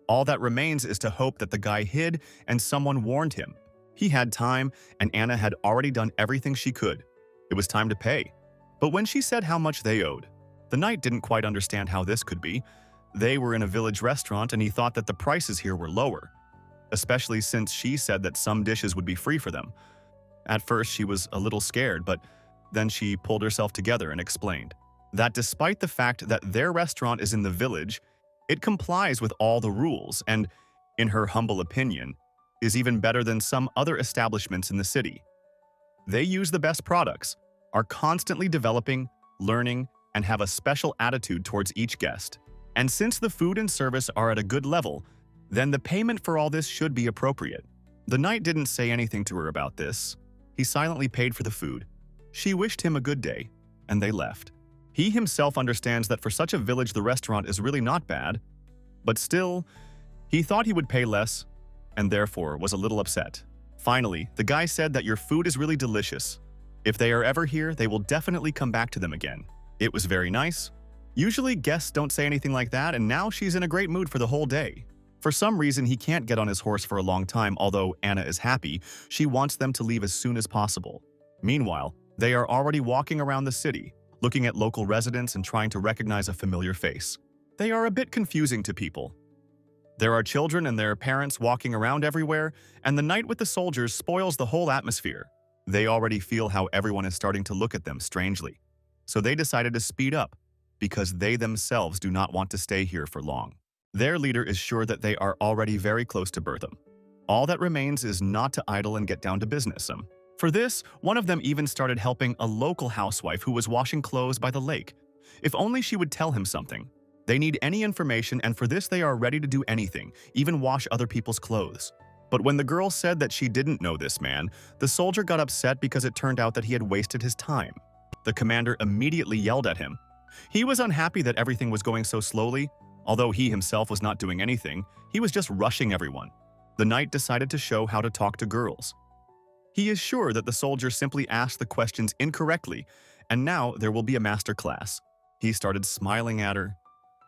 All that remains is to hope that the guy hid and someone warned him. He had time, and Anna had already done everything she could. It was time to pay. But when she said how much they owed, the knight didn't quite understand how this could be. They were in a village restaurant, and he thought that the prices here were lower, especially since she said that some dishes would be free for them. At first, she was a little scared, but then she pulled herself together and explained that despite the fact that their restaurant is in the village, it complies with all the rules and, in her humble opinion, is even better than some other establishments in the city. They use the best products, are constantly developing, learning, and have a special attitude towards each guest. And since the food and service are at a good level, then the payment for all this should be appropriate. The knight didn't say anything to her about this. He silently paid for the food. She wished him a good day, and they left. He himself understands that for such a village the restaurant is really not bad, but still, he thought he would pay less, and therefore was a little upset. Finally, the guy said that your food is really delicious. If they are ever here, they will definitely come back to them again. It was very nice. Usually guests don't say anything like that, and now she's in a great mood for the whole day. For some reason, he can't get on his horse for a long time, although Anna is happy. She wants them to leave as soon as possible. Meanwhile, they are already walking around the city, looking at local residents and trying to recognize a familiar face. They are a bit confusing to people. There are children and their parents walking around everywhere, and the knight with the soldiers spoils the whole atmosphere. They already feel how everyone is starting to look at them strangely. So they decided to speed up, because they themselves do not want to stay here for long. Their leader is sure that they are already very close to Bertham. All that remains is not to idle and get down to business. For this, one of them even started helping a local housewife who was washing clothes by the lake. If only she would tell him something. They need any information, and for this they are ready to do anything, even wash other people's clothes. But when the girl said that she didn't know this man, the soldier got upset because it turned out that he had wasted his time. The commander immediately yelled at him. He was unhappy that everything was going so slowly. Although he himself was not doing anything, he was just rushing everyone. The knight decided to show how to talk to girls. He is sure that the soldier simply asked the questions incorrectly, and now there will be a master class. He started smiling at her,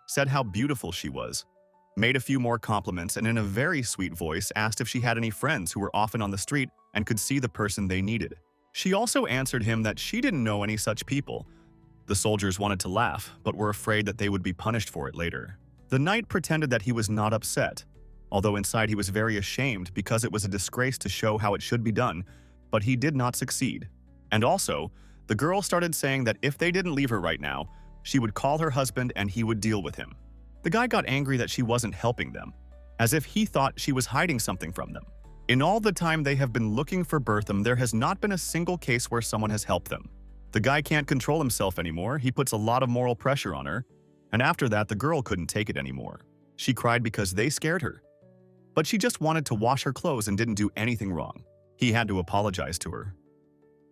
said how beautiful she was, made a few more compliments, and in a very sweet voice asked if she had any friends who were often on the street and could see the person they needed. She also answered him that she didn't know any such people. The soldiers wanted to laugh, but were afraid that they would be punished for it later. The knight pretended that he was not upset, although inside he was very ashamed because it was a disgrace to show how it should be done, but he did not succeed. And also, the girl started saying that if they didn't leave her right now, she would call her husband and he would deal with him. The guy got angry that she wasn't helping them, as if he thought she was hiding something from them. In all the time they have been looking for Bertram, there has not been a single case where someone has helped them. The guy can't control himself anymore, he puts a lot of moral pressure on her, and after that the girl couldn't take it anymore. She cried because they scared her. But she just wanted to wash her clothes and didn't do anything wrong. He had to apologize to her.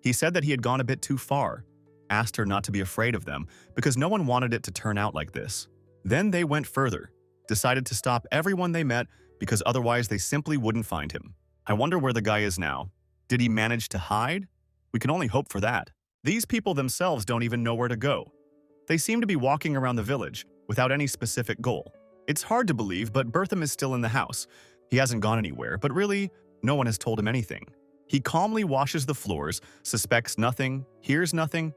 He said that he had gone a bit too far, asked her not to be afraid of them because no one wanted it to turn out like this. Then they went further, decided to stop everyone they met because otherwise they simply wouldn't find him. I wonder where the guy is now. Did he manage to hide? We can only hope for that. These people themselves don't even know where to go. They seem to be walking around the village without any specific goal. It's hard to believe, but Bertram is still in the house. He hasn't gone anywhere, but really, no one has told him anything. He calmly washes the floors, suspects nothing, hears nothing,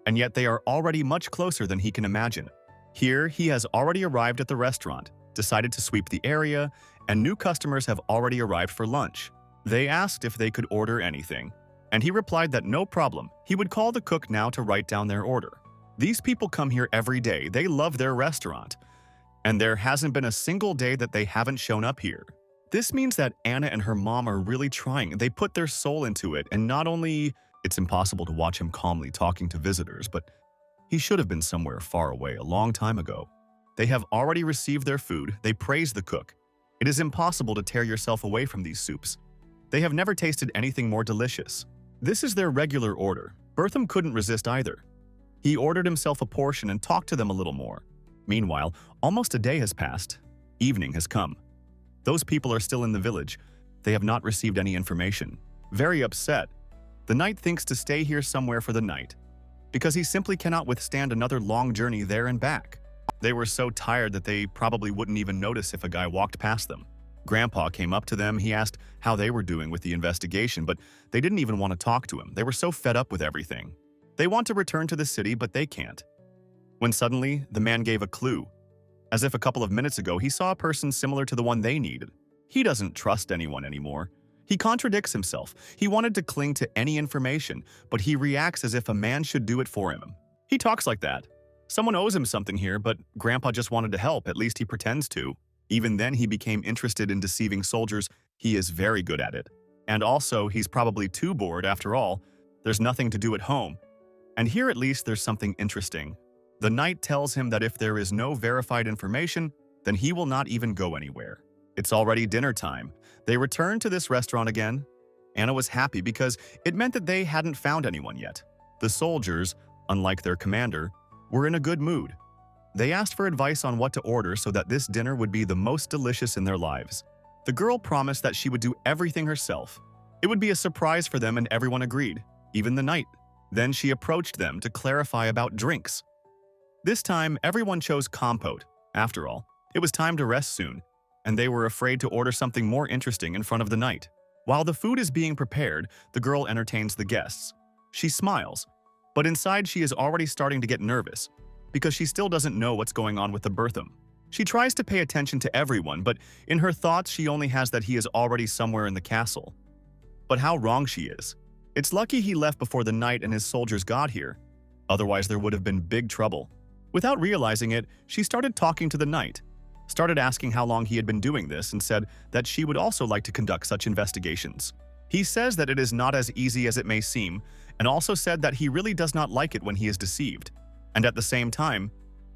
and yet they are already much closer than he can imagine. Here, he has already arrived at the restaurant, decided to sweep the area, and new customers have already arrived for lunch. They asked if they could order anything, and he replied that no problem, he would call the cook now to write down their order. These people come here every day, they love their restaurant, and there hasn't been a single day that they haven't shown up here. This means that Anna and her mom are really trying. They put their soul into it, and not only it's impossible to watch him calmly talking to visitors, but he should have been somewhere far away a long time ago. They have already received their food, they praise the cook. It is impossible to tear yourself away from these soups. They have never tasted anything more delicious. This is their regular order. Bertram couldn't resist either. He ordered himself a portion and talked to them a little more. Meanwhile, almost a day has passed. Evening has come. Those people are still in the village. They have not received any information. Very upset, the knight thinks to stay here somewhere for the night, because he simply cannot withstand another long journey there and back. They were so tired that they probably wouldn't even notice if a guy walked past them. Grandpa came up to them, he asked how they were doing with the investigation, but they didn't even want to talk to him. They were so fed up with everything. They want to return to the city, but they can't. When suddenly, the man gave a clue. As if a couple of minutes ago, he saw a person similar to the one they needed. He doesn't trust anyone anymore. He contradicts himself. He wanted to cling to any information, but he reacts as if a man should do it for him. He talks like that. Someone owes him something here, but Grandpa just wanted to help, at least he pretends to. Even then, he became interested in deceiving soldiers. He is very good at it. And also, he's probably too bored after all. There's nothing to do at home. And here at least there's something interesting. The knight tells him that if there is no verified information, then he will not even go anywhere. It's already dinner time. They return to this restaurant again. Anna was happy because it meant that they hadn't found anyone yet. The soldiers, unlike their commander, were in a good mood. They asked for advice on what to order so that this dinner would be the most delicious in their lives. The girl promised that she would do everything herself. It would be a surprise for them and everyone agreed, even the knight. Then she approached them to clarify about drinks. This time, everyone chose compote. After all, it was time to rest soon, and they were afraid to order something more interesting in front of the knight. While the food is being prepared, the girl entertains the guests. She smiles, but inside she is already starting to get nervous because she still doesn't know what's going on with the Bertram. She tries to pay attention to everyone, but in her thoughts she only has that he is already somewhere in the castle. But how wrong she is. It's lucky he left before the knight and his soldiers got here. Otherwise there would have been big trouble. Without realizing it, she started talking to the knight, started asking how long he had been doing this, and said that she would also like to conduct such investigations. He says that it is not as easy as it may seem, and also said that he really does not like it when he is deceived. And at the same time,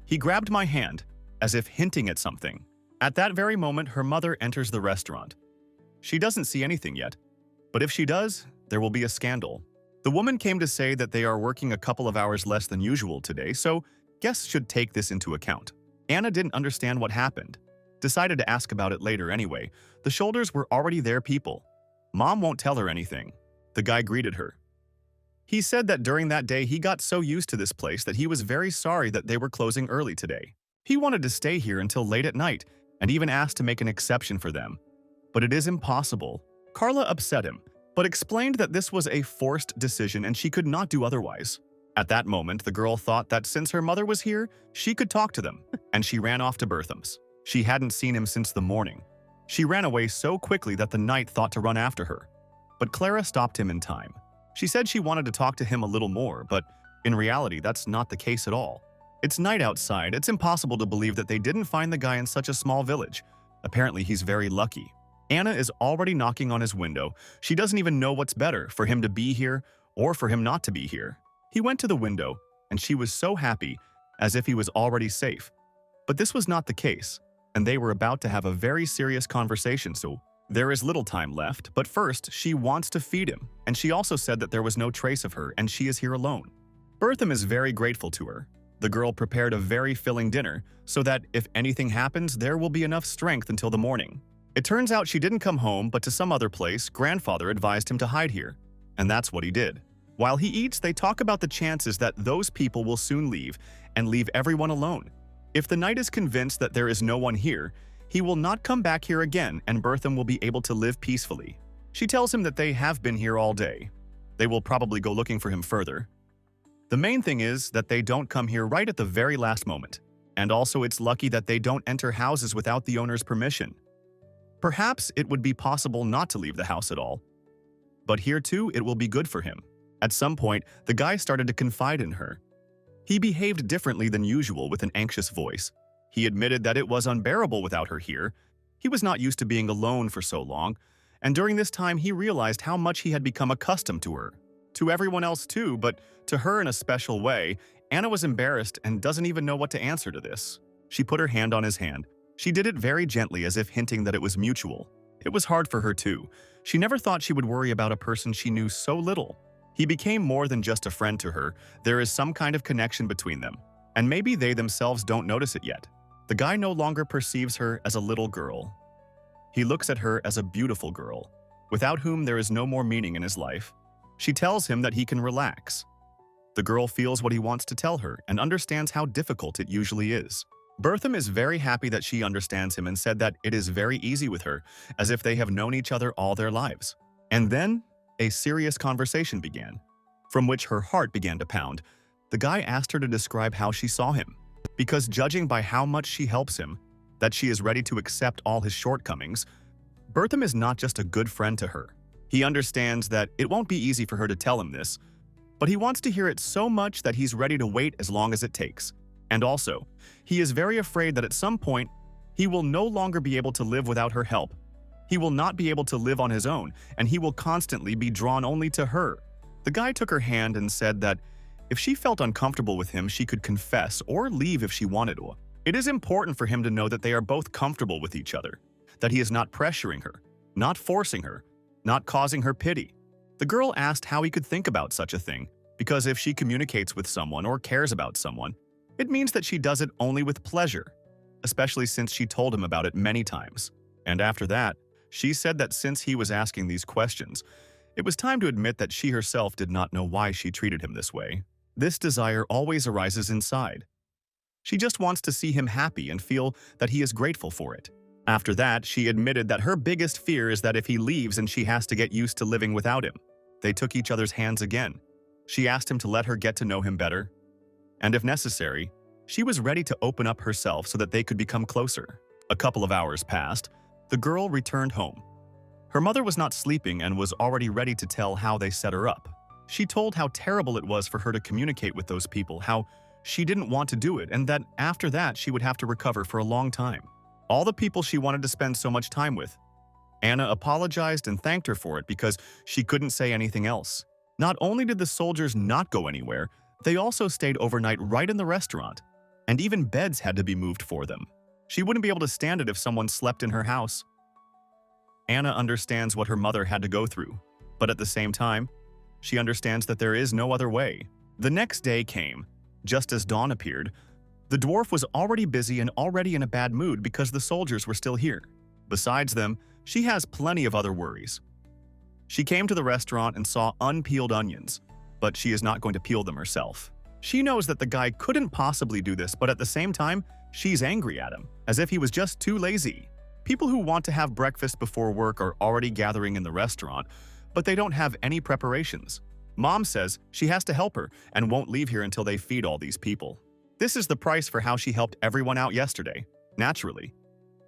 he grabbed my hand, as if hinting at something. At that very moment, her mother enters the restaurant. She doesn't see anything yet, but if she does, there will be a scandal. The woman came to say that they are working a couple of hours less than usual today, so guests should take this into account. Anna didn't understand what happened. Decided to ask about it later anyway. The shoulders were already their people. Mom won't tell her anything. The guy greeted her. He said that during that day he got so used to this place that he was very sorry that they were closing early today. He wanted to stay here until late at night and even asked to make an exception for them. But it is impossible. Carla upset him, but explained that this was a forced decision and she could not do otherwise. At that moment, the girl thought that since her mother was here, she could talk to them, and she ran off to Bertram's. She hadn't seen him since the morning. She ran away so quickly that the knight thought to run after her. But Clara stopped him in time. She said she wanted to talk to him a little more, but in reality, that's not the case at all. It's night outside. It's impossible to believe that they didn't find the guy in such a small village. Apparently, he's very lucky. Anna is already knocking on his window. She doesn't even know what's better, for him to be here or for him not to be here. He went to the window, and she was so happy, as if he was already safe. But this was not the case, and they were about to have a very serious conversation, so there is little time left. But first, she wants to feed him, and she also said that there was no trace of her and she is here alone. Bertham is very grateful to her. The girl prepared a very filling dinner, so that if anything happens, there will be enough strength until the morning. It turns out she didn't come home, but to some other place. Grandfather advised him to hide here, and that's what he did. While he eats, they talk about the chances that those people will soon leave and leave everyone alone. If the knight is convinced that there is no one here, he will not come back here again and Bertham will be able to live peacefully. She tells him that they have been here all day. They will probably go looking for him further. The main thing is that they don't come here right at the very last moment. And also it's lucky that they don't enter houses without the owner's permission. Perhaps it would be possible not to leave the house at all. But here too, it will be good for him. At some point, the guy started to confide in her. He behaved differently than usual with an anxious voice. He admitted that it was unbearable without her here. He was not used to being alone for so long, and during this time he realized how much he had become accustomed to her. To everyone else too, but to her in a special way. Anna was embarrassed and doesn't even know what to answer to this. She put her hand on his hand. She did it very gently, as if hinting that it was mutual. It was hard for her too. She never thought she would worry about a person she knew so little. He became more than just a friend to her. There is some kind of connection between them. And maybe they themselves don't notice it yet. The guy no longer perceives her as a little girl. He looks at her as a beautiful girl, without whom there is no more meaning in his life. She tells him that he can relax. The girl feels what he wants to tell her and understands how difficult it usually is. Bertham is very happy that she understands him and said that it is very easy with her, as if they have known each other all their lives. And then, a serious conversation began, from which her heart began to pound. The guy asked her to describe how she saw him, because judging by how much she helps him, that she is ready to accept all his shortcomings, Bertham is not just a good friend to her. He understands that it won't be easy for her to tell him this, but he wants to hear it so much that he's ready to wait as long as it takes. And also, he is very afraid that at some point, he will no longer be able to live without her help. He will not be able to live on his own, and he will constantly be drawn only to her. The guy took her hand and said that if she felt uncomfortable with him, she could confess or leave if she wanted to. It is important for him to know that they are both comfortable with each other, that he is not pressuring her, not forcing her, not causing her pity. The girl asked how he could think about such a thing, because if she communicates with someone or cares about someone, it means that she does it only with pleasure, especially since she told him about it many times. And after that, she said that since he was asking these questions, it was time to admit that she herself did not know why she treated him this way. This desire always arises inside. She just wants to see him happy and feel that he is grateful for it. After that, she admitted that her biggest fear is that if he leaves and she has to get used to living without him. They took each other's hands again. She asked him to let her get to know him better. And if necessary, she was ready to open up herself so that they could become closer. A couple of hours passed. The girl returned home. Her mother was not sleeping and was already ready to tell how they set her up. She told how terrible it was for her to communicate with those people, how she didn't want to do it, and that after that she would have to recover for a long time. All the people she wanted to spend so much time with. Anna apologized and thanked her for it because she couldn't say anything else. Not only did the soldiers not go anywhere, they also stayed overnight right in the restaurant, and even beds had to be moved for them. She wouldn't be able to stand it if someone slept in her house. Anna understands what her mother had to go through, but at the same time, she understands that there is no other way. The next day came. Just as dawn appeared, the dwarf was already busy and already in a bad mood because the soldiers were still here. Besides them, she has plenty of other worries. She came to the restaurant and saw unpeeled onions, but she is not going to peel them herself. She knows that the guy couldn't possibly do this, but at the same time, she's angry at him, as if he was just too lazy. People who want to have breakfast before work are already gathering in the restaurant, but they don't have any preparations. Mom says she has to help her and won't leave here until they feed all these people. This is the price for how she helped everyone out yesterday, naturally.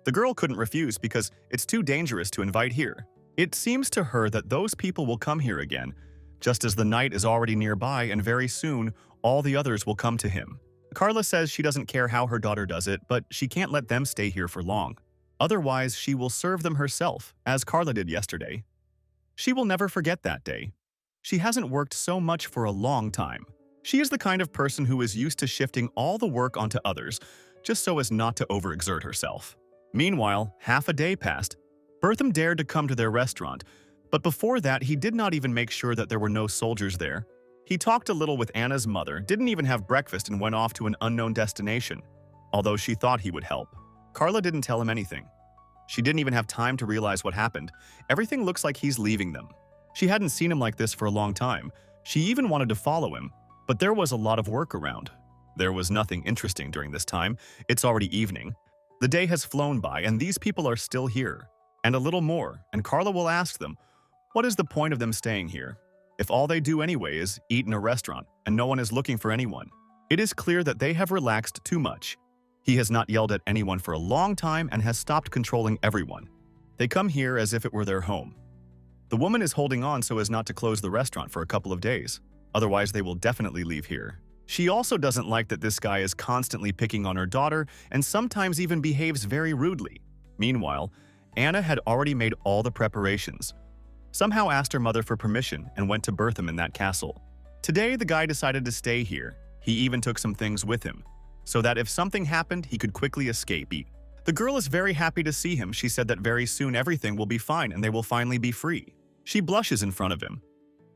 The girl couldn't refuse because it's too dangerous to invite here. It seems to her that those people will come here again, just as the night is already nearby and very soon all the others will come to him. Carla says she doesn't care how her daughter does it, but she can't let them stay here for long. Otherwise, she will serve them herself, as Carla did yesterday. She will never forget that day. She hasn't worked so much for a long time. She is the kind of person who is used to shifting all the work onto others, just so as not to overexert herself. Meanwhile, half a day passed. Bertham dared to come to their restaurant, but before that he did not even make sure that there were no soldiers there. He talked a little with Anna's mother, didn't even have breakfast, and went off to an unknown destination, although she thought he would help. Carla didn't tell him anything. She didn't even have time to realize what happened. Everything looks like he's leaving them. She hadn't seen him like this for a long time. She even wanted to follow him, but there was a lot of work around. There was nothing interesting during this time. It's already evening. The day has flown by, and these people are still here. And a little more, and Carla will ask them, what is the point of them staying here, if all they do anyway is eat in a restaurant and no one is looking for anyone? It is clear that they have relaxed too much. He has not yelled at anyone for a long time and has stopped controlling everyone. They come here as if it were their home. The woman is holding on so as not to close the restaurant for a couple of days. Otherwise, they will definitely leave here. She also doesn't like that this guy is constantly picking on her daughter and sometimes even behaves very rudely. Meanwhile, Anna had already made all the preparations. Somehow asked her mother for permission and went to Bertham in that castle. Today, the guy decided to stay here. He even took some things with him, so that if something happened, he could quickly escape. The girl is very happy to see him. She said that very soon everything will be fine and they will finally be free. She blushes in front of him.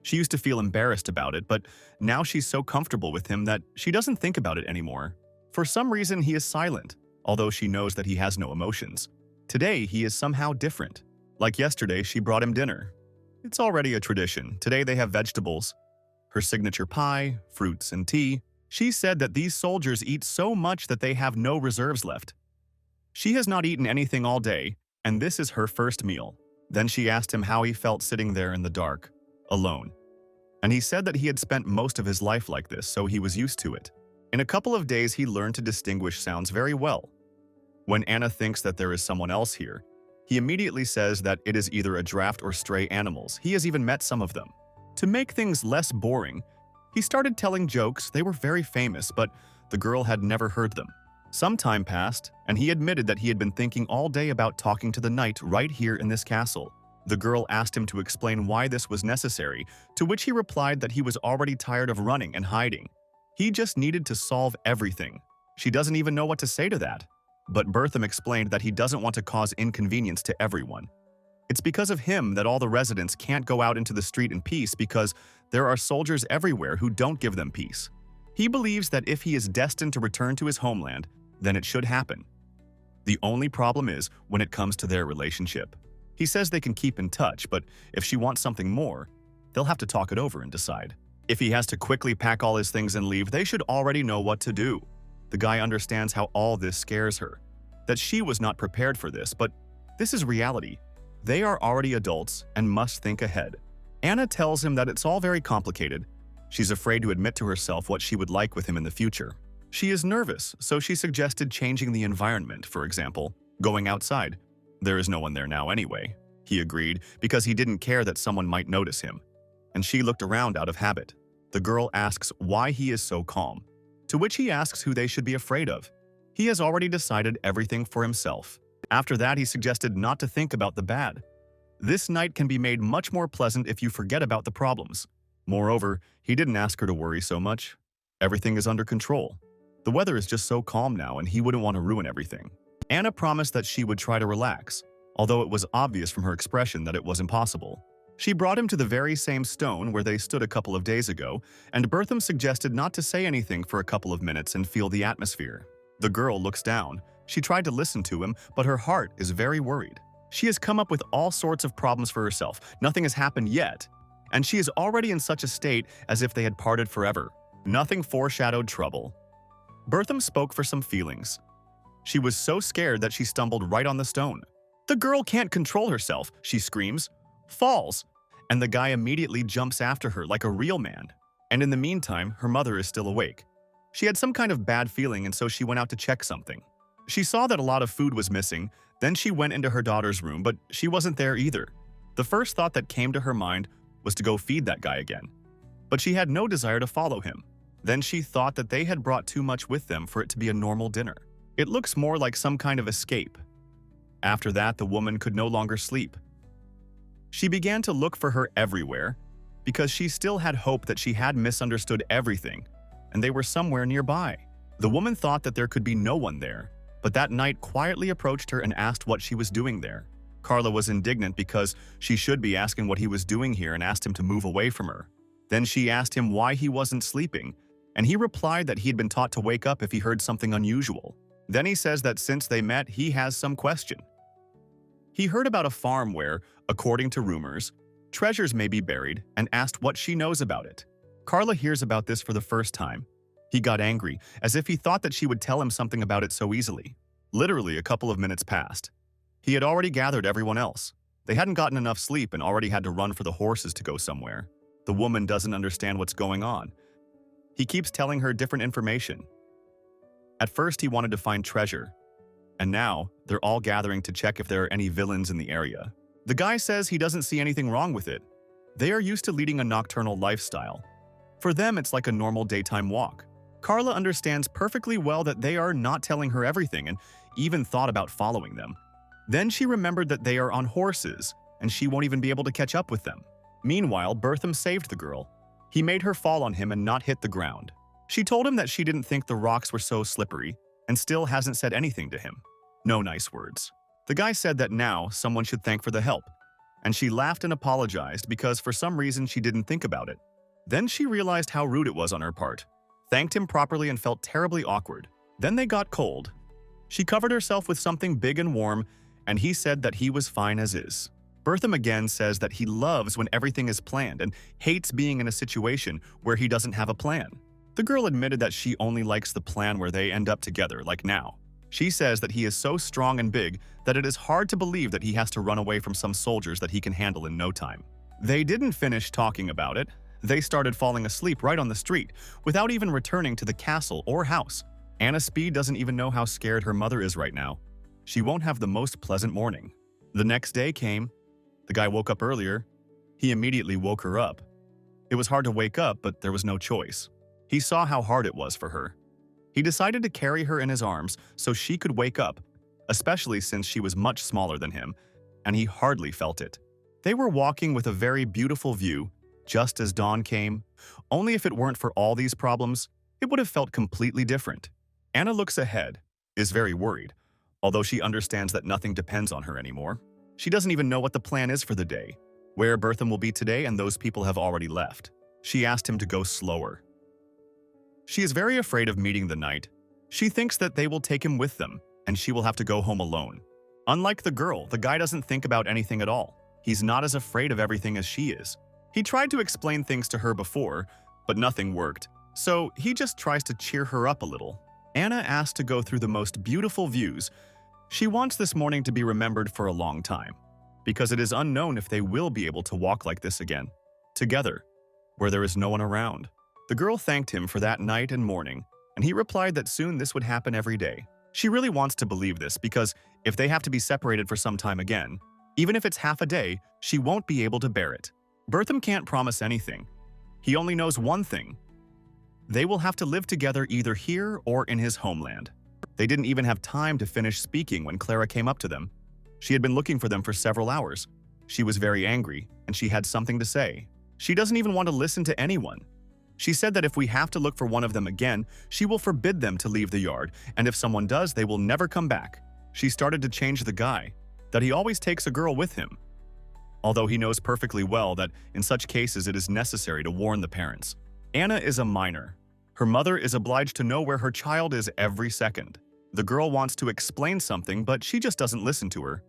She used to feel embarrassed about it, but now she's so comfortable with him that she doesn't think about it anymore. For some reason, he is silent, although she knows that he has no emotions. Today, he is somehow different. Like yesterday, she brought him dinner. It's already a tradition. Today they have vegetables, her signature pie, fruits, and tea. She said that these soldiers eat so much that they have no reserves left. She has not eaten anything all day, and this is her first meal. Then she asked him how he felt sitting there in the dark, alone. And he said that he had spent most of his life like this, so he was used to it. In a couple of days, he learned to distinguish sounds very well. When Anna thinks that there is someone else here, he immediately says that it is either a draft or stray animals. He has even met some of them. To make things less boring, he started telling jokes. They were very famous, but the girl had never heard them. Some time passed, and he admitted that he had been thinking all day about talking to the knight right here in this castle. The girl asked him to explain why this was necessary, to which he replied that he was already tired of running and hiding. He just needed to solve everything. She doesn't even know what to say to that. But Bertham explained that he doesn't want to cause inconvenience to everyone. It's because of him that all the residents can't go out into the street in peace because there are soldiers everywhere who don't give them peace. He believes that if he is destined to return to his homeland, then it should happen. The only problem is when it comes to their relationship. He says they can keep in touch, but if she wants something more, they'll have to talk it over and decide. If he has to quickly pack all his things and leave, they should already know what to do. The guy understands how all this scares her, that she was not prepared for this, but this is reality. They are already adults and must think ahead. Anna tells him that it's all very complicated. She's afraid to admit to herself what she would like with him in the future. She is nervous, so she suggested changing the environment, for example, going outside. There is no one there now anyway. He agreed because he didn't care that someone might notice him. And she looked around out of habit. The girl asks why he is so calm, to which he asks who they should be afraid of. He has already decided everything for himself. After that, he suggested not to think about the bad. This night can be made much more pleasant if you forget about the problems. Moreover, he didn't ask her to worry so much. Everything is under control. The weather is just so calm now and he wouldn't want to ruin everything. Anna promised that she would try to relax, although it was obvious from her expression that it was impossible. She brought him to the very same stone where they stood a couple of days ago, and Bertham suggested not to say anything for a couple of minutes and feel the atmosphere. The girl looks down. She tried to listen to him, but her heart is very worried. She has come up with all sorts of problems for herself. Nothing has happened yet, and she is already in such a state as if they had parted forever. Nothing foreshadowed trouble. Bertham spoke for some feelings. She was so scared that she stumbled right on the stone. The girl can't control herself, she screams, falls, and the guy immediately jumps after her like a real man. And in the meantime, her mother is still awake. She had some kind of bad feeling, and so she went out to check something. She saw that a lot of food was missing. Then she went into her daughter's room, but she wasn't there either. The first thought that came to her mind was to go feed that guy again. But she had no desire to follow him. Then she thought that they had brought too much with them for it to be a normal dinner. It looks more like some kind of escape. After that, the woman could no longer sleep. She began to look for her everywhere because she still had hope that she had misunderstood everything and they were somewhere nearby. The woman thought that there could be no one there, but that night quietly approached her and asked what she was doing there. Carla was indignant because she should be asking what he was doing here and asked him to move away from her. Then she asked him why he wasn't sleeping, and he replied that he'd been taught to wake up if he heard something unusual. Then he says that since they met, he has some question. He heard about a farm where, according to rumors, treasures may be buried and asked what she knows about it. Carla hears about this for the first time. He got angry, as if he thought that she would tell him something about it so easily. Literally, a couple of minutes passed. He had already gathered everyone else. They hadn't gotten enough sleep and already had to run for the horses to go somewhere. The woman doesn't understand what's going on. He keeps telling her different information. At first, he wanted to find treasure, and now they're all gathering to check if there are any villains in the area. The guy says he doesn't see anything wrong with it. They are used to leading a nocturnal lifestyle. For them, it's like a normal daytime walk. Carla understands perfectly well that they are not telling her everything and even thought about following them. Then she remembered that they are on horses, and she won't even be able to catch up with them. Meanwhile, Bertham saved the girl. He made her fall on him and not hit the ground. She told him that she didn't think the rocks were so slippery and still hasn't said anything to him. No nice words. The guy said that now someone should thank for the help, and she laughed and apologized because for some reason she didn't think about it. Then she realized how rude it was on her part, thanked him properly and felt terribly awkward. Then they got cold. She covered herself with something big and warm, and he said that he was fine as is. Bertham again says that he loves when everything is planned and hates being in a situation where he doesn't have a plan. The girl admitted that she only likes the plan where they end up together, like now. She says that he is so strong and big that it is hard to believe that he has to run away from some soldiers that he can handle in no time. They didn't finish talking about it. They started falling asleep right on the street without even returning to the castle or house. Anna Speed doesn't even know how scared her mother is right now. She won't have the most pleasant morning. The next day came. The guy woke up earlier. He immediately woke her up. It was hard to wake up, but there was no choice. He saw how hard it was for her. He decided to carry her in his arms so she could wake up, especially since she was much smaller than him, and he hardly felt it. They were walking with a very beautiful view, just as dawn came. Only if it weren't for all these problems, it would have felt completely different. Anna looks ahead, is very worried, although she understands that nothing depends on her anymore. She doesn't even know what the plan is for the day, where Bertham will be today, and those people have already left. She asked him to go slower. She is very afraid of meeting the knight. She thinks that they will take him with them, and she will have to go home alone. Unlike the girl, the guy doesn't think about anything at all. He's not as afraid of everything as she is. He tried to explain things to her before, but nothing worked, so he just tries to cheer her up a little. Anna asked to go through the most beautiful views. She wants this morning to be remembered for a long time, because it is unknown if they will be able to walk like this again, together, where there is no one around. The girl thanked him for that night and morning, and he replied that soon this would happen every day. She really wants to believe this because if they have to be separated for some time again, even if it's half a day, she won't be able to bear it. Bertham can't promise anything. He only knows one thing. They will have to live together either here or in his homeland. They didn't even have time to finish speaking when Clara came up to them. She had been looking for them for several hours. She was very angry, and she had something to say. She doesn't even want to listen to anyone. She said that if we have to look for one of them again, she will forbid them to leave the yard, and if someone does, they will never come back. She started to change the guy, that he always takes a girl with him, although he knows perfectly well that in such cases it is necessary to warn the parents. Anna is a minor. Her mother is obliged to know where her child is every second. The girl wants to explain something, but she just doesn't listen to her.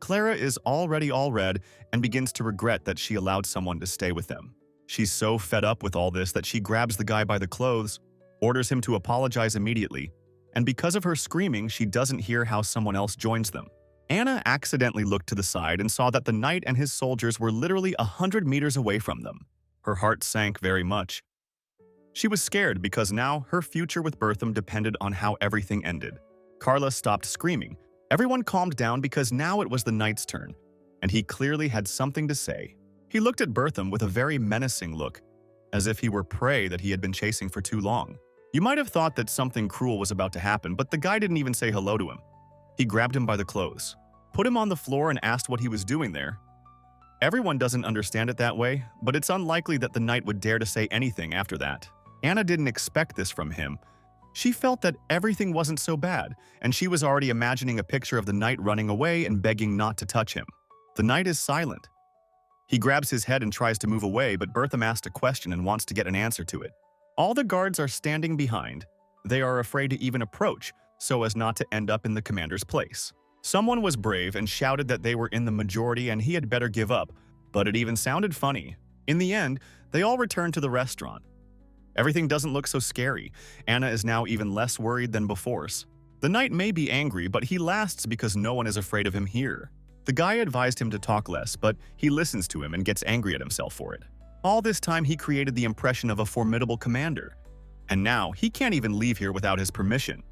Clara is already all red and begins to regret that she allowed someone to stay with them. She's so fed up with all this that she grabs the guy by the clothes, orders him to apologize immediately, and because of her screaming, she doesn't hear how someone else joins them. Anna accidentally looked to the side and saw that the knight and his soldiers were literally 100 meters away from them. Her heart sank very much. She was scared because now her future with Bertham depended on how everything ended. Carla stopped screaming. Everyone calmed down because now it was the knight's turn, and he clearly had something to say. He looked at Bertham with a very menacing look, as if he were prey that he had been chasing for too long. You might have thought that something cruel was about to happen, but the guy didn't even say hello to him. He grabbed him by the clothes. put him on the floor and asked what he was doing there. Everyone doesn't understand it that way, but it's unlikely that the knight would dare to say anything after that. Anna didn't expect this from him. She felt that everything wasn't so bad, and she was already imagining a picture of the knight running away and begging not to touch him. The knight is silent. He grabs his head and tries to move away, but Bertham asks a question and wants to get an answer to it. All the guards are standing behind. They are afraid to even approach, so as not to end up in the commander's place. Someone was brave and shouted that they were in the majority and he had better give up, but it even sounded funny. In the end, they all returned to the restaurant. Everything doesn't look so scary. Anna is now even less worried than before. The knight may be angry, but he lasts because no one is afraid of him here. The guy advised him to talk less, but he listens to him and gets angry at himself for it. All this time he created the impression of a formidable commander. And now he can't even leave here without his permission.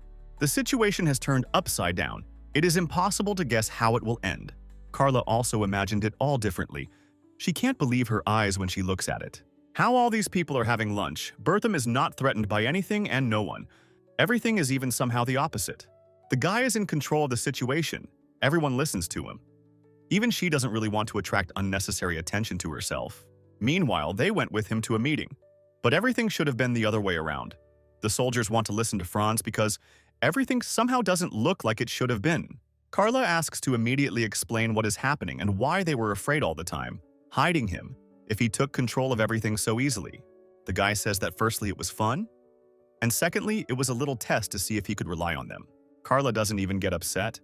The situation has turned upside down. It is impossible to guess how it will end. Carla also imagined it all differently. She can't believe her eyes when she looks at it. How all these people are having lunch. Bertham is not threatened by anything and no one. Everything is even somehow the opposite. The guy is in control of the situation. Everyone listens to him. Even she doesn't really want to attract unnecessary attention to herself. Meanwhile, they went with him to a meeting. But everything should have been the other way around. The soldiers want to listen to Franz because everything somehow doesn't look like it should have been. Carla asks to immediately explain what is happening and why they were afraid all the time, hiding him, if he took control of everything so easily. The guy says that firstly it was fun, and secondly it was a little test to see if he could rely on them. Carla doesn't even get upset.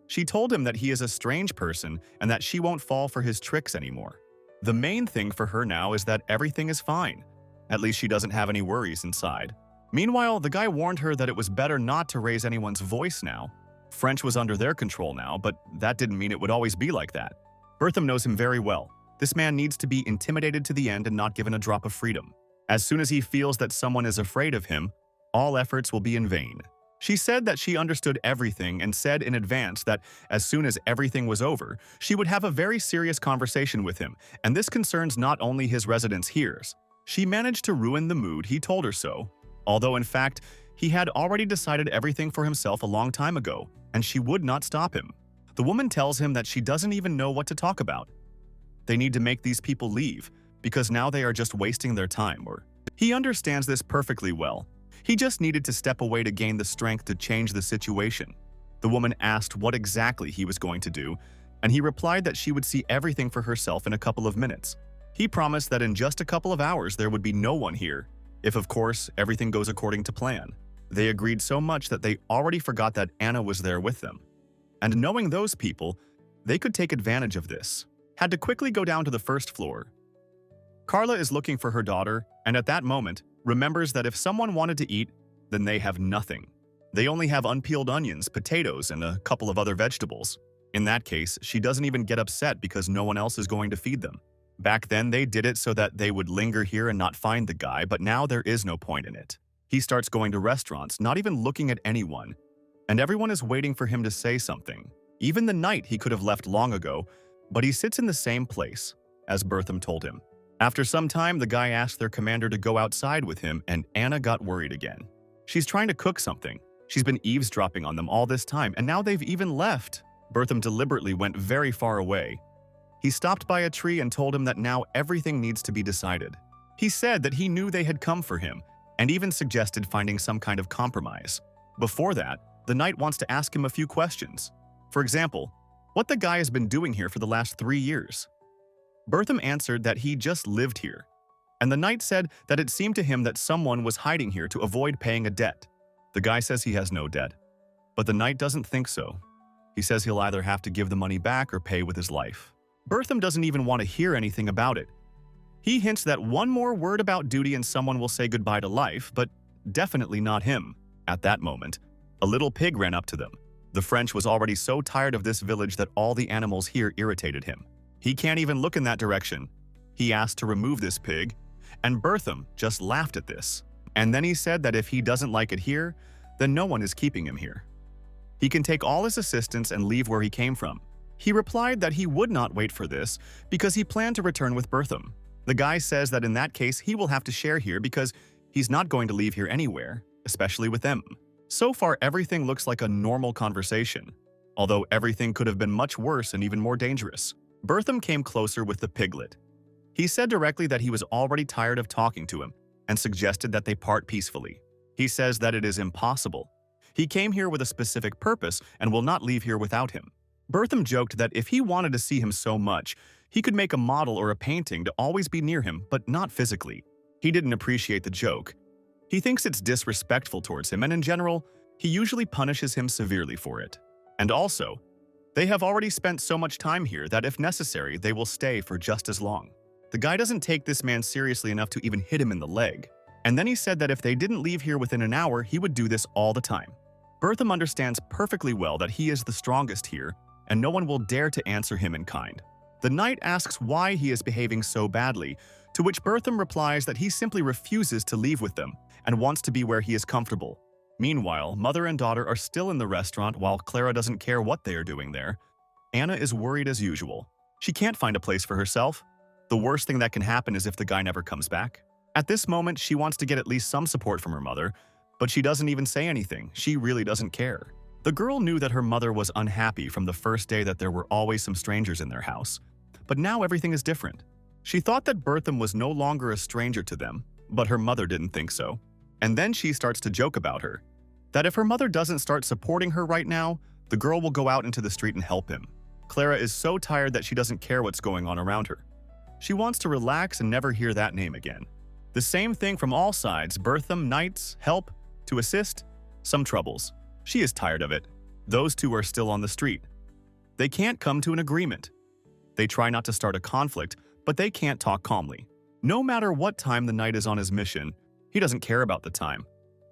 She told him that he is a strange person and that she won't fall for his tricks anymore. The main thing for her now is that everything is fine. At least she doesn't have any worries inside. Meanwhile, the guy warned her that it was better not to raise anyone's voice now. French was under their control now, but that didn't mean it would always be like that. Bertham knows him very well. This man needs to be intimidated to the end and not given a drop of freedom. As soon as he feels that someone is afraid of him, all efforts will be in vain. She said that she understood everything and said in advance that as soon as everything was over, she would have a very serious conversation with him, and this concerns not only his residence here. She managed to ruin the mood, he told her so, although in fact, he had already decided everything for himself a long time ago, and she would not stop him. The woman tells him that she doesn't even know what to talk about. They need to make these people leave, because now they are just wasting their time. He understands this perfectly well. He just needed to step away to gain the strength to change the situation. The woman asked what exactly he was going to do, and he replied that she would see everything for herself in a couple of minutes. He promised that in just a couple of hours there would be no one here, if of course everything goes according to plan. They agreed so much that they already forgot that Anna was there with them. And knowing those people, they could take advantage of this. Had to quickly go down to the first floor. Carla is looking for her daughter, and at that moment, remembers that if someone wanted to eat, then they have nothing. They only have unpeeled onions, potatoes, and a couple of other vegetables. In that case, she doesn't even get upset because no one else is going to feed them. Back then, they did it so that they would linger here and not find the guy, but now there is no point in it. He starts going to restaurants, not even looking at anyone, and everyone is waiting for him to say something. Even the knight he could have left long ago, but he sits in the same place, as Bertham told him. After some time, the guy asked their commander to go outside with him, and Anna got worried again. She's trying to cook something. She's been eavesdropping on them all this time, and now they've even left. Bertham deliberately went very far away. He stopped by a tree and told him that now everything needs to be decided. He said that he knew they had come for him, and even suggested finding some kind of compromise. Before that, the knight wants to ask him a few questions. For example, what the guy has been doing here for the last 3 years. Bertham answered that he just lived here, and the knight said that it seemed to him that someone was hiding here to avoid paying a debt. The guy says he has no debt, but the knight doesn't think so. He says he'll either have to give the money back or pay with his life. Bertham doesn't even want to hear anything about it. He hints that one more word about duty and someone will say goodbye to life, but definitely not him. At that moment, a little pig ran up to them. The French was already so tired of this village that all the animals here irritated him. He can't even look in that direction. He asked to remove this pig, and Bertham just laughed at this. And then he said that if he doesn't like it here, then no one is keeping him here. He can take all his assistants and leave where he came from. He replied that he would not wait for this because he planned to return with Bertham. The guy says that in that case he will have to share here because he's not going to leave here anywhere, especially with them. So far everything looks like a normal conversation. although everything could have been much worse and even more dangerous. Bertham came closer with the piglet. He said directly that he was already tired of talking to him and suggested that they part peacefully. He says that it is impossible. He came here with a specific purpose and will not leave here without him. Bertham joked that if he wanted to see him so much, he could make a model or a painting to always be near him, but not physically. He didn't appreciate the joke. He thinks it's disrespectful towards him, and in general, he usually punishes him severely for it. And also, they have already spent so much time here that if necessary, they will stay for just as long. The guy doesn't take this man seriously enough to even hit him in the leg. And then he said that if they didn't leave here within an hour, he would do this all the time. Bertham understands perfectly well that he is the strongest here, and no one will dare to answer him in kind. The knight asks why he is behaving so badly, to which Bertham replies that he simply refuses to leave with them and wants to be where he is comfortable. Meanwhile, mother and daughter are still in the restaurant while Clara doesn't care what they are doing there. Anna is worried as usual. She can't find a place for herself. The worst thing that can happen is if the guy never comes back. At this moment, she wants to get at least some support from her mother, but she doesn't even say anything. She really doesn't care. The girl knew that her mother was unhappy from the first day that there were always some strangers in their house. But now everything is different. She thought that Bertham was no longer a stranger to them, but her mother didn't think so. And then she starts to joke about her, that if her mother doesn't start supporting her right now, the girl will go out into the street and help him. Clara is so tired that she doesn't care what's going on around her. She wants to relax and never hear that name again. The same thing from all sides: Bertham, knights, help, to assist, some troubles. She is tired of it. Those two are still on the street. They can't come to an agreement. They try not to start a conflict, but they can't talk calmly. No matter what time the knight is on his mission, he doesn't care about the time.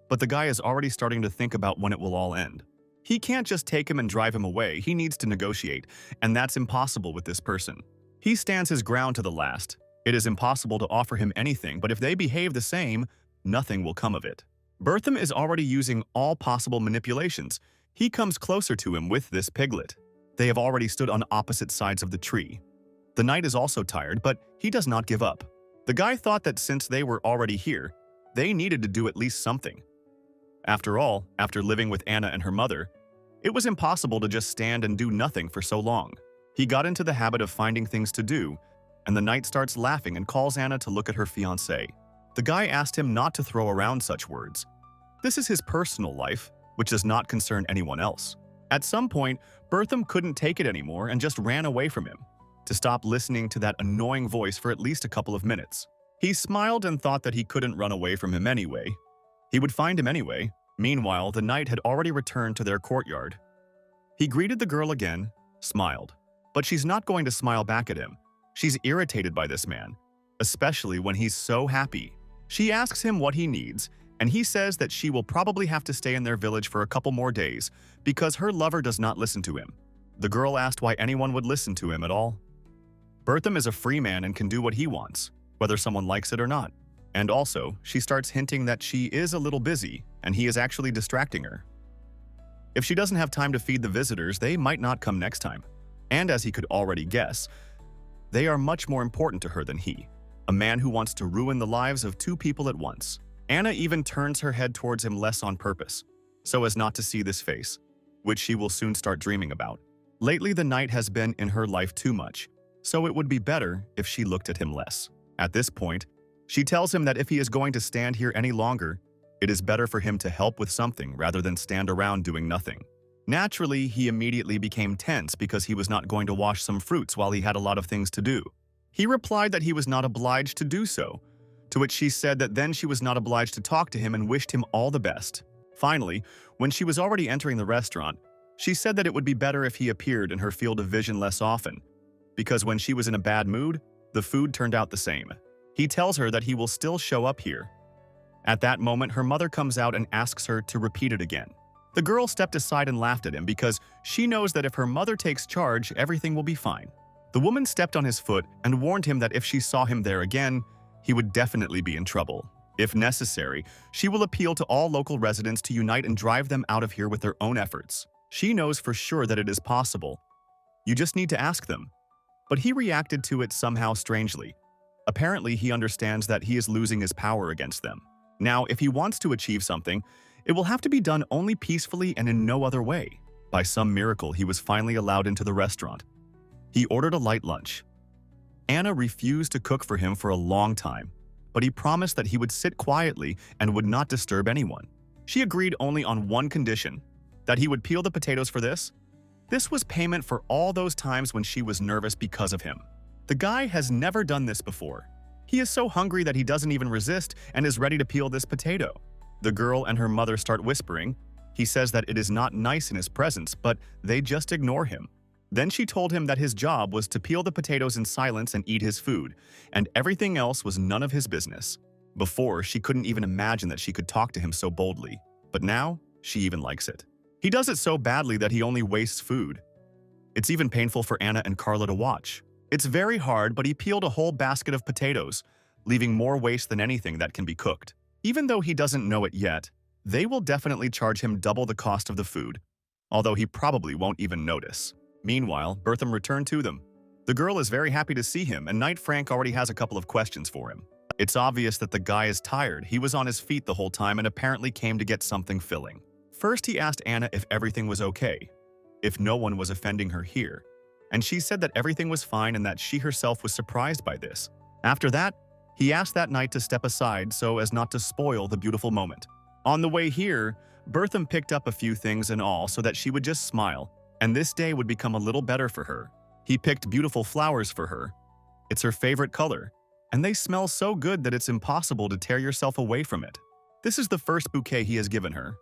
But the guy is already starting to think about when it will all end. He can't just take him and drive him away. He needs to negotiate, and that's impossible with this person. He stands his ground to the last. It is impossible to offer him anything, but if they behave the same, nothing will come of it. Bertham is already using all possible manipulations. He comes closer to him with this piglet. They have already stood on opposite sides of the tree. The knight is also tired, but he does not give up. The guy thought that since they were already here, they needed to do at least something. After all, after living with Anna and her mother, it was impossible to just stand and do nothing for so long. He got into the habit of finding things to do, and the knight starts laughing and calls Anna to look at her fiancé. The guy asked him not to throw around such words. This is his personal life, which does not concern anyone else. At some point, Bertham couldn't take it anymore and just ran away from him, to stop listening to that annoying voice for at least a couple of minutes. He smiled and thought that he couldn't run away from him anyway. He would find him anyway. Meanwhile, the knight had already returned to their courtyard. He greeted the girl again, smiled. But she's not going to smile back at him. She's irritated by this man, especially when he's so happy. She asks him what he needs, and he says that she will probably have to stay in their village for a couple more days because her lover does not listen to him. The girl asked why anyone would listen to him at all. Bertham is a free man and can do what he wants, whether someone likes it or not. And also, she starts hinting that she is a little busy and he is actually distracting her. If she doesn't have time to feed the visitors, they might not come next time. And as he could already guess, they are much more important to her than he, a man who wants to ruin the lives of two people at once. Anna even turns her head towards him less on purpose, so as not to see this face, which she will soon start dreaming about. Lately, the knight has been in her life too much, so it would be better if she looked at him less. At this point, she tells him that if he is going to stand here any longer, it is better for him to help with something rather than stand around doing nothing. Naturally, he immediately became tense because he was not going to wash some fruits while he had a lot of things to do. He replied that he was not obliged to do so, to which she said that then she was not obliged to talk to him and wished him all the best. Finally, when she was already entering the restaurant, she said that it would be better if he appeared in her field of vision less often, because when she was in a bad mood, the food turned out the same. He tells her that he will still show up here. At that moment, her mother comes out and asks her to repeat it again. The girl stepped aside and laughed at him because she knows that if her mother takes charge, everything will be fine. The woman stepped on his foot and warned him that if she saw him there again, he would definitely be in trouble. If necessary, she will appeal to all local residents to unite and drive them out of here with their own efforts. She knows for sure that it is possible. You just need to ask them. But he reacted to it somehow strangely. Apparently, he understands that he is losing his power against them. Now, if he wants to achieve something, it will have to be done only peacefully and in no other way. By some miracle, he was finally allowed into the restaurant. He ordered a light lunch. Anna refused to cook for him for a long time, but he promised that he would sit quietly and would not disturb anyone. She agreed only on one condition, that he would peel the potatoes for this. This was payment for all those times when she was nervous because of him. The guy has never done this before. He is so hungry that he doesn't even resist and is ready to peel this potato. The girl and her mother start whispering. He says that it is not nice in his presence, but they just ignore him. Then she told him that his job was to peel the potatoes in silence and eat his food, and everything else was none of his business. Before, she couldn't even imagine that she could talk to him so boldly, but now she even likes it. He does it so badly that he only wastes food. It's even painful for Anna and Carla to watch. It's very hard, but he peeled a whole basket of potatoes, leaving more waste than anything that can be cooked. Even though he doesn't know it yet, they will definitely charge him double the cost of the food, although he probably won't even notice. Meanwhile, Bertham returned to them. The girl is very happy to see him, and Knight Frank already has a couple of questions for him. It's obvious that the guy is tired. He was on his feet the whole time and apparently came to get something filling. First, he asked Anna if everything was okay, if no one was offending her here, and she said that everything was fine and that she herself was surprised by this. After that, he asked that knight to step aside so as not to spoil the beautiful moment. On the way here, Bertham picked up a few things and all so that she would just smile, and this day would become a little better for her. He picked beautiful flowers for her. It's her favorite color, and they smell so good that it's impossible to tear yourself away from it. This is the first bouquet he has given her.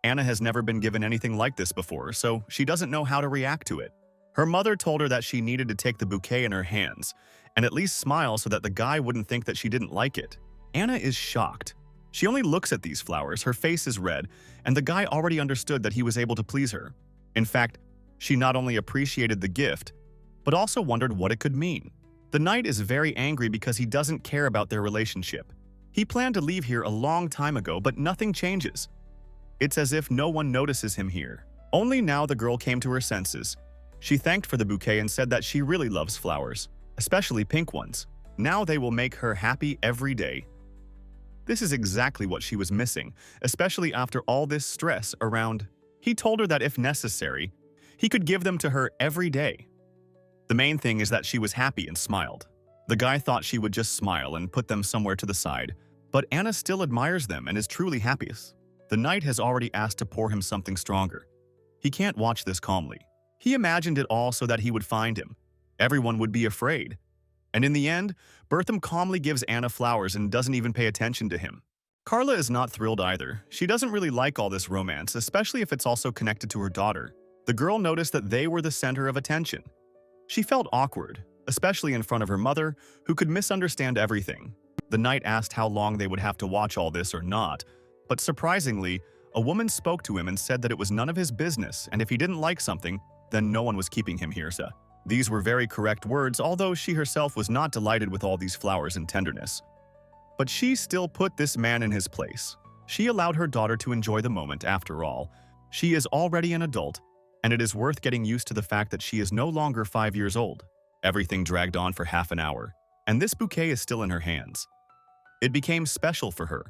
Anna has never been given anything like this before, so she doesn't know how to react to it. Her mother told her that she needed to take the bouquet in her hands and at least smile so that the guy wouldn't think that she didn't like it. Anna is shocked. She only looks at these flowers, her face is red, and the guy already understood that he was able to please her. In fact, she not only appreciated the gift, but also wondered what it could mean. The knight is very angry because he doesn't care about their relationship. He planned to leave here a long time ago, but nothing changes. It's as if no one notices him here. Only now the girl came to her senses. She thanked for the bouquet and said that she really loves flowers, especially pink ones. Now they will make her happy every day. This is exactly what she was missing, especially after all this stress around. He told her that if necessary, he could give them to her every day. The main thing is that she was happy and smiled. The guy thought she would just smile and put them somewhere to the side, but Anna still admires them and is truly happiest. The knight has already asked to pour him something stronger. He can't watch this calmly. He imagined it all so that he would find him. Everyone would be afraid. And in the end, Bertham calmly gives Anna flowers and doesn't even pay attention to him. Carla is not thrilled either. She doesn't really like all this romance, especially if it's also connected to her daughter. The girl noticed that they were the center of attention. She felt awkward, especially in front of her mother, who could misunderstand everything. The knight asked how long they would have to watch all this or not, but surprisingly, a woman spoke to him and said that it was none of his business, and if he didn't like something, then no one was keeping him here. These were very correct words, although she herself was not delighted with all these flowers and tenderness. But she still put this man in his place. She allowed her daughter to enjoy the moment after all. She is already an adult, and it is worth getting used to the fact that she is no longer 5 years old. Everything dragged on for half an hour, and this bouquet is still in her hands. It became special for her,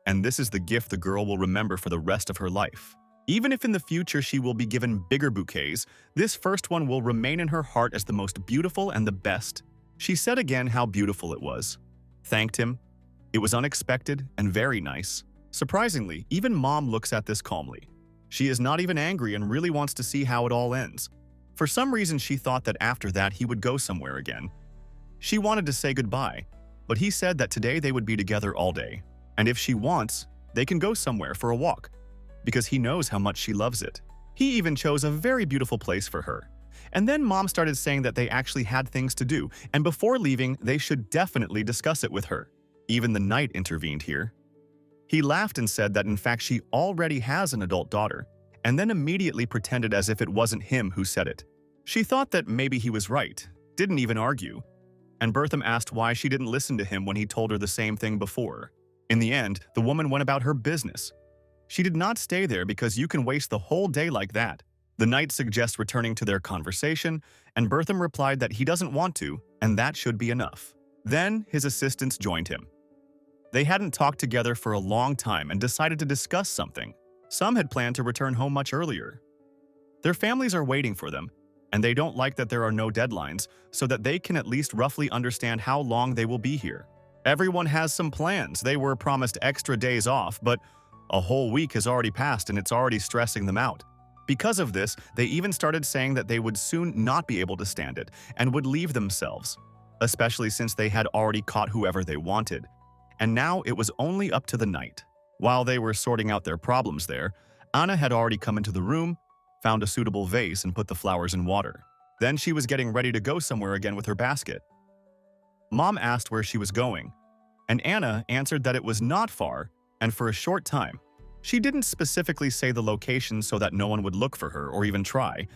and this is the gift the girl will remember for the rest of her life. Even if in the future she will be given bigger bouquets, this first one will remain in her heart as the most beautiful and the best. She said again how beautiful it was. Thanked him. It was unexpected and very nice. Surprisingly, even Mom looks at this calmly. She is not even angry and really wants to see how it all ends. For some reason, she thought that after that he would go somewhere again. She wanted to say goodbye, but he said that today they would be together all day. And if she wants, they can go somewhere for a walk, because he knows how much she loves it. He even chose a very beautiful place for her. And then Mom started saying that they actually had things to do, and before leaving, they should definitely discuss it with her. Even the knight intervened here. He laughed and said that in fact she already has an adult daughter, and then immediately pretended as if it wasn't him who said it. She thought that maybe he was right, didn't even argue, and Bertham asked why she didn't listen to him when he told her the same thing before. In the end, the woman went about her business. She did not stay there because you can waste the whole day like that. The knight suggests returning to their conversation, and Bertham replied that he doesn't want to, and that should be enough. Then his assistants joined him. They hadn't talked together for a long time and decided to discuss something. Some had planned to return home much earlier. Their families are waiting for them, and they don't like that there are no deadlines so that they can at least roughly understand how long they will be here. Everyone has some plans. They were promised extra days off, but a whole week has already passed and it's already stressing them out. Because of this, they even started saying that they would soon not be able to stand it and would leave themselves, especially since they had already caught whoever they wanted. And now it was only up to the night. While they were sorting out their problems there, Anna had already come into the room, found a suitable vase and put the flowers in water. Then she was getting ready to go somewhere again with her basket. Mom asked where she was going, and Anna answered that it was not far and for a short time. She didn't specifically say the location so that no one would look for her or even try,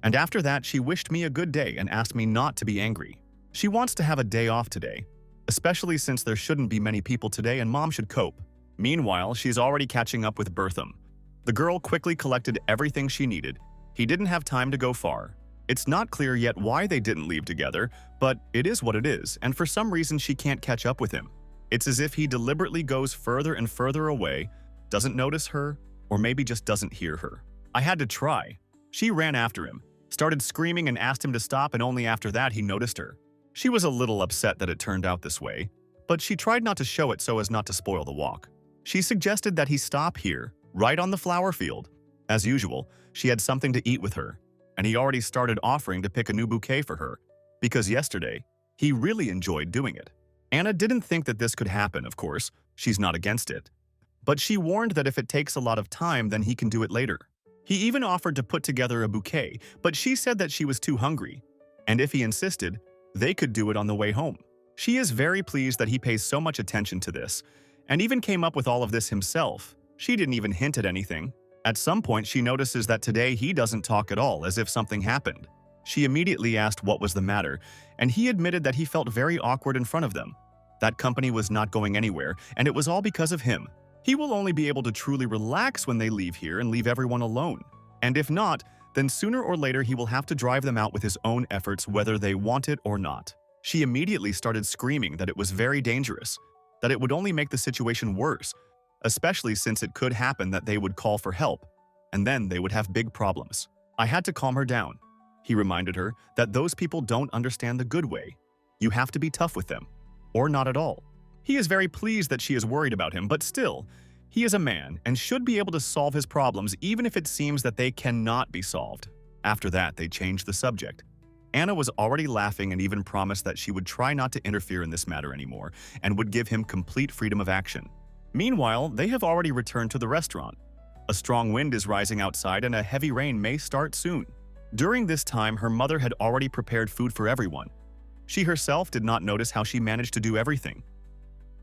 and after that she wished me a good day and asked me not to be angry. She wants to have a day off today, especially since there shouldn't be many people today and Mom should cope. Meanwhile, she's already catching up with Bertham. The girl quickly collected everything she needed. He didn't have time to go far. It's not clear yet why they didn't leave together, but it is what it is, and for some reason she can't catch up with him. It's as if he deliberately goes further and further away, doesn't notice her, or maybe just doesn't hear her. I had to try. She ran after him, started screaming and asked him to stop, and only after that he noticed her. She was a little upset that it turned out this way, but she tried not to show it so as not to spoil the walk. She suggested that he stop here, right on the flower field. As usual, she had something to eat with her, and he already started offering to pick a new bouquet for her, because yesterday, he really enjoyed doing it. Anna didn't think that this could happen, of course, she's not against it. But she warned that if it takes a lot of time, then he can do it later. He even offered to put together a bouquet, but she said that she was too hungry, and if he insisted, they could do it on the way home. She is very pleased that he pays so much attention to this, and even came up with all of this himself. She didn't even hint at anything. At some point, she notices that today he doesn't talk at all, as if something happened. She immediately asked what was the matter, and he admitted that he felt very awkward in front of them. That company was not going anywhere, and it was all because of him. He will only be able to truly relax when they leave here and leave everyone alone. And if not, then sooner or later he will have to drive them out with his own efforts whether they want it or not. She immediately started screaming that it was very dangerous, that it would only make the situation worse, especially since it could happen that they would call for help, and then they would have big problems. I had to calm her down. He reminded her that those people don't understand the good way. You have to be tough with them, or not at all. He is very pleased that she is worried about him, but still, he is a man and should be able to solve his problems even if it seems that they cannot be solved. After that, they changed the subject. Anna was already laughing and even promised that she would try not to interfere in this matter anymore and would give him complete freedom of action. Meanwhile, they have already returned to the restaurant. A strong wind is rising outside and a heavy rain may start soon. During this time, her mother had already prepared food for everyone. She herself did not notice how she managed to do everything.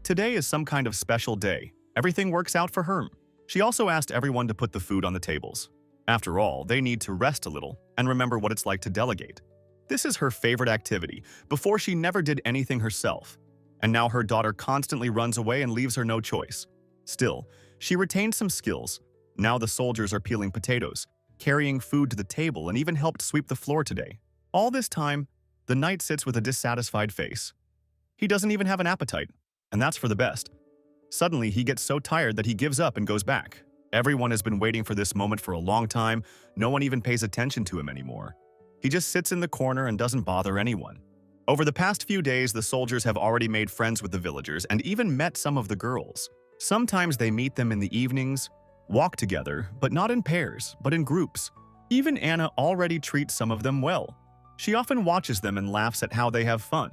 Today is some kind of special day. Everything works out for her. She also asked everyone to put the food on the tables. After all, they need to rest a little and remember what it's like to delegate. This is her favorite activity. Before, she never did anything herself. And now her daughter constantly runs away and leaves her no choice. Still, she retained some skills. Now the soldiers are peeling potatoes, carrying food to the table, and even helped sweep the floor today. All this time, the knight sits with a dissatisfied face. He doesn't even have an appetite, and that's for the best. Suddenly, he gets so tired that he gives up and goes back. Everyone has been waiting for this moment for a long time. No one even pays attention to him anymore. He just sits in the corner and doesn't bother anyone. Over the past few days, the soldiers have already made friends with the villagers and even met some of the girls. Sometimes they meet them in the evenings, walk together, but not in pairs, but in groups. Even Anna already treats some of them well. She often watches them and laughs at how they have fun.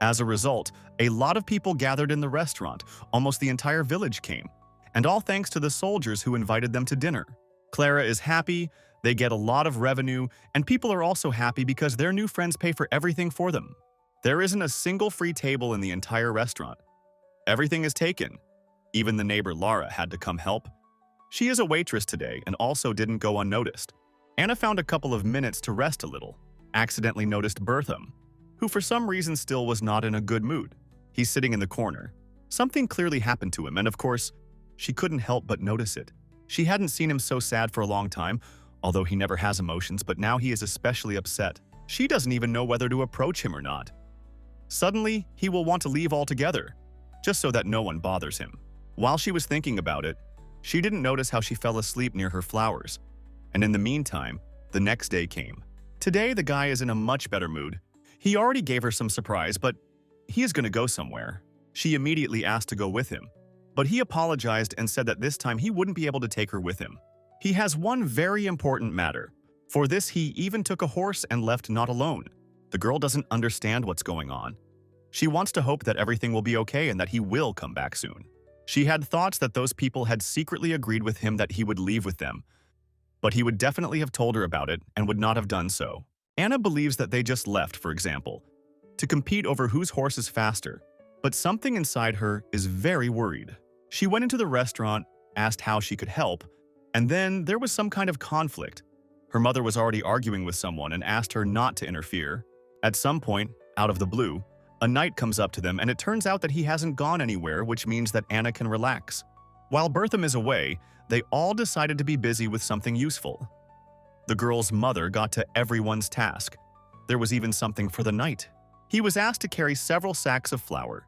As a result, a lot of people gathered in the restaurant. Almost the entire village came, and all thanks to the soldiers who invited them to dinner. Clara is happy, they get a lot of revenue, and people are also happy because their new friends pay for everything for them. There isn't a single free table in the entire restaurant. Everything is taken. Even the neighbor Lara had to come help. She is a waitress today and also didn't go unnoticed. Anna found a couple of minutes to rest a little, accidentally noticed Bertham, who for some reason still was not in a good mood. He's sitting in the corner. Something clearly happened to him, and of course, she couldn't help but notice it. She hadn't seen him so sad for a long time, although he never has emotions, but now he is especially upset. She doesn't even know whether to approach him or not. Suddenly, he will want to leave altogether, just so that no one bothers him. While she was thinking about it, she didn't notice how she fell asleep near her flowers, and in the meantime, The next day came. Today, the guy is in a much better mood. He already gave her some surprise, but he is going to go somewhere. She immediately asked to go with him, but he apologized and said that this time he wouldn't be able to take her with him. He has one very important matter. For this, he even took a horse and left not alone. The girl doesn't understand what's going on. She wants to hope that everything will be okay and that he will come back soon. She had thoughts that those people had secretly agreed with him that he would leave with them, but he would definitely have told her about it and would not have done so. Anna believes that they just left, for example, to compete over whose horse is faster, but something inside her is very worried. She went into the restaurant, asked how she could help, and then there was some kind of conflict. Her mother was already arguing with someone and asked her not to interfere. At some point, out of the blue, a knight comes up to them and it turns out that he hasn't gone anywhere, which means that Anna can relax. While Bertham is away, they all decided to be busy with something useful. The girl's mother got to everyone's task. There was even something for the knight. He was asked to carry several sacks of flour.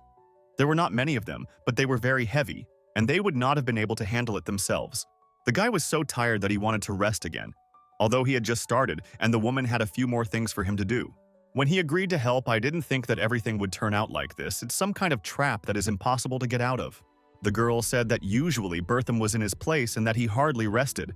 There were not many of them, but they were very heavy, and they would not have been able to handle it themselves. The guy was so tired that he wanted to rest again, although he had just started and the woman had a few more things for him to do. When he agreed to help, I didn't think that everything would turn out like this. It's some kind of trap that is impossible to get out of. The girl said that usually Bertham was in his place and that he hardly rested.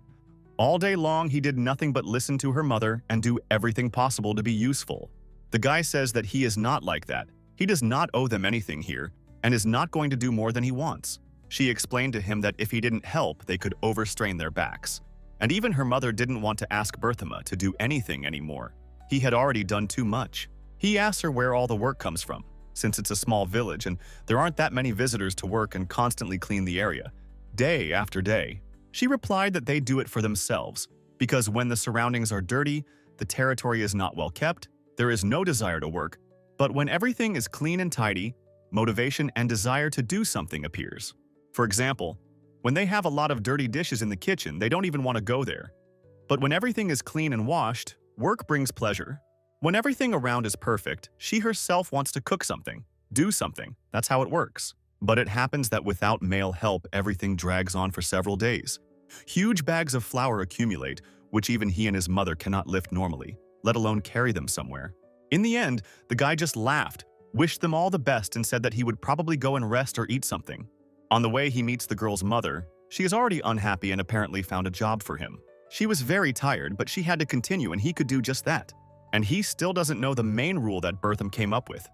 All day long, he did nothing but listen to her mother and do everything possible to be useful. The guy says that he is not like that. He does not owe them anything here and is not going to do more than he wants. She explained to him that if he didn't help, they could overstrain their backs. And even her mother didn't want to ask Berthama to do anything anymore. He had already done too much. He asked her where all the work comes from, since it's a small village and there aren't that many visitors to work and constantly clean the area, day after day. She replied that they do it for themselves, because when the surroundings are dirty, the territory is not well kept, there is no desire to work, but when everything is clean and tidy, motivation and desire to do something appears. For example, when they have a lot of dirty dishes in the kitchen, they don't even want to go there. But when everything is clean and washed, work brings pleasure. When everything around is perfect, she herself wants to cook something, do something. That's how it works. But it happens that without male help, everything drags on for several days. Huge bags of flour accumulate, which even he and his mother cannot lift normally, let alone carry them somewhere. In the end, the guy just laughed, wished them all the best and said that he would probably go and rest or eat something. On the way, he meets the girl's mother. She is already unhappy and apparently found a job for him. She was very tired, but she had to continue and he could do just that. And he still doesn't know the main rule that Bertham came up with.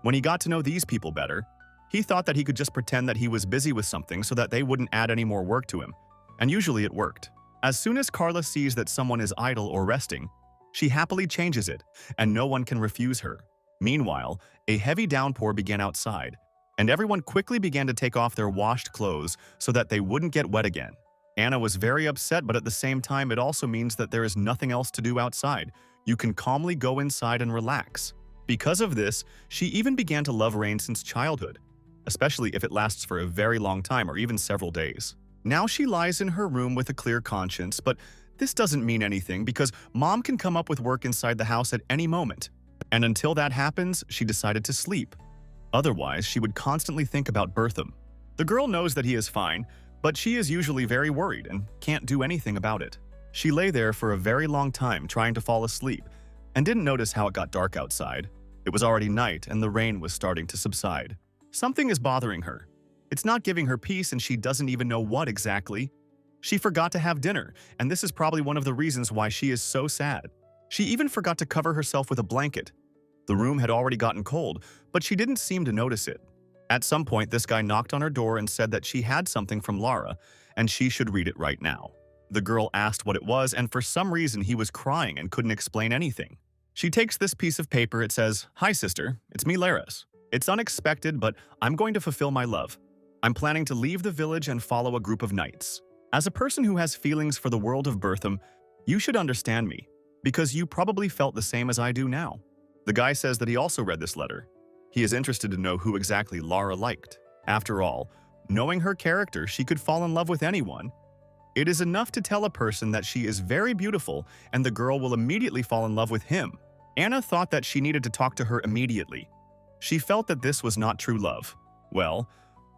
When he got to know these people better, he thought that he could just pretend that he was busy with something so that they wouldn't add any more work to him. And usually it worked. As soon as Carla sees that someone is idle or resting, she happily changes it, and no one can refuse her. Meanwhile, a heavy downpour began outside, and everyone quickly began to take off their washed clothes so that they wouldn't get wet again. Anna was very upset, but at the same time, it also means that there is nothing else to do outside. You can calmly go inside and relax. Because of this, she even began to love rain since childhood, especially if it lasts for a very long time or even several days. Now she lies in her room with a clear conscience, but this doesn't mean anything because mom can come up with work inside the house at any moment. And until that happens, she decided to sleep. Otherwise, she would constantly think about Bertham. The girl knows that he is fine, but she is usually very worried and can't do anything about it. She lay there for a very long time trying to fall asleep and didn't notice how it got dark outside. It was already night and the rain was starting to subside. Something is bothering her. It's not giving her peace and she doesn't even know what exactly. She forgot to have dinner, and this is probably one of the reasons why she is so sad. She even forgot to cover herself with a blanket. The room had already gotten cold, but she didn't seem to notice it. At some point, this guy knocked on her door and said that she had something from Lara, and she should read it right now. The girl asked what it was, and for some reason he was crying and couldn't explain anything. She takes this piece of paper. It says, "Hi sister, it's me Laris. It's unexpected, but I'm going to fulfill my love. I'm planning to leave the village and follow a group of knights. As a person who has feelings for the world of Bertham, you should understand me, because you probably felt the same as I do now." The guy says that he also read this letter. He is interested to know who exactly Lara liked. After all, knowing her character, she could fall in love with anyone. It is enough to tell a person that she is very beautiful and the girl will immediately fall in love with him. Anna thought that she needed to talk to her immediately. She felt that this was not true love. Well,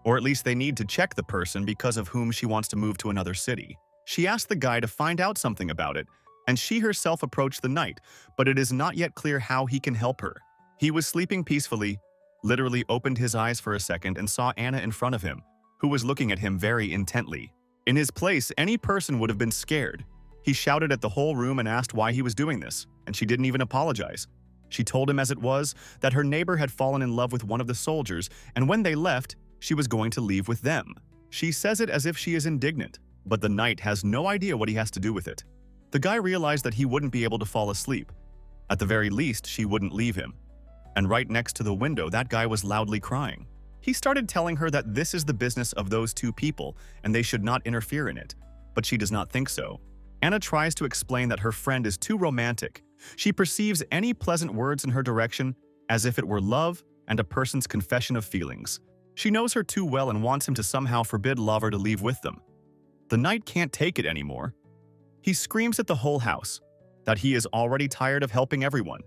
or at least they need to check the person because of whom she wants to move to another city. She asked the guy to find out something about it, and she herself approached the knight, but it is not yet clear how he can help her. He was sleeping peacefully, literally opened his eyes for a second and saw Anna in front of him, who was looking at him very intently. In his place, any person would have been scared. He shouted at the whole room and asked why he was doing this, and she didn't even apologize. She told him as it was that her neighbor had fallen in love with one of the soldiers, and when they left, she was going to leave with them. She says it as if she is indignant, but the knight has no idea what he has to do with it. The guy realized that he wouldn't be able to fall asleep. At the very least, she wouldn't leave him. And right next to the window, that guy was loudly crying. He started telling her that this is the business of those two people and they should not interfere in it, but she does not think so. Anna tries to explain that her friend is too romantic. She perceives any pleasant words in her direction as if it were love and a person's confession of feelings. She knows her too well and wants him to somehow forbid Lover to leave with them. The knight can't take it anymore. He screams at the whole house that he is already tired of helping everyone,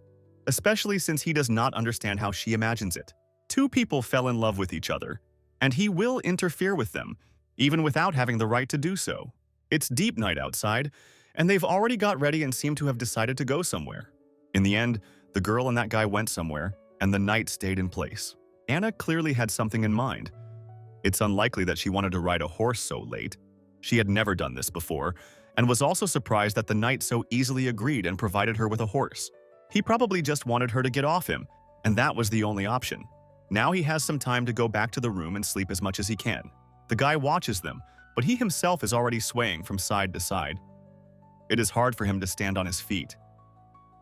especially since he does not understand how she imagines it. Two people fell in love with each other, and he will interfere with them, even without having the right to do so. It's deep night outside, and they've already got ready and seem to have decided to go somewhere. In the end, the girl and that guy went somewhere, and the knight stayed in place. Anna clearly had something in mind. It's unlikely that she wanted to ride a horse so late. She had never done this before, and was also surprised that the knight so easily agreed and provided her with a horse. He probably just wanted her to get off him, and that was the only option. Now he has some time to go back to the room and sleep as much as he can. The guy watches them, but he himself is already swaying from side to side. It is hard for him to stand on his feet.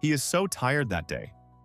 He is so tired that day.